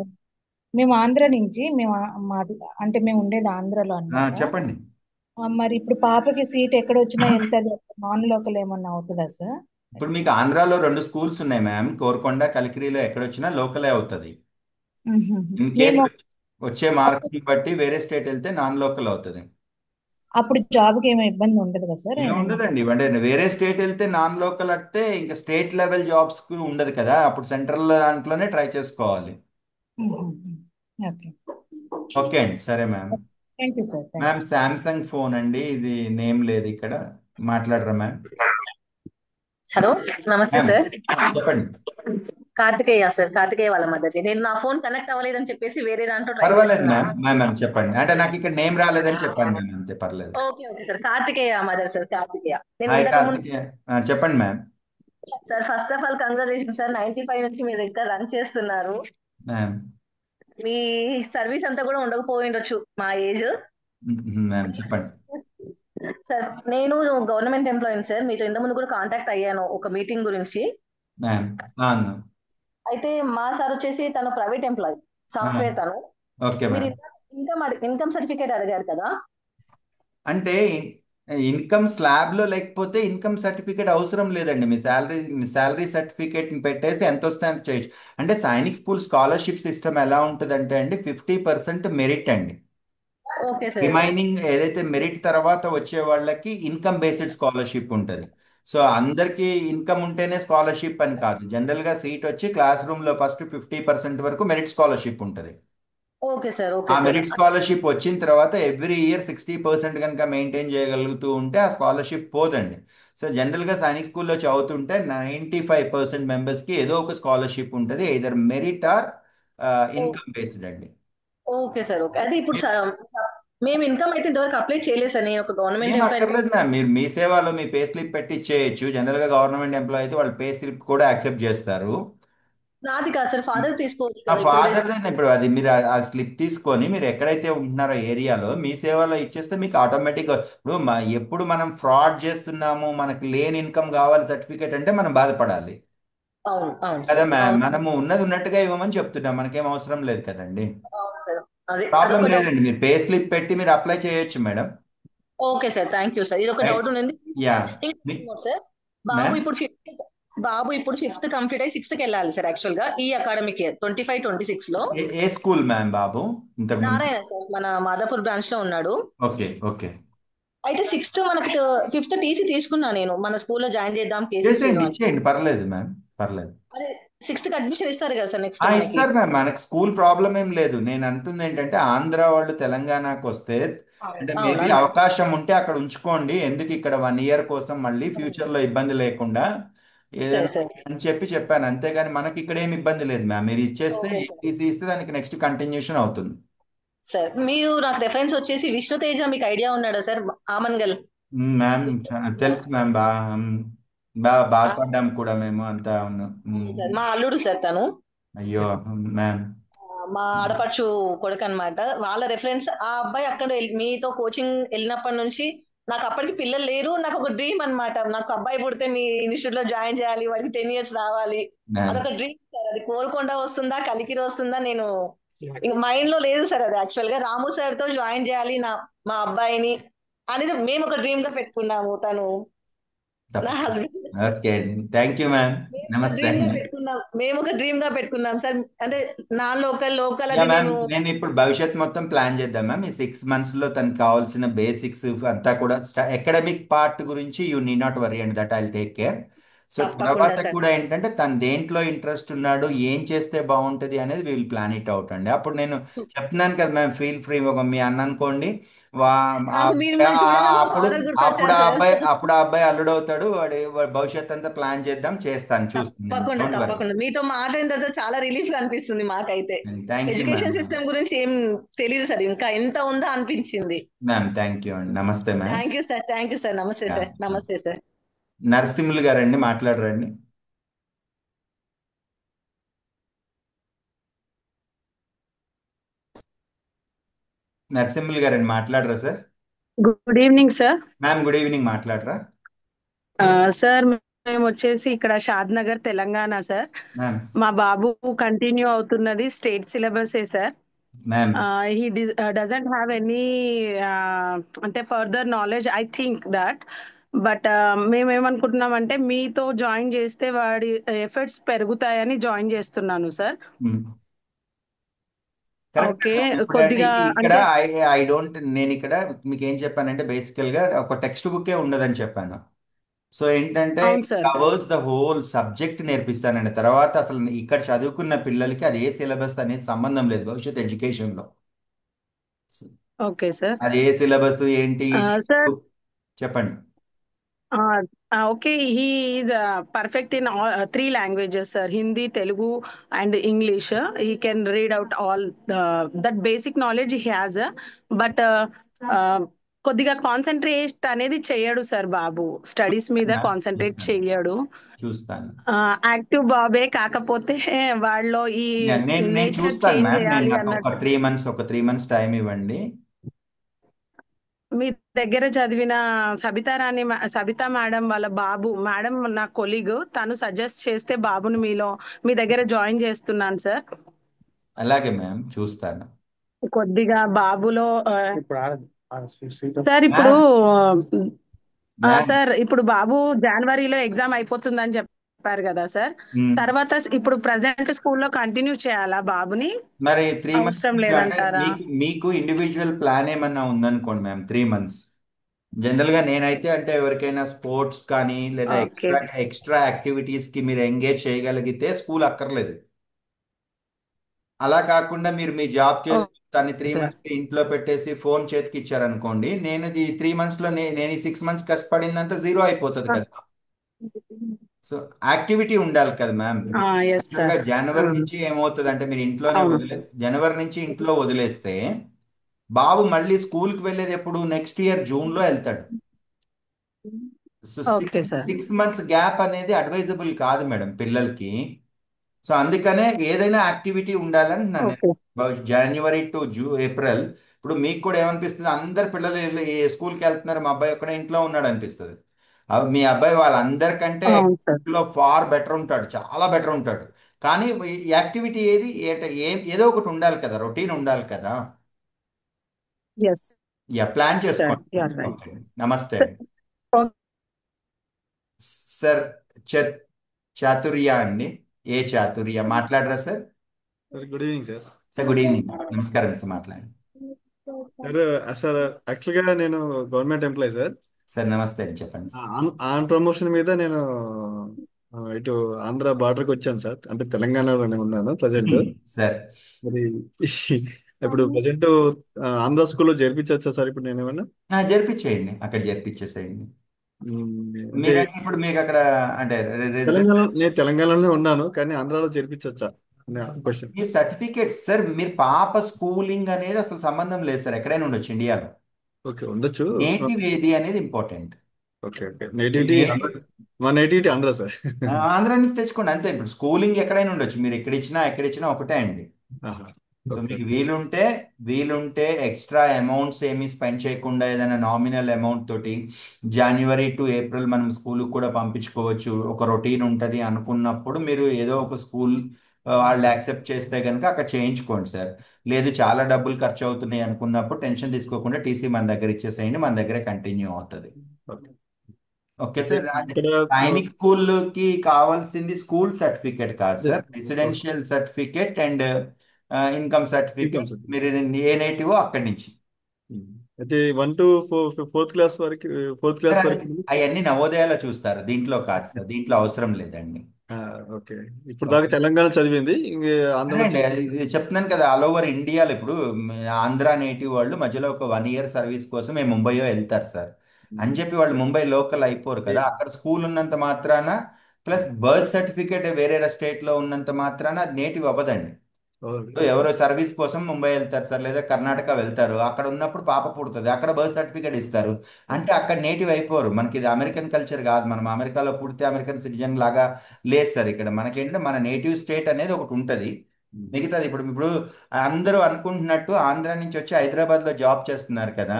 మేము ఆంధ్ర నుంచి అంటే మేము ఉండేది ఆంధ్రలో అన్నమాట. చెప్పండి. మరి ఇప్పుడు పాపకి సీట్ ఎక్కడ వచ్చినా వెళ్తుంది, నాన్ లోకల్ ఏమన్నా అవుతుందా సార్? ఇప్పుడు మీకు ఆంధ్రాలో 2 స్కూల్స్ ఉన్నాయి మ్యామ్, కోరుకొండ కలికిరిలో ఎక్కడొచ్చినా లోకలే అవుతుంది. ఇన్ కేస్ వచ్చే మార్కుని బట్టి వేరే స్టేట్ వెళ్తే నాన్ లోకల్ అవుతుంది. అప్పుడు జాబ్కి ఏమీ ఇబ్బంది ఉండదు కదా సార్? ఉండదండి, అంటే వేరే స్టేట్ వెళ్తే నాన్ లోకల్ అంటే ఇంకా స్టేట్ లెవెల్ జాబ్స్ కు ఉండదు కదా, అప్పుడు సెంట్రల్ దాంట్లోనే ట్రై చేసుకోవాలి. ఓకే అండి, సరే ma'am. Thank you sir. Ma'am Samsung phone అండి, ఇది నేమ్ లేదు ఇక్కడ, మాట్లాడరా మ్యామ్? హలో, నమస్తే సార్. చెప్పండి. కార్తికేయ సార్, కార్తికేయ వాళ్ళ మదర్. నేను నా ఫోన్ కనెక్ట్ అవ్వలేదని చెప్పేసి వేరే దాంట్లో ట్రై పర్వాలేదు చేస్తున్నాను. మ్యామ్ చెప్పండి, అంటే నాకు ఇక్కడ నేమ్ రాలేదని చెప్పాను మ్యామ్, అంతే, పర్లేదు. Okay sir, Karthikeya mother sir, Karthikeya. నేను హాయ్ ఇంతకు ముందు కార్తికేయ, చెప్పండి ma'am. Sir, first of all congratulation sir, 95 నుంచి మీరు ఇంకా రన్ చేస్తున్నారు. మీ సర్వీస్ అంతా కూడా ఉండకపోయిండొచ్చు మా ఏజ్. మ్యామ్ చెప్పండి. సార్, నేను గవర్నమెంట్ ఎంప్లాయీ సార్, మీతో ఇంత ముందు కూడా కాంటాక్ట్ అయ్యాను ఒక మీటింగ్ గురించి. అయితే మా సార్ వచ్చేసి తను ప్రైవేట్ ఎంప్లాయీ, సాఫ్ట్వేర్ తను. మీరు ఇన్కమ్ సర్టిఫికేట్ అడిగారు కదా, అంటే ఇన్కమ్ స్లాబ్ లో లేకపోతే ఇన్కమ్ సర్టిఫికేట్ అవసరం లేదండి. మీ శాలరీ సర్టిఫికేట్ పెట్టేసి ఎంత వస్తే అంత చేయొచ్చు. అంటే సైనిక్ స్కూల్ స్కాలర్షిప్ సిస్టమ్ ఎలా ఉంటుందంటే అండి, 50% మెరిట్ అండి. Okay sir. రిమైనింగ్ ఏదైతే మెరిట్ తర్వాత వచ్చే వాళ్ళకి ఇన్కమ్ బేస్డ్ స్కాలర్షిప్ ఉంటుంది. సో అందరికీ ఇన్కమ్ ఉంటేనే స్కాలర్షిప్ అని కాదు. జనరల్ గా సీట్ వచ్చి క్లాస్ రూమ్ లో ఫస్ట్ 50% వరకు మెరిట్ స్కాలర్షిప్ ఉంటుంది. Okay sir. ఆ ఓకే సార్. మెరిట్ స్కాలర్షిప్ వచ్చిన తర్వాత ఎవ్రీ ఇయర్ 60% కనుక మెయింటైన్ చేయగలుగుతూ ఉంటే ఆ స్కాలర్షిప్ పోదండి. సో జనరల్గా సైనిక్ స్కూల్లో చదువుతుంటే 95% మెంబర్స్కి ఏదో ఒక స్కాలర్షిప్ ఉంటుంది, either merit or income based అండి. Okay sir. ఓకే. అదే ఇప్పుడు మేము ఇన్కమ్ అయితే ఇంతవరకు అప్లై చేయలేదు సార్. నేను ఒక గవర్నమెంట్ ఏం ఎంప్లాయీ. అక్కర్లేదు మ్యామ్, మీరు మీ సేవలో మీ పే స్లిప్ పెట్టి ఇచ్చేయచ్చు. జనరల్గా గవర్నమెంట్ ఎంప్లాయీ అయితే వాళ్ళు పే స్లిప్ కూడా యాక్సెప్ట్ చేస్తారు. నాది కాదు సార్, ఫాదర్ తీసుకోవచ్చు ఆ కదా ఇప్పుడు. ఫాదర్ ఇప్పుడు అది మీరు ఆ స్లిప్ తీసుకొని మీరు ఎక్కడైతే ఉంటున్నారో ఏరియాలో మీ సేవలో ఇచ్చేస్తే మీకు ఆటోమేటిక్. ఇప్పుడు ఎప్పుడు మనం ఫ్రాడ్ చేస్తున్నాము, మనకి లేని ఇన్కమ్ కావాలి సర్టిఫికేట్ అంటే మనం బాధపడాలి అవును అవును కదా సార్. మ్యామ్. అవును మనము ఉన్నది ఉన్నట్టుగా ఇవ్వమని చెప్తున్నాం, మనకేం అవసరం లేదు కదండి. అవును సార్. అదే ప్రాబ్లం అదొక డౌట్. లేదండి, మీరు పే స్లిప్ పెట్టి మీరు అప్లై చేయొచ్చు madam. Okay sir, thank you sir. ఇది ఒక డౌట్ ఉంది. యా ఇంకా సార్, బాబు ఇప్పుడు ఫిఫ్త్ కంప్లీట్ అయ్యి సిక్స్త్ కి వెళ్ళాలి సార్. యాక్చువల్ గా ఈ అకాడమిక్ ఇయర్ 25-26 లో. ఏ స్కూల్ మ్యామ్ బాబు ఇంతకుముందు? నారాయణ సార్, మన మాదాపూర్ బ్రాంచ్ లో ఉన్నాడు. Okay okay. అయితే సిక్స్త్ మనకి ఫిఫ్త్ టీసీ తీసుకున్నా నేను, మన స్కూల్లో జాయిన్ చేద్దాం చేసేయండి, కేసీసీలో. ఇచ్చేయండి, పర్లేదు మ్యామ్, పర్లేదు. అదే సిక్స్త్ కి అడ్మిషన్ ఇస్తారు కదా సార్ నెక్స్ట్ మనకి? ఇస్తారు మ్యామ్, మనకు స్కూల్ ప్రాబ్లం ఏం లేదు. నేను అంటుంది ఏంటంటే ఆంధ్ర వాళ్ళు తెలంగాణకు వస్తే అంటే మేబీ అవునా? అవకాశం ఉంటే అక్కడ ఉంచుకోండి. ఎందుకు ఇక్కడ 1 ఇయర్ కోసం మళ్ళీ ఫ్యూచర్ లో ఇబ్బంది లేకుండా ఏదైనా సరే. అని చెప్పాను. అంతేగాని మనకి ఇక్కడ ఏమి ఇబ్బంది లేదు మ్యామ్. మీరు ఇచ్చేస్తే ఓకే సార్. ఈసీ ఇస్తే దానికి నెక్స్ట్ కంటిన్యూషన్ అవుతుంది. సార్ మీరు నాకు రెఫరెన్స్ వచ్చేసి విష్ణుతేజ, మీకు ఐడియా ఉన్నాడా సార్? ఆమన్గల్. మ్యామ్ తెలుసు మ్యామ్, బాధపడ్డాం కూడా మేము అంతా ఉన్నాం. సార్ మా అల్లుడు సార్ తను. అయ్యో మ్యామ్. మా ఆడపడుచు కొడుకు అన్నమాట. వాళ్ళ రెఫరెన్స్ ఆ అబ్బాయి అక్కడ మీతో కోచింగ్ వెళ్ళినప్పటి నుంచి నాకు అప్పటికి పిల్లలు లేరు. నాకు ఒక డ్రీమ్ అన్నమాట, నాకు అబ్బాయి పుడితే మీ ఇన్స్టిట్యూట్ లో జాయిన్ చేయాలి, వాడికి 10 years రావాలి. అదొక డ్రీమ్ సార్. అది కోరుకొండ వస్తుందా కలికిరి వస్తుందా నేను మైండ్ లో లేదు సార్. అది యాక్చువల్ గా రాము సార్ తో జాయిన్ చేయాలి మా అబ్బాయిని అనేది మేము ఒక డ్రీమ్ గా పెట్టుకున్నాము. తను నా husband. Okay, thank you ma'am, నమస్తే. మేము ఒక డ్రీమ్ గా పెట్టుకున్నాం సార్. అంటే లోకల్ యా అని మ్యామ్, మేము. నేను ఇప్పుడు భవిష్యత్ మొత్తం ప్లాన్ చేద్దాం మ్యామ్. ఈ 6 months లో తనకు కావాల్సిన బేసిక్స్ అంతా కూడా అకాడమిక్ పార్ట్ గురించి you need not worry and that I take care. So తర్వాత సార్. కూడా ఏంటంటే తను దేంట్లో ఇంట్రెస్ట్ ఉన్నాడు, ఏం చేస్తే బాగుంటది అనేది విల్ ప్లాన్ ఇట్ అవుట్ అండి. అప్పుడు నేను చెప్తున్నాను కదా మ్యామ్, ఫీల్ ఫ్రీ. ఒక మీ అన్న అనుకోండి, అప్పుడు ఆ అబ్బాయి అల్లుడవుతాడు, వాడి భవిష్యత్ అంతా ప్లాన్ చేద్దాం, చేస్తాను, చూస్తాను. తప్పకుండా మీతో మాట్లాడిన తర్వాత చాలా రిలీఫ్ గా అనిపిస్తుంది మాకైతే. థ్యాంక్ యూ ఎడ్యుకేషన్ సిస్టమ్ గురించి ఏం తెలియదు సార్, ఇంకా ఎంత ఉందో అనిపించింది. మ్యామ్ థ్యాంక్ యూ అండి, నమస్తే మ్యామ్. Thank you sir. నమస్తే సార్. నమస్తే సార్. నరసింహులు గారండి, మాట్లాడరండి. నరసింహులు గారండి, మాట్లాడరా sir? Good evening sir. Ma'am good evening, మాట్లాడరా? సార్ మేము వచ్చేసి ఇక్కడ Shadnagar Telangana sir. Ma'am మా బాబు కంటిన్యూ అవుతున్నది state syllabus sir. Ma'am he doesn't have any అంటే further knowledge I think that. But మేమేమనుకుంటున్నామంటే మీతో జాయిన్ చేస్తే వాడి ఎఫర్ట్స్ పెరుగుతాయని జాయిన్ చేస్తున్నాను సార్. ఓకే, కొద్దిగా ఇక్కడ అంటే ఐ డోంట్, నేను ఇక్కడ మీకు ఏం చెప్పానంటే బేసికల్ గా ఒక టెక్స్ట్ బుకే ఉండదని చెప్పాను. సో ఏంటంటే అవును సార్. కవర్స్ ద హోల్ సబ్జెక్ట్ నేర్పిస్తానండి. తర్వాత అసలు ఇక్కడ చదువుకున్న పిల్లలకి అది ఏ సిలబస్ అనేది సంబంధం లేదు భవిష్యత్ ఎడ్యుకేషన్ లో. Okay sir. అది ఏ సిలబస్ ఏంటి సార్ చెప్పండి. Okay, he is perfect in 3 languages sir, Hindi, Telugu and English. He can read out all that basic knowledge he has. But కొద్దిగా కాన్సన్ట్రేట్ అనేది చేయడు సార్ బాబు, స్టడీస్ మీద కాన్సన్ట్రేట్ చేయడు. చూస్తాను, యాక్టివ్ బాబే, కాకపోతే వాళ్ళలో ఈ నేను నేచర్ చూస్తాను చేంజ్ మ్యామ్. నేను చేయాలి నాకు ఒక అన్నట్టు. 3 months టైం ఇవ్వండి. మీ దగ్గర చదివిన సబితా మేడం వాళ్ళ బాబు, మేడం నా కొలీగ్, తను సజెస్ట్ చేస్తే బాబుని మీ దగ్గర జాయిన్ చేస్తున్నాను సార్. అలాగే మ్యామ్, చూస్తాను. కొద్దిగా బాబులో సార్ ఇప్పుడు మ్యామ్ సార్ ఇప్పుడు బాబు జనవరిలో ఎగ్జామ్ అయిపోతుందని చెప్పారు కదా సార్. తర్వాత ఇప్పుడు ప్రజెంట్ స్కూల్లో కంటిన్యూ చేయాలా బాబుని, మరి 3 మంత్స్ అవసరం అంటే లేదంటారా? మీకు ఇండివిజువల్ ప్లాన్ ఏమన్నా ఉందనుకోండి మ్యామ్, 3 మంత్స్ జనరల్ గా నేనైతే అంటే ఎవరికైనా స్పోర్ట్స్ కానీ లేదా ఓకే ఎక్స్ట్రా యాక్టివిటీస్ కి మీరు ఎంగేజ్ చేయగలిగితే స్కూల్ అక్కర్లేదు. అలా కాకుండా మీరు మీ జాబ్ చేస్తూ దాన్ని 3 సార్. మంత్స్ ఇంట్లో పెట్టేసి ఫోన్ చేతికి ఇచ్చారనుకోండి, నేను ఈ 3 మంత్స్ లో నేను ఈ 6 మంత్స్ కష్టపడిందంతా జీరో అయిపోతుంది కదా. సో యాక్టివిటీ ఉండాలి కదా మ్యామ్. Yes sir. జనవరి నుంచి ఏమవుతుంది అంటే మీరు ఇంట్లోనే అవును జనవరి నుంచి ఇంట్లో వదిలేస్తే బాబు మళ్ళీ స్కూల్కి వెళ్ళేది ఎప్పుడు నెక్స్ట్ ఇయర్ జూన్ లో వెళ్తాడు. So okay sir. 6 months gap అనేది అడ్వైజబుల్ కాదు మేడం పిల్లలకి. సో అందుకనే ఏదైనా యాక్టివిటీ ఉండాలని నన్ను ఓకే జనవరి టు ఏప్రిల్. ఇప్పుడు మీకు కూడా ఏమనిపిస్తుంది, అందరు పిల్లలు స్కూల్కి వెళ్తున్నారు, మా అబ్బాయి ఒక్కడే ఇంట్లో ఉన్నాడు అనిపిస్తుంది. మీ అబ్బాయి వాళ్ళందరికంటే అవును సార్. లో ఫార్ బెటర్ ఉంటాడు, చాలా బెటర్ ఉంటాడు. కానీ ఈ యాక్టివిటీ ఏదో ఒకటి ఉండాలి కదా, రొటీన్ ఉండాలి కదా. ఎస్ ప్లాన్ సార్, చేసుకోండి. You are right. ఓకే నమస్తే అండి. సార్ చాతుర్య అండి, ఏ చాతుర్య మాట్లాడరా sir? Sir good evening sir. Sir good evening, నమస్కారం సార్, మాట్లాడండి. సార్ సార్ యాక్చువల్గా నేను గవర్నమెంట్ ఎంప్లాయీ సార్. సార్ నమస్తే అండి, చెప్పండి సార్. ఆన్ ప్రమోషన్ మీద నేను ఇటు ఆంధ్ర బార్డర్కి వచ్చాను సార్. అంటే తెలంగాణలోనే ఉన్నాను ప్రజెంట్. సార్ మరి ఇప్పుడు ప్రజెంట్ ఆంధ్ర స్కూల్లో చేర్పించవచ్చా సార్ ఇప్పుడు నేను ఏమన్నా? జరిపించేయండి, అక్కడ జరిపించేసేయండి. అంటే మీరంటే ఇప్పుడు మీకు అక్కడ అంటే నేను తెలంగాణలోనే ఉన్నాను కానీ ఆంధ్రాలో చేర్పించవచ్చా క్వశ్చన్. మీ సర్టిఫికేట్స్ సార్, మీరు పాప స్కూలింగ్ అనేది అసలు సంబంధం లేదు సార్, ఎక్కడైనా ఉండొచ్చు ఇండియాలో. ఓకే ఉండొచ్చు. నేటివ్ ఏది అనేది ఇంపార్టెంట్. ఓకే ఓకే నేటివిటీ మా నేటివిటీ ఆంధ్ర సార్. ఆంధ్ర నుంచి తెచ్చుకోండి అంతే. ఇప్పుడు స్కూలింగ్ ఎక్కడైనా ఉండొచ్చు, మీరు ఎక్కడ ఇచ్చినా ఒకటే అండి. సో మీకు వీలుంటే ఎక్స్ట్రా అమౌంట్స్ ఏమీ స్పెండ్ చేయకుండా ఏదైనా నామినల్ అమౌంట్ తోటి జనవరి టు ఏప్రిల్ మనం స్కూల్కి కూడా పంపించుకోవచ్చు. ఒక రొటీన్ ఉంటుంది అనుకున్నప్పుడు మీరు ఏదో ఒక స్కూల్ వాళ్ళు యాక్సెప్ట్ చేస్తే కనుక అక్కడ చేయించుకోండి సార్. లేదు చాలా డబ్బులు ఖర్చు అవుతున్నాయి అనుకున్నప్పుడు టెన్షన్ తీసుకోకుండా టీసీ మన దగ్గర ఇచ్చేసేయండి, మన దగ్గరే కంటిన్యూ అవుతుంది. Okay sir. సైనిక్ స్కూల్ కి కావాల్సింది స్కూల్ సర్టిఫికేట్ కాదు sir, residential certificate and income certificate. మీరు ఏ నేటివ్ అక్కడి నుంచి. అయితే 1 to 4th క్లాస్ వరకు అవన్నీ నవోదయాలో చూస్తారు, దీంట్లో కాదు సార్, దీంట్లో అవసరం లేదండి. ఓకే ఇప్పుడు దాకా తెలంగాణ చదివింది ఆంధ్ర ఇది చెప్తున్నాను కదా, ఆల్ ఓవర్ ఇండియాలో ఇప్పుడు ఆంధ్ర నేటివ్ వాళ్ళు మధ్యలో ఒక 1 year సర్వీస్ కోసం మేము ముంబయో వెళ్తారు సార్ అని చెప్పి వాళ్ళు ముంబై లోకల్ అయిపోరు కదా. అక్కడ స్కూల్ ఉన్నంత మాత్రాన ప్లస్ బర్త్ సర్టిఫికేట్ వేరే స్టేట్ లో ఉన్నంత మాత్రాన అది నేటివ్ అవ్వదండి. ఎవరో సర్వీస్ కోసం ముంబై వెళ్తారు సార్, లేదా కర్ణాటక వెళ్తారు, అక్కడ ఉన్నప్పుడు పాప పుడుతుంది, అక్కడ బర్త్ సర్టిఫికేట్ ఇస్తారు అంటే అక్కడ నేటివ్ అయిపోరు. మనకి ఇది అమెరికన్ కల్చర్ కాదు, మనం అమెరికాలో పుడితే అమెరికన్ సిటిజన్ లాగా లేదు సార్. ఇక్కడ మనకేంటంటే మన నేటివ్ స్టేట్ అనేది ఒకటి ఉంటుంది, మిగతాది ఇప్పుడు అందరూ అనుకుంటున్నట్టు ఆంధ్ర నుంచి వచ్చి హైదరాబాద్ లో జాబ్ చేస్తున్నారు కదా,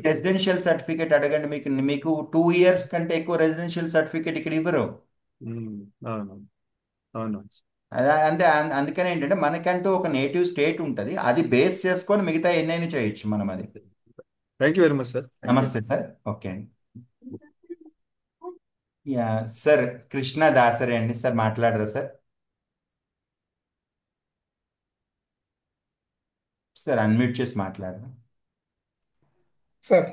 రెసిడెన్షియల్ సర్టిఫికేట్ అడగండి, మీకు 2 years కంటే ఎక్కువ రెసిడెన్షియల్ సర్టిఫికేట్ ఇక్కడ ఇవ్వరు. అంటే అందుకనే ఏంటంటే మనకంటూ ఒక నేటివ్ స్టేట్ ఉంటుంది, అది బేస్ చేసుకొని మిగతా ఎన్నైనా చేయొచ్చు మనం. అది thank you very much sir. నమస్తే సార్. ఓకే అండి. సార్ కృష్ణ దాసరే అండి, సార్ మాట్లాడరా సార్? సార్ అన్మ్యూట్ చేసి మాట్లాడరా సార్?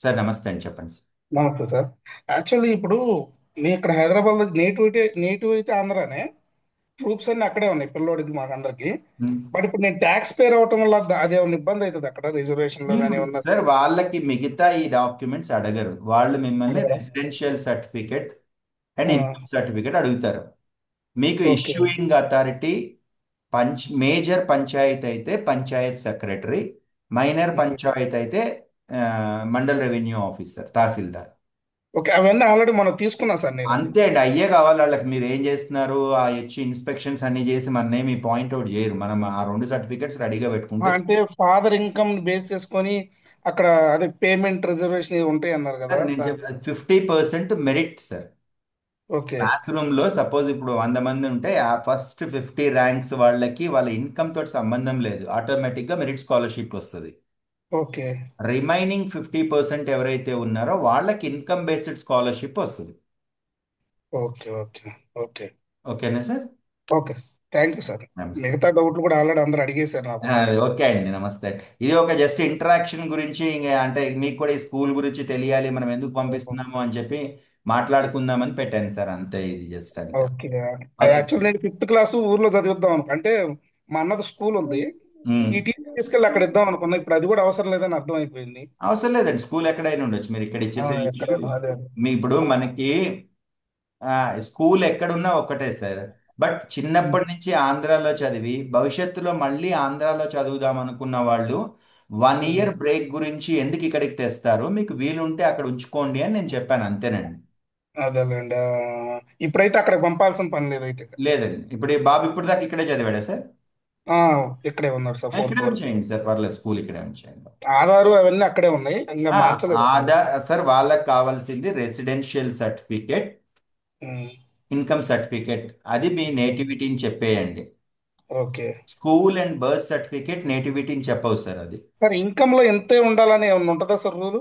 సార్ నమస్తే అండి, చెప్పండి సార్. నమస్తే సార్. యాక్చువల్లీ ఇప్పుడు నేను ఇక్కడ హైదరాబాద్లో నేటివ్ అయితే ఆంధ్రానే, ప్రూఫ్స్ అన్ని అక్కడే ఉన్నాయి పిల్లోడికి మాకు అందరికి. బట్ ఇప్పుడు నేను ట్యాక్స్ పేర్ అవటం వల్ల అదేమన్నా ఇబ్బంది అవుతుంది అక్కడ రిజర్వేషన్ లో కానీ ఏమన్నా? సార్ వాళ్ళకి మిగతా ఈ డాక్యుమెంట్స్ అడగరు, వాళ్ళు మిమ్మల్ని residential certificate and income certificate అడుగుతారు. మీకు ఇష్యూయింగ్ అథారిటీ మేజర్ పంచాయత్ అయితే పంచాయత్ సెక్రటరీ, మైనర్ పంచాయత్ అయితే మండల్ రెవెన్యూ ఆఫీసర్, తహసీల్దార్. ఓకే అవన్నీ ఆల్రెడీ మనం తీసుకున్నాం సార్. నేను అంతే అండి, అయ్యే కావాలి వాళ్ళకి. మీరు ఏం చేస్తున్నారు వచ్చి ఇన్స్పెక్షన్స్ అన్ని చేసి మననేమి పాయింట్ అవుట్ చేయరు. మనం ఆ 2 సర్టిఫికేట్స్ రెడీగా పెట్టుకుంటే అంటే ఫాదర్ ఇన్కమ్ బేస్ చేసుకొని అక్కడ అదే పేమెంట్ రిజర్వేషన్ ఉంటాయి అన్నారు కదా. 50% merit sir. Okay class room లో సపోజ్ ఇప్పుడు 100 మంది ఉంటే ఆ ఫస్ట్ 50 ర్యాంక్స్ వాళ్ళకి వాళ్ళ ఇన్కమ్ తోటి సంబంధం లేదు, ఆటోమేటిక్ గా మెరిట్ స్కాలర్షిప్ వస్తుంది. ఓకే రిమైనింగ్ 50% ఎవరైతే ఉన్నారో వాళ్ళకి ఇన్కమ్ బేస్డ్ స్కాలర్షిప్ వస్తుంది. ఓకే ఓకే ఓకే ఓకేనా sir? Okay thank you sir. నమస్తే. మిగతా డౌట్లు కూడా ఆల్రెడీ అందరూ అడిగేశారు నాకు. ఓకే అండి, నమస్తే. ఇది ఒక జస్ట్ ఇంటరాక్షన్ గురించి, ఇంకా అంటే మీకు కూడా ఈ స్కూల్ గురించి తెలియాలి, మనం ఎందుకు పంపిస్తున్నాము అని చెప్పి మాట్లాడుకుందామని పెట్టాను సార్, అంతే. ఇది జస్ట్ అంతే. Okay okay. యాక్చువల్ నేను 5th క్లాస్ ఊర్లో చదివిద్దాం అంటే మా అన్నది స్కూల్ ఉంది, ఈ టీచర్ తీసుకెళ్ళి అక్కడ ఇద్దాం అనుకున్నా. ఇప్పుడు అది కూడా అవసరం లేదని అర్థమైపోయింది. అవసరం లేదండి, స్కూల్ ఎక్కడైనా ఉండొచ్చు, మీరు ఇక్కడ ఎక్కడ ఇచ్చేసేయచ్చు. అదే మీ ఇప్పుడు మనకి స్కూల్ ఎక్కడున్నా ఒక్కటే సార్. బట్ చిన్నప్పటి నుంచి ఆంధ్రాలో చదివి భవిష్యత్తులో మళ్ళీ ఆంధ్రాలో చదువుదాం అనుకున్న వాళ్ళు 1 year బ్రేక్ గురించి ఎందుకు ఇక్కడికి తెస్తారు, మీకు వీలుంటే అక్కడ ఉంచుకోండి అని నేను చెప్పాను, అంతేనండి. అదేలేండి. ఇప్పుడైతే అక్కడ పంపాల్సిన పని లేదు అయితే. లేదండి, ఇప్పుడు ఈ బాబు ఇప్పుడు దాకా ఇక్కడే చదివాడా సార్? ఆ, ఇక్కడే ఉన్నారు సార్, 4th ఇక్కడే వరకు. ఉంచేయండి సార్, పర్లేదు, స్కూల్ ఇక్కడే ఉంచేయండి. ఆధారు అవన్నీ అక్కడే ఉన్నాయి, ఇంకా మార్చలేదు. ఆధార్ సార్, వాళ్ళకి కావాల్సింది రెసిడెన్షియల్ సర్టిఫికేట్, ఇన్కమ్ సర్టిఫికేట్, అది మీ నేటివిటీని చెప్పేయండి. Okay school and birth certificate నేటివిటీని చెప్పవు సార్. అది సార్ ఇన్కమ్ లో ఎంతే ఉండాలని ఏమన్నా ఉంటుందా సార్ రూల్?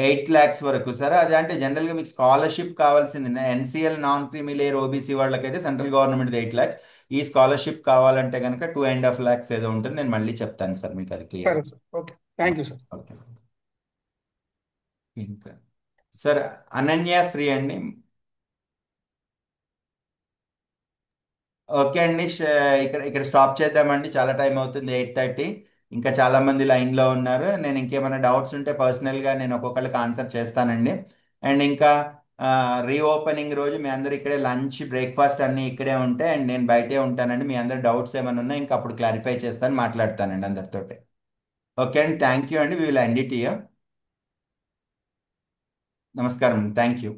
8 lakhs వరకు సార్. అది అంటే జనరల్గా మీకు స్కాలర్షిప్ కావాల్సింది NCL non creamy layer OBC వాళ్ళకైతే సెంట్రల్ గవర్నమెంట్ 8 lakhs. ఈ స్కాలర్షిప్ కావాలంటే కనుక 2.5 lakhs ఏదో ఉంటుంది, నేను మళ్ళీ చెప్తాను సార్ మీకు, అది క్లియర్. సరే sir, okay thank you sir. Okay. ఇంకా సార్ అనన్యాశ్రీ అండి. ఓకే అండి, ఇక్కడ ఇక్కడ స్టాప్ చేద్దామండి, చాలా టైం అవుతుంది, 8:30. ఇంకా చాలా మంది లైన్లో ఉన్నారు. నేను ఇంకేమైనా డౌట్స్ ఉంటే పర్సనల్గా నేను ఒక్కొక్కరికి ఆన్సర్ చేస్తానండి. అండ్ ఇంకా రీఓపెనింగ్ రోజు మీ అందరు ఇక్కడే లంచ్ బ్రేక్ఫాస్ట్ అన్నీ ఇక్కడే ఉంటాయి, అండ్ నేను బయటే ఉంటానండి. మీ అందరు డౌట్స్ ఏమైనా ఉన్నా ఇంకా అప్పుడు క్లారిఫై చేస్తాను, మాట్లాడతానండి అందరితోటి. ఓకే అండి, థ్యాంక్ యూ అండి, we will end it here. నమస్కారం, థ్యాంక్ యూ.